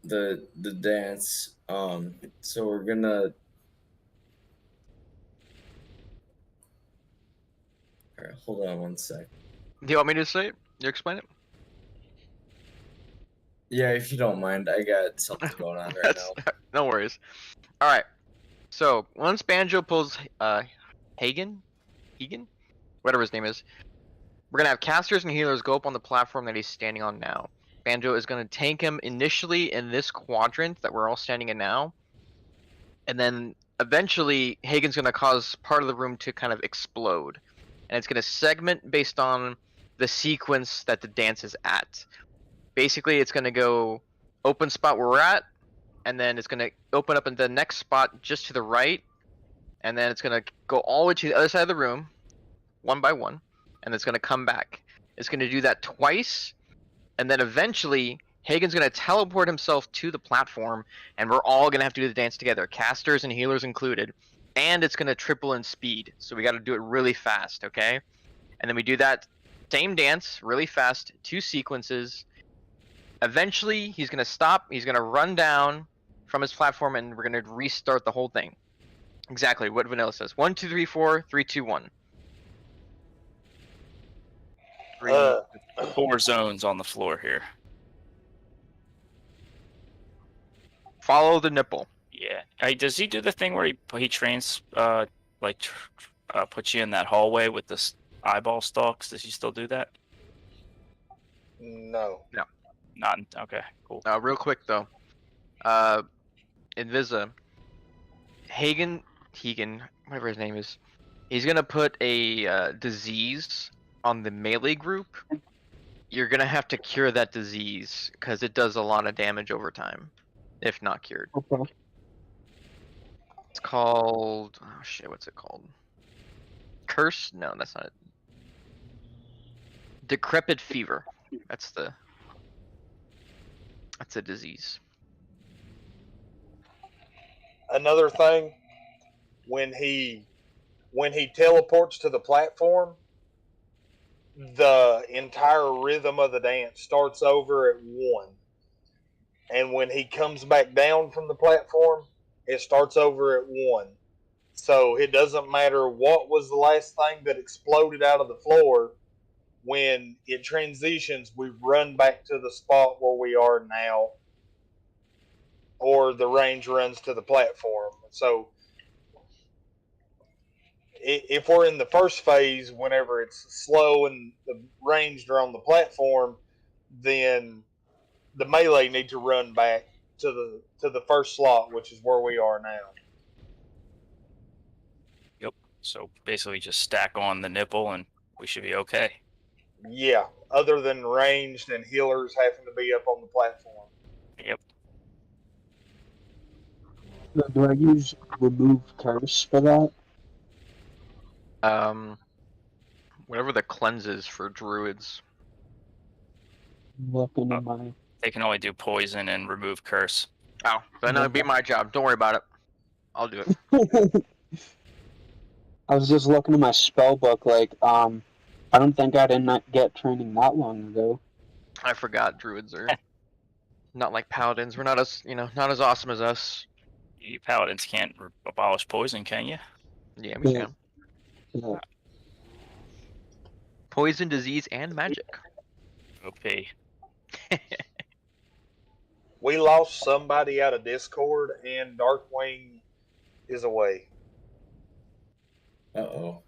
the dance, so we're gonna. All right, hold on one sec. Do you want me to say it? You explain it? Yeah, if you don't mind, I got something going on right now. No worries. Alright. So, once Banjo pulls Hagen? Whatever his name is. We're gonna have casters and healers go up on the platform that he's standing on now. Banjo is gonna tank him initially in this quadrant that we're all standing in now. And then eventually Hagen's gonna cause part of the room to kind of explode. And it's gonna segment based on the sequence that the dance is at. Basically, it's gonna go open spot where we're at, and then it's gonna open up in the next spot just to the right, and then it's gonna go all the way to the other side of the room, one by one, and it's going to come back. It's going to do that twice, and then eventually Hagen's going to teleport himself to the platform, and we're all going to have to do the dance together, casters and healers included. And it's going to triple in speed, so we got to do it really fast, okay? And then we do that same dance really fast, 2 sequences. Eventually, he's going to stop, he's going to run down from his platform, and we're going to restart the whole thing. Exactly what Vanilla says. 1, 2, 3, 4, 3, 2, 1. 4 zones on the floor here. Follow the nipple. Yeah. Hey, does he do the thing where he trains puts you in that hallway with the eyeball stalks? Does he still do that? No. Not okay. Cool. Real quick though, Invisa, Hagen, whatever his name is, he's gonna put a disease on the melee group. You're gonna have to cure that disease because it does a lot of damage over time, if not cured. Okay. It's called, oh shit, what's it called? Curse? No, that's not it. Decrepit fever. That's a disease. Another thing, when he teleports to the platform, the entire rhythm of the dance starts over at 1. And when he comes back down from the platform, it starts over at 1. So it doesn't matter what was the last thing that exploded out of the floor. When it transitions, we run back to the spot where we are now, or the range runs to the platform. So if we're in the first phase, whenever it's slow and the ranged are on the platform, then the melee need to run back to the first slot, which is where we are now. Yep. So basically, just stack on the nipple, and we should be okay. Yeah, other than ranged and healers having to be up on the platform. Yep. Do I use remove curse for that? Whatever the cleanse is for druids. Looking at my. They can only do poison and remove curse. Oh, then it'll be my job. Don't worry about it. I'll do it. I was just looking at my spell book, like, I don't think I did not get training that long ago. I forgot druids are not like paladins. We're not as, not as awesome as us. You paladins can't abolish poison, can you? Yeah, we Yeah. can. Yeah. Poison, disease, and magic. OP. We lost somebody out of Discord, and Darkwing is away. Uh-oh.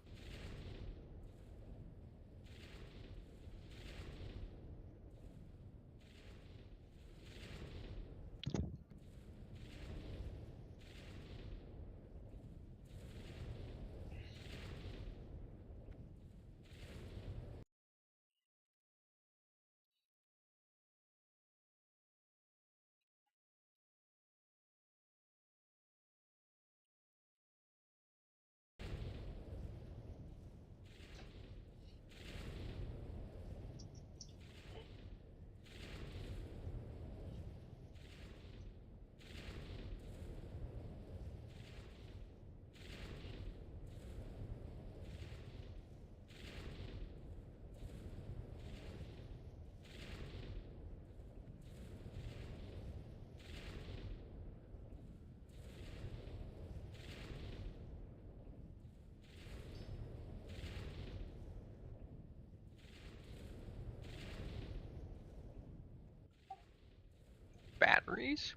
Batteries?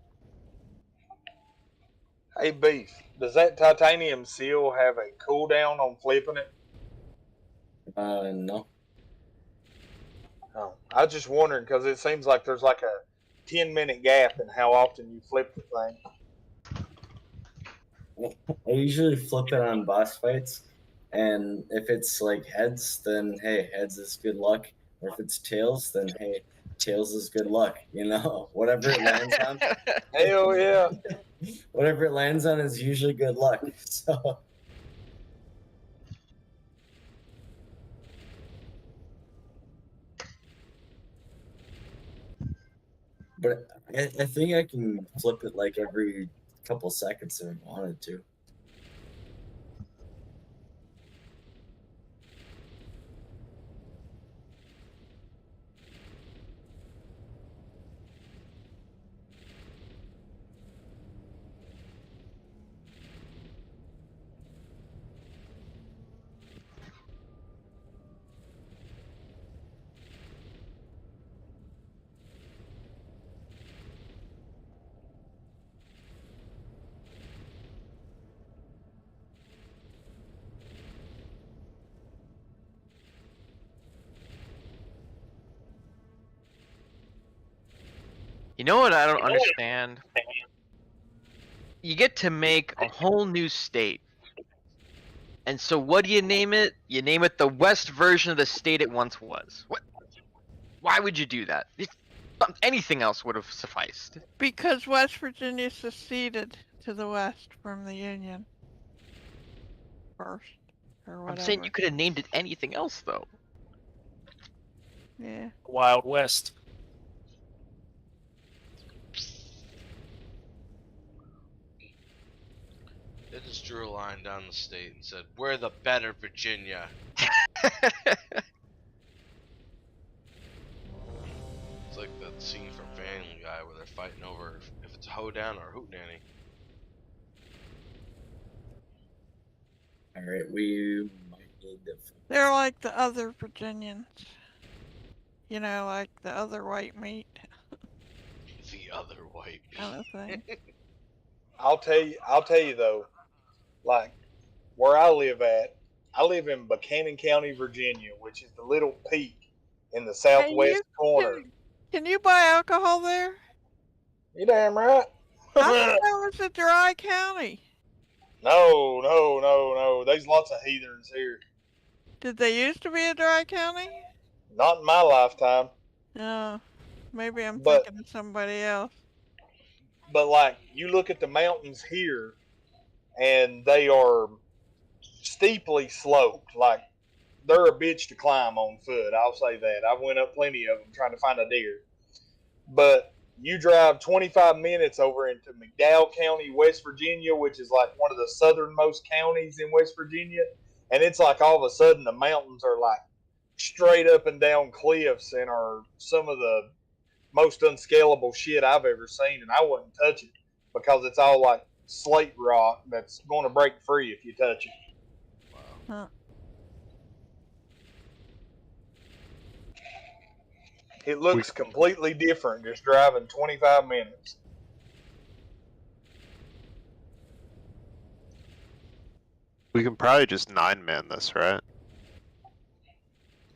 Hey, Beef, does that titanium seal have a cooldown on flipping it? No. Oh, I was just wondering because it seems like there's like a 10-minute gap in how often you flip the thing. I usually flip it on boss fights, and if it's like heads, then hey, heads is good luck. Or if it's tails, then hey, tails is good luck. Whatever it lands on. Hell yeah. Whatever it lands on is usually good luck. So But I think I can flip it like every couple seconds if I wanted to. You know what I don't understand? You get to make a whole new state. And so what do you name it? You name it the West version of the state it once was. What? Why would you do that? Anything else would have sufficed. Because West Virginia seceded to the West from the Union first, or whatever. I'm saying you could have named it anything else, though. Yeah. Wild West. They just drew a line down the state and said, "We're the better Virginia." It's like that scene from Family Guy where they're fighting over if it's a hoedown or a hootenanny. All right, we might need to. They're like the other Virginians. You know, like the other white meat The other white meat. kind of thing. I'll tell you though, like where I live at, I live in Buchanan County, Virginia, which is the little peak in the southwest corner. Can you buy alcohol there? You damn right. I thought that was a dry county. No. There's lots of heathens here. Did they used to be a dry county? Not in my lifetime. No. Maybe I'm But- thinking of somebody else. But like you look at the mountains here, and they are steeply sloped. Like they're a bitch to climb on foot. I'll say that. I went up plenty of them trying to find a deer. But you drive 25 minutes over into McDowell County, West Virginia, which is like one of the southernmost counties in West Virginia, and it's like all of a sudden the mountains are like straight up and down cliffs and are some of the most unscalable shit I've ever seen, and I wouldn't touch it because it's all like slate rock that's going to break free if you touch it. Huh. It looks completely different just driving 25 minutes. We can probably just 9-man this, right?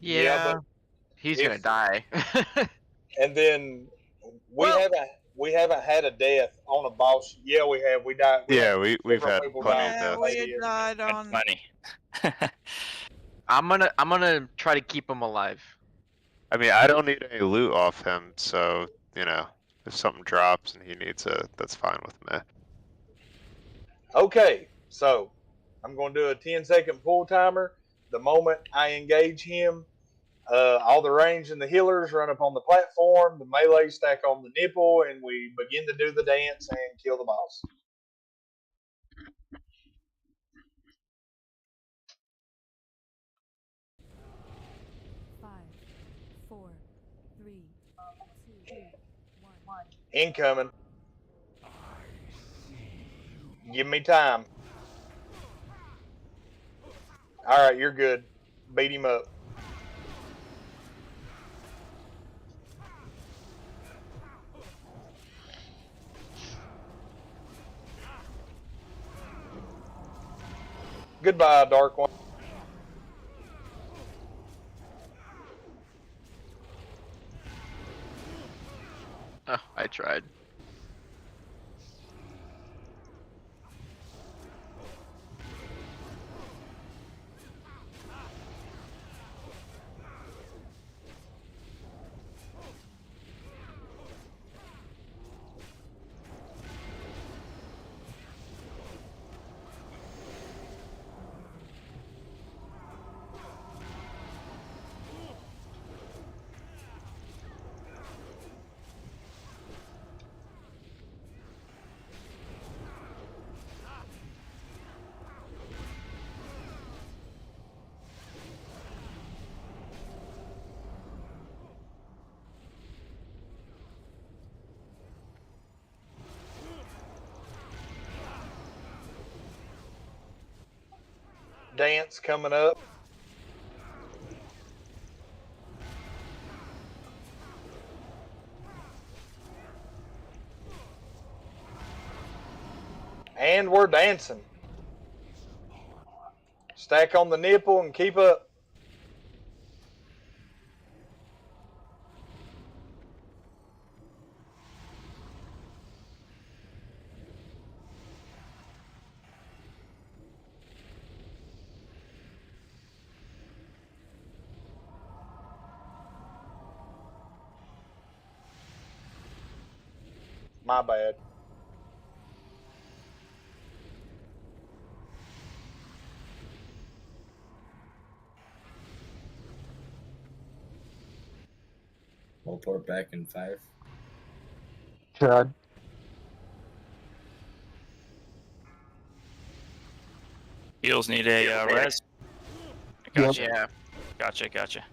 Yeah, but he's gonna die. And then we haven't had a death on a boss. Yeah, we have. We died. Yeah, we've had people plenty die of on deaths. We ideas. died That's on. money. I'm gonna try to keep him alive. I mean, I don't need any loot off him, so, you know, if something drops and he needs it, that's fine with me. Okay, so I'm going to do a 10-second pull timer. The moment I engage him, all the range and the healers run up on the platform, the melee stack on the nipple, and we begin to do the dance and kill the boss. Incoming. Give me time. Alright, you're good. Beat him up. Goodbye, Dark One. Oh, I tried. dance coming up. And we're dancing. Stack on the nipple and keep up. My bad. We'll port back in 5. Chad. Heels need a res. Gotcha. Yeah. Gotcha.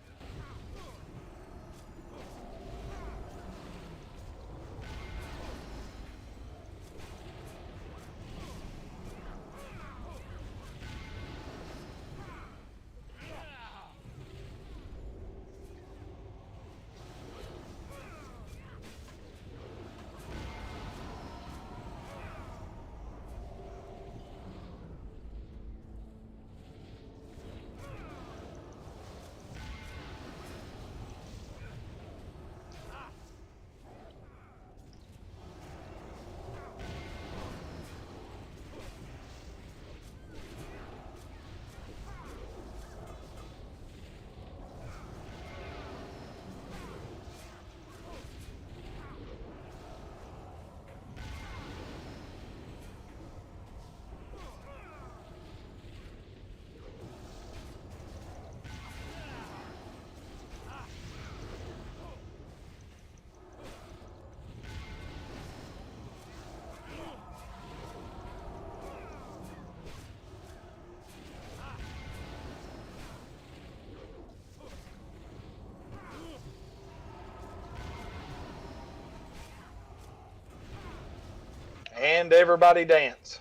And everybody dance.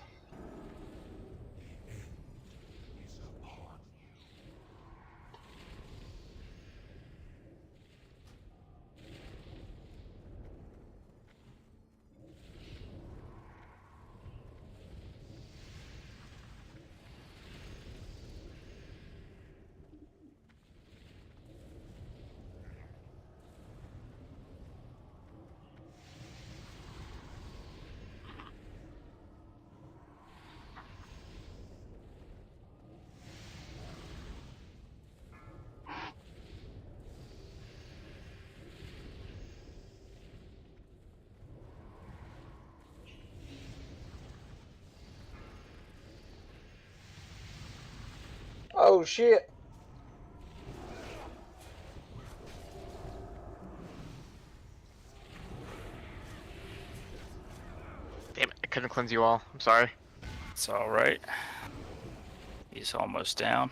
Oh shit. Damn it, I couldn't cleanse you all. I'm sorry. It's all right. He's almost down.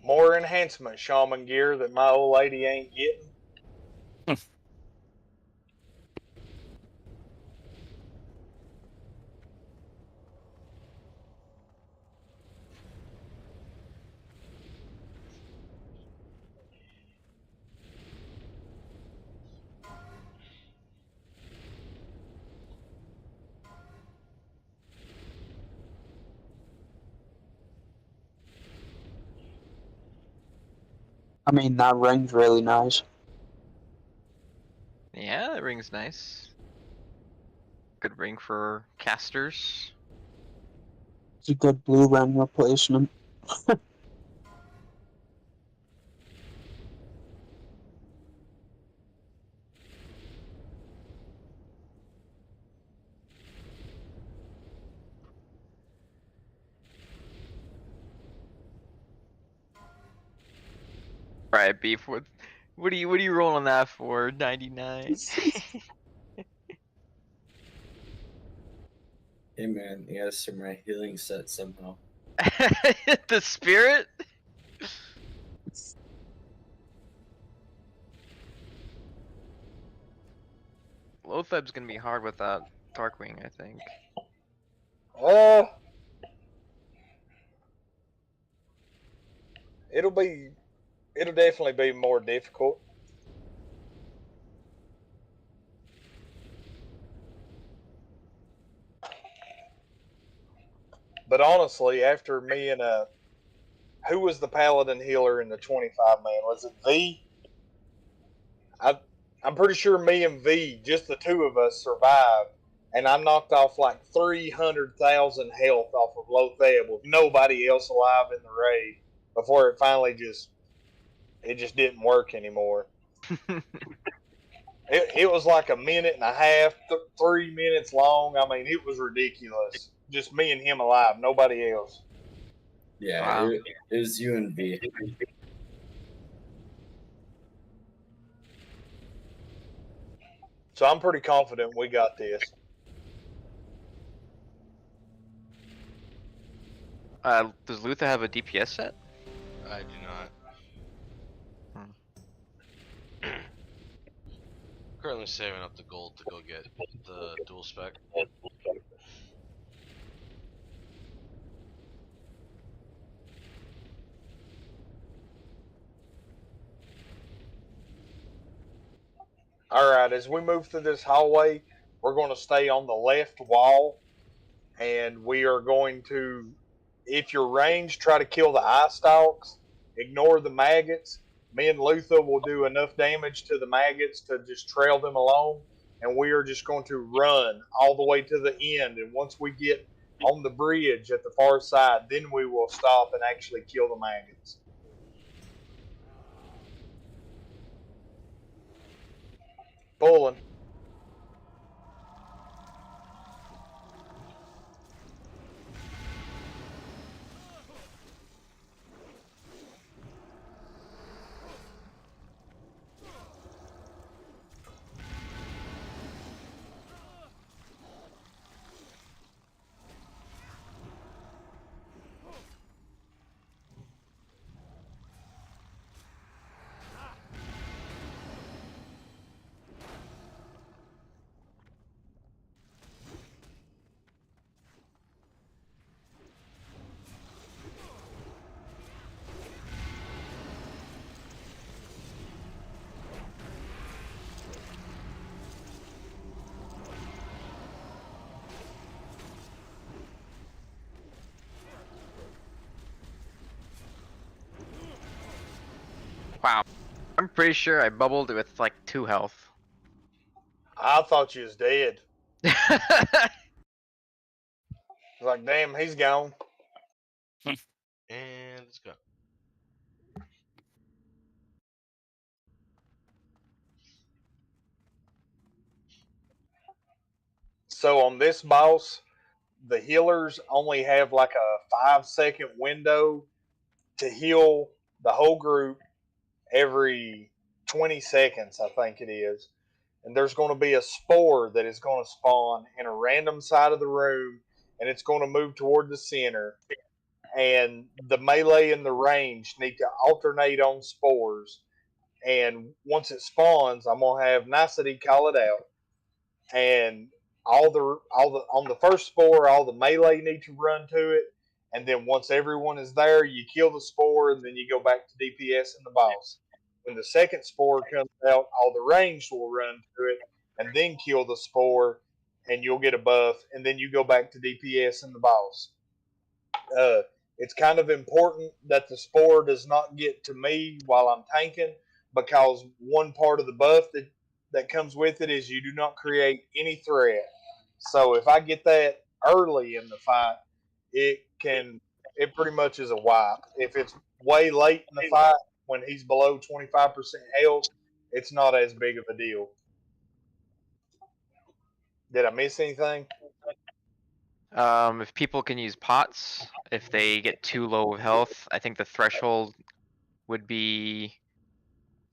More enhancement shaman gear that my old lady ain't getting. I mean, that ring's really nice. Yeah, that ring's nice. Good ring for casters. It's a good blue ring replacement. Right, beef. What are you rolling that for? 99. Hey man, you gotta start my healing set somehow. The spirit. Lotheb's gonna be hard without Darkwing, I think. It'll definitely be more difficult. But honestly, after me and who was the paladin healer in the 25 man? Was it V? I'm pretty sure me and V, just the two of us, survived, and I knocked off like 300,000 health off of Lotheb with nobody else alive in the raid before it finally just didn't work anymore. It was like a minute and a half, 3 minutes long. I mean, it was ridiculous. Just me and him alive, nobody else. Yeah, Wow. it was you and V. So I'm pretty confident we got this. Does Luther have a DPS set? I do not. Currently saving up the gold to go get the dual spec. All right, as we move through this hallway, we're going to stay on the left wall, and we are going to, if you're ranged, try to kill the eye stalks, ignore the maggots. Me and Luther will do enough damage to the maggots to just trail them along, and we are just going to run all the way to the end. And once we get on the bridge at the far side, then we will stop and actually kill the maggots. Pulling. Wow. I'm pretty sure I bubbled with like 2 health. I thought you was dead. Like, damn, he's gone. And let's go. So on this boss, the healers only have like a 5-second window to heal the whole group every 20 seconds, I think it is. And there's going to be a spore that is going to spawn in a random side of the room, and it's going to move toward the center. And the melee and the range need to alternate on spores. And once it spawns, I'm going to have Nicety call it out. And all the on the first spore, all the melee need to run to it, and then once everyone is there, you kill the spore, and then you go back to DPS and the boss. When the second spore comes out, all the ranged will run to it, and then kill the spore, and you'll get a buff, and then you go back to DPS and the boss. It's kind of important that the spore does not get to me while I'm tanking, because one part of the buff that comes with it is you do not create any threat. So if I get that early in the fight, it pretty much is a wipe. If it's way late in the fight when he's below 25% health, it's not as big of a deal. Did I miss anything? If people can use pots, if they get too low of health, I think the threshold would be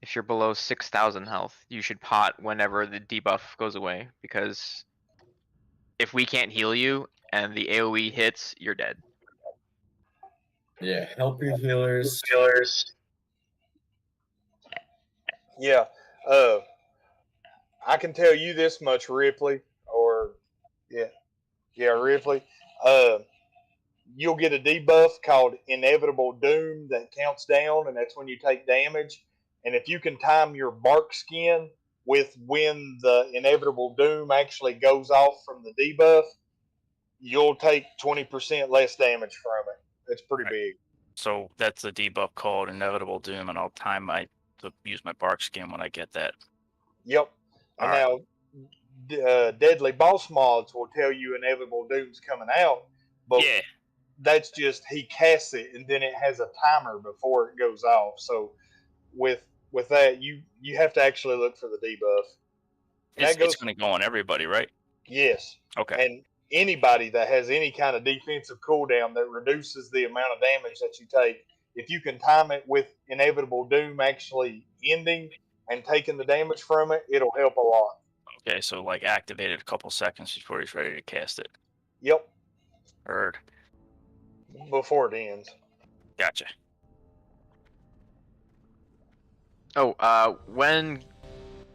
if you're below 6,000 health, you should pot whenever the debuff goes away, because if we can't heal you and the AoE hits, you're dead. Yeah, help your healers. Yeah. I can tell you this much, Ripley, or yeah, Ripley. You'll get a debuff called Inevitable Doom that counts down, and that's when you take damage. And if you can time your bark skin with when the Inevitable Doom actually goes off from the debuff, you'll take 20% less damage from it. It's pretty big. So that's the debuff called Inevitable Doom, and I'll time to use my bark skin when I get that. Yep. And All now, Deadly Boss mods will tell you Inevitable Doom's coming out, but Yeah. that's just he casts it and then it has a timer before it goes off. So with that, you have to actually look for the debuff. And It's that goes, going to go on everybody, right? yes. Okay. And anybody that has any kind of defensive cooldown that reduces the amount of damage that you take, if you can time it with Inevitable Doom actually ending and taking the damage from it, it'll help a lot. Okay, so like activate it a couple seconds before he's ready to cast it. Yep. Heard. Before it ends. Gotcha. Oh, when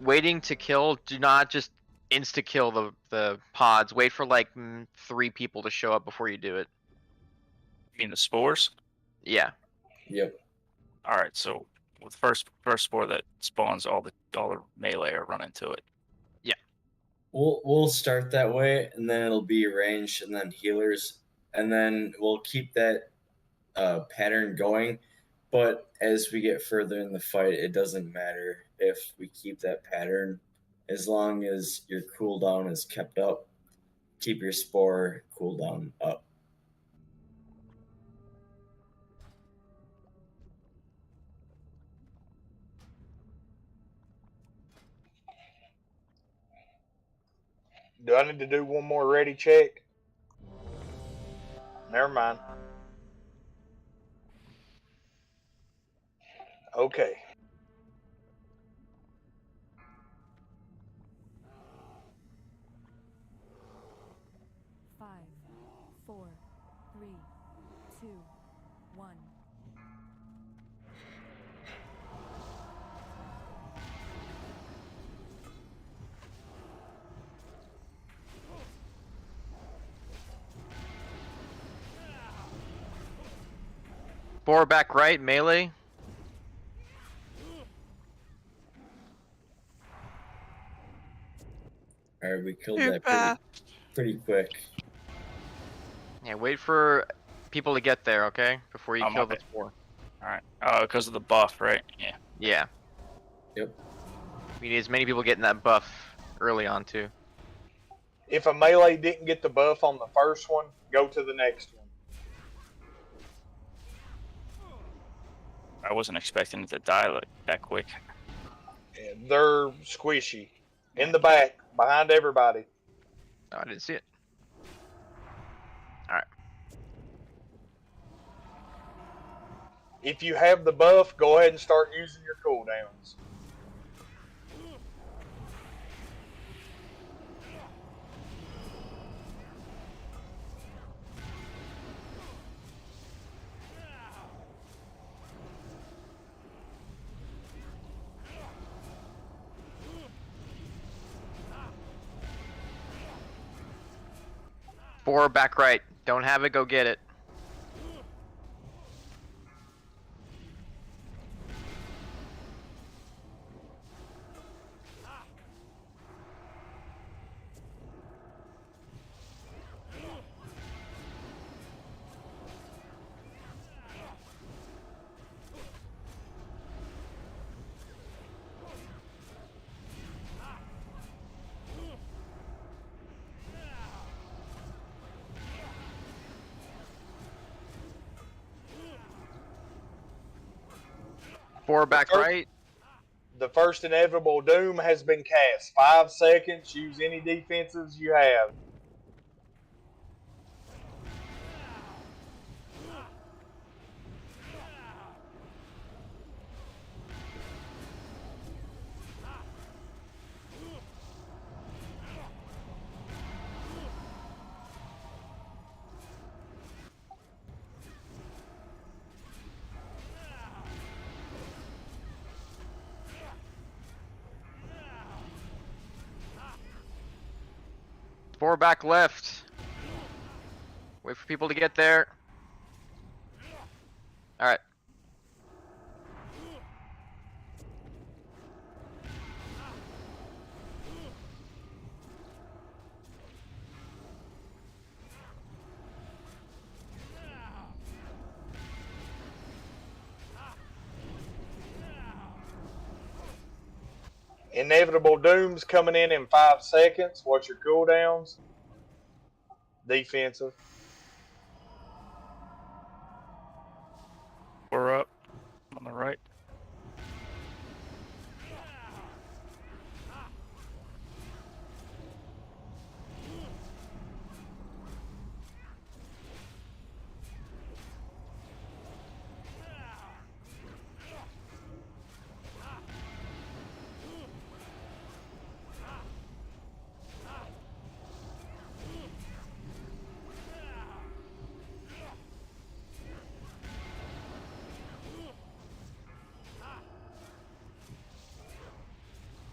waiting to kill, do not just insta kill the pods. Wait for like 3 people to show up before you do it. You mean the spores? Yeah. Yep. All right, so with first spore that spawns, all the melee are run into it. Yeah. We'll start that way, and then it'll be ranged, and then healers, and then we'll keep that pattern going. But as we get further in the fight, it doesn't matter if we keep that pattern, as long as your cooldown is kept up. Keep your spore cooldown up. Do I need to do one more ready check? Never mind. Okay. Five, 4, 3, 2, 1. Spore back right, melee. Alright, we killed Too that fast. pretty quick. Yeah, wait for people to get there, okay? Before you kill the spore. All right. Because of the buff, right? Yeah. Yeah. Yep. We need as many people getting that buff early on too. If a melee didn't get the buff on the first one, go to the next one. I wasn't expecting it to die like that quick. Yeah, they're squishy. In the back, behind everybody. Oh, I didn't see it. Alright. If you have the buff, go ahead and start using your cooldowns. Spore back right. Don't have it, go get it. Spore back right. The first Inevitable Doom has been cast. 5 seconds. Use any defenses you have. Spore back left. Wait for people to get there. Alright. Inevitable Doom's coming in 5 seconds. What's your cooldowns? Defensive. We're up on the right.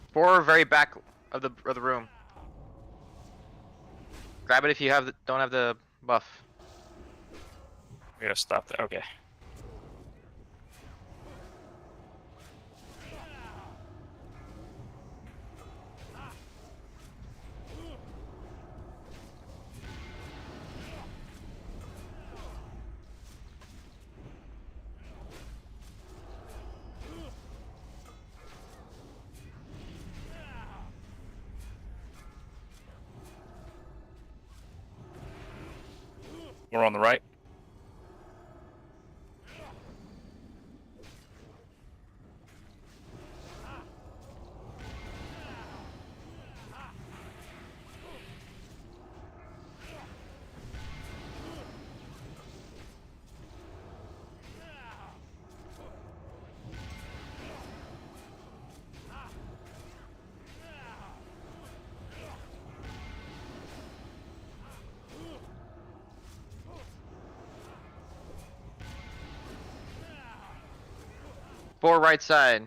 Spore very back of the room. Grab it if you don't have the buff. We gotta stop there. Okay. We're on the right. Spore right side.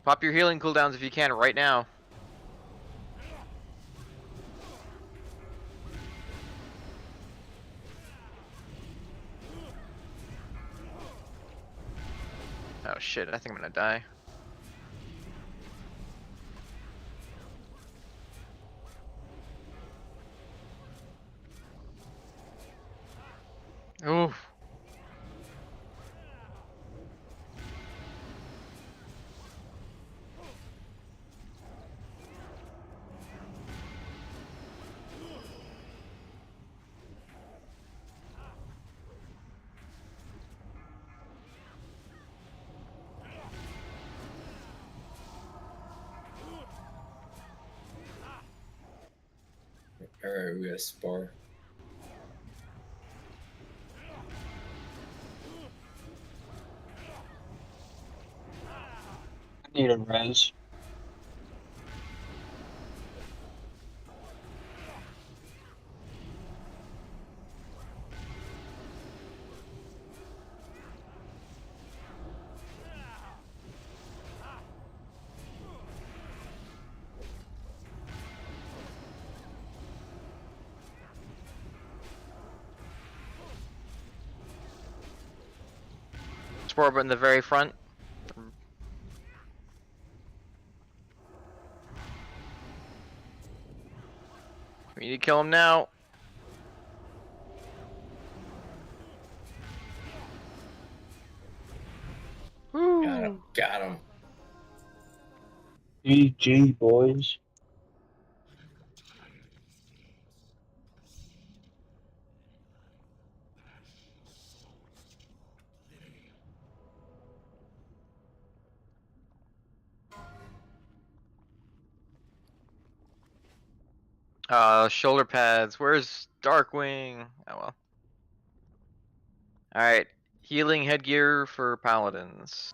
Pop your healing cooldowns if you can right now. Oh shit, I think I'm gonna die. Oof. Alright, we got a spar. I need a res. Spore in the very front. We need to kill him now. Got him. Got him. GG, boys. Shoulder pads. Where's Darkwing? Oh well. Alright. Healing headgear for paladins.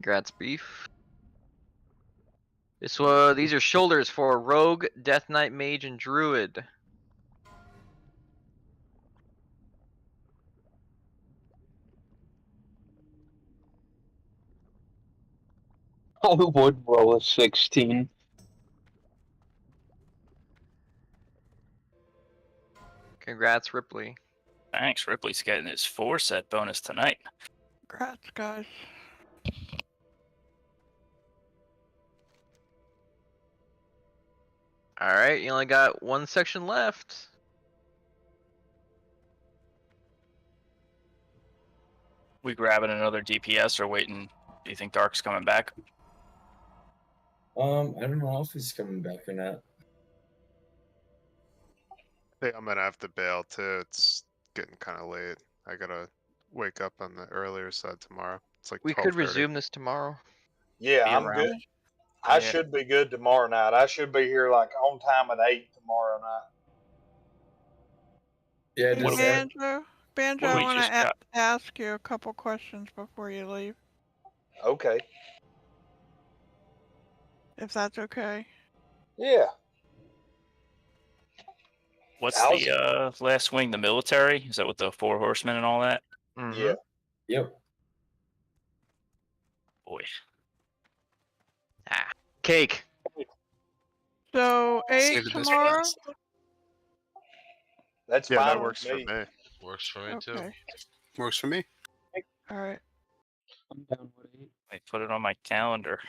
Congrats, Beef. These are shoulders for Rogue, Death Knight, Mage, and Druid. I would roll a 16. Congrats, Ripley. Thanks. Ripley's getting his 4-set bonus tonight. Congrats, guys. Alright, you only got one section left. We grabbing another DPS or waiting? Do you think Dark's coming back? I don't know if he's coming back or not. I think I'm gonna have to bail too. It's getting kind of late. I gotta wake up on the earlier side tomorrow. It's like We could 12:30. resume this tomorrow. Yeah, Be I'm around. good. I Yeah. should be good tomorrow night. I should be here like on time at 8 tomorrow night. Yeah, Hey, What does do we- that, Banjo, what do I we want just to got? ask you a couple questions before you leave, Okay. if that's okay. Yeah. What's How's- the last wing? The military? Is that with the 4 horsemen and all that? Mhm. Yeah. yep. Boy. Cake. So, 8 Save the best for tomorrow? last. That's Yeah, fine that with works for me. me. Works for me too. Okay. Works for me. Alright. I'm down with 8. I put it on my calendar.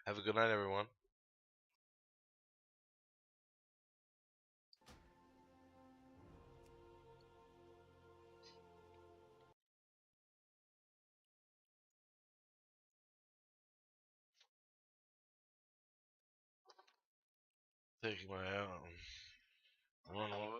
Have a good night, everyone. Taking my run over.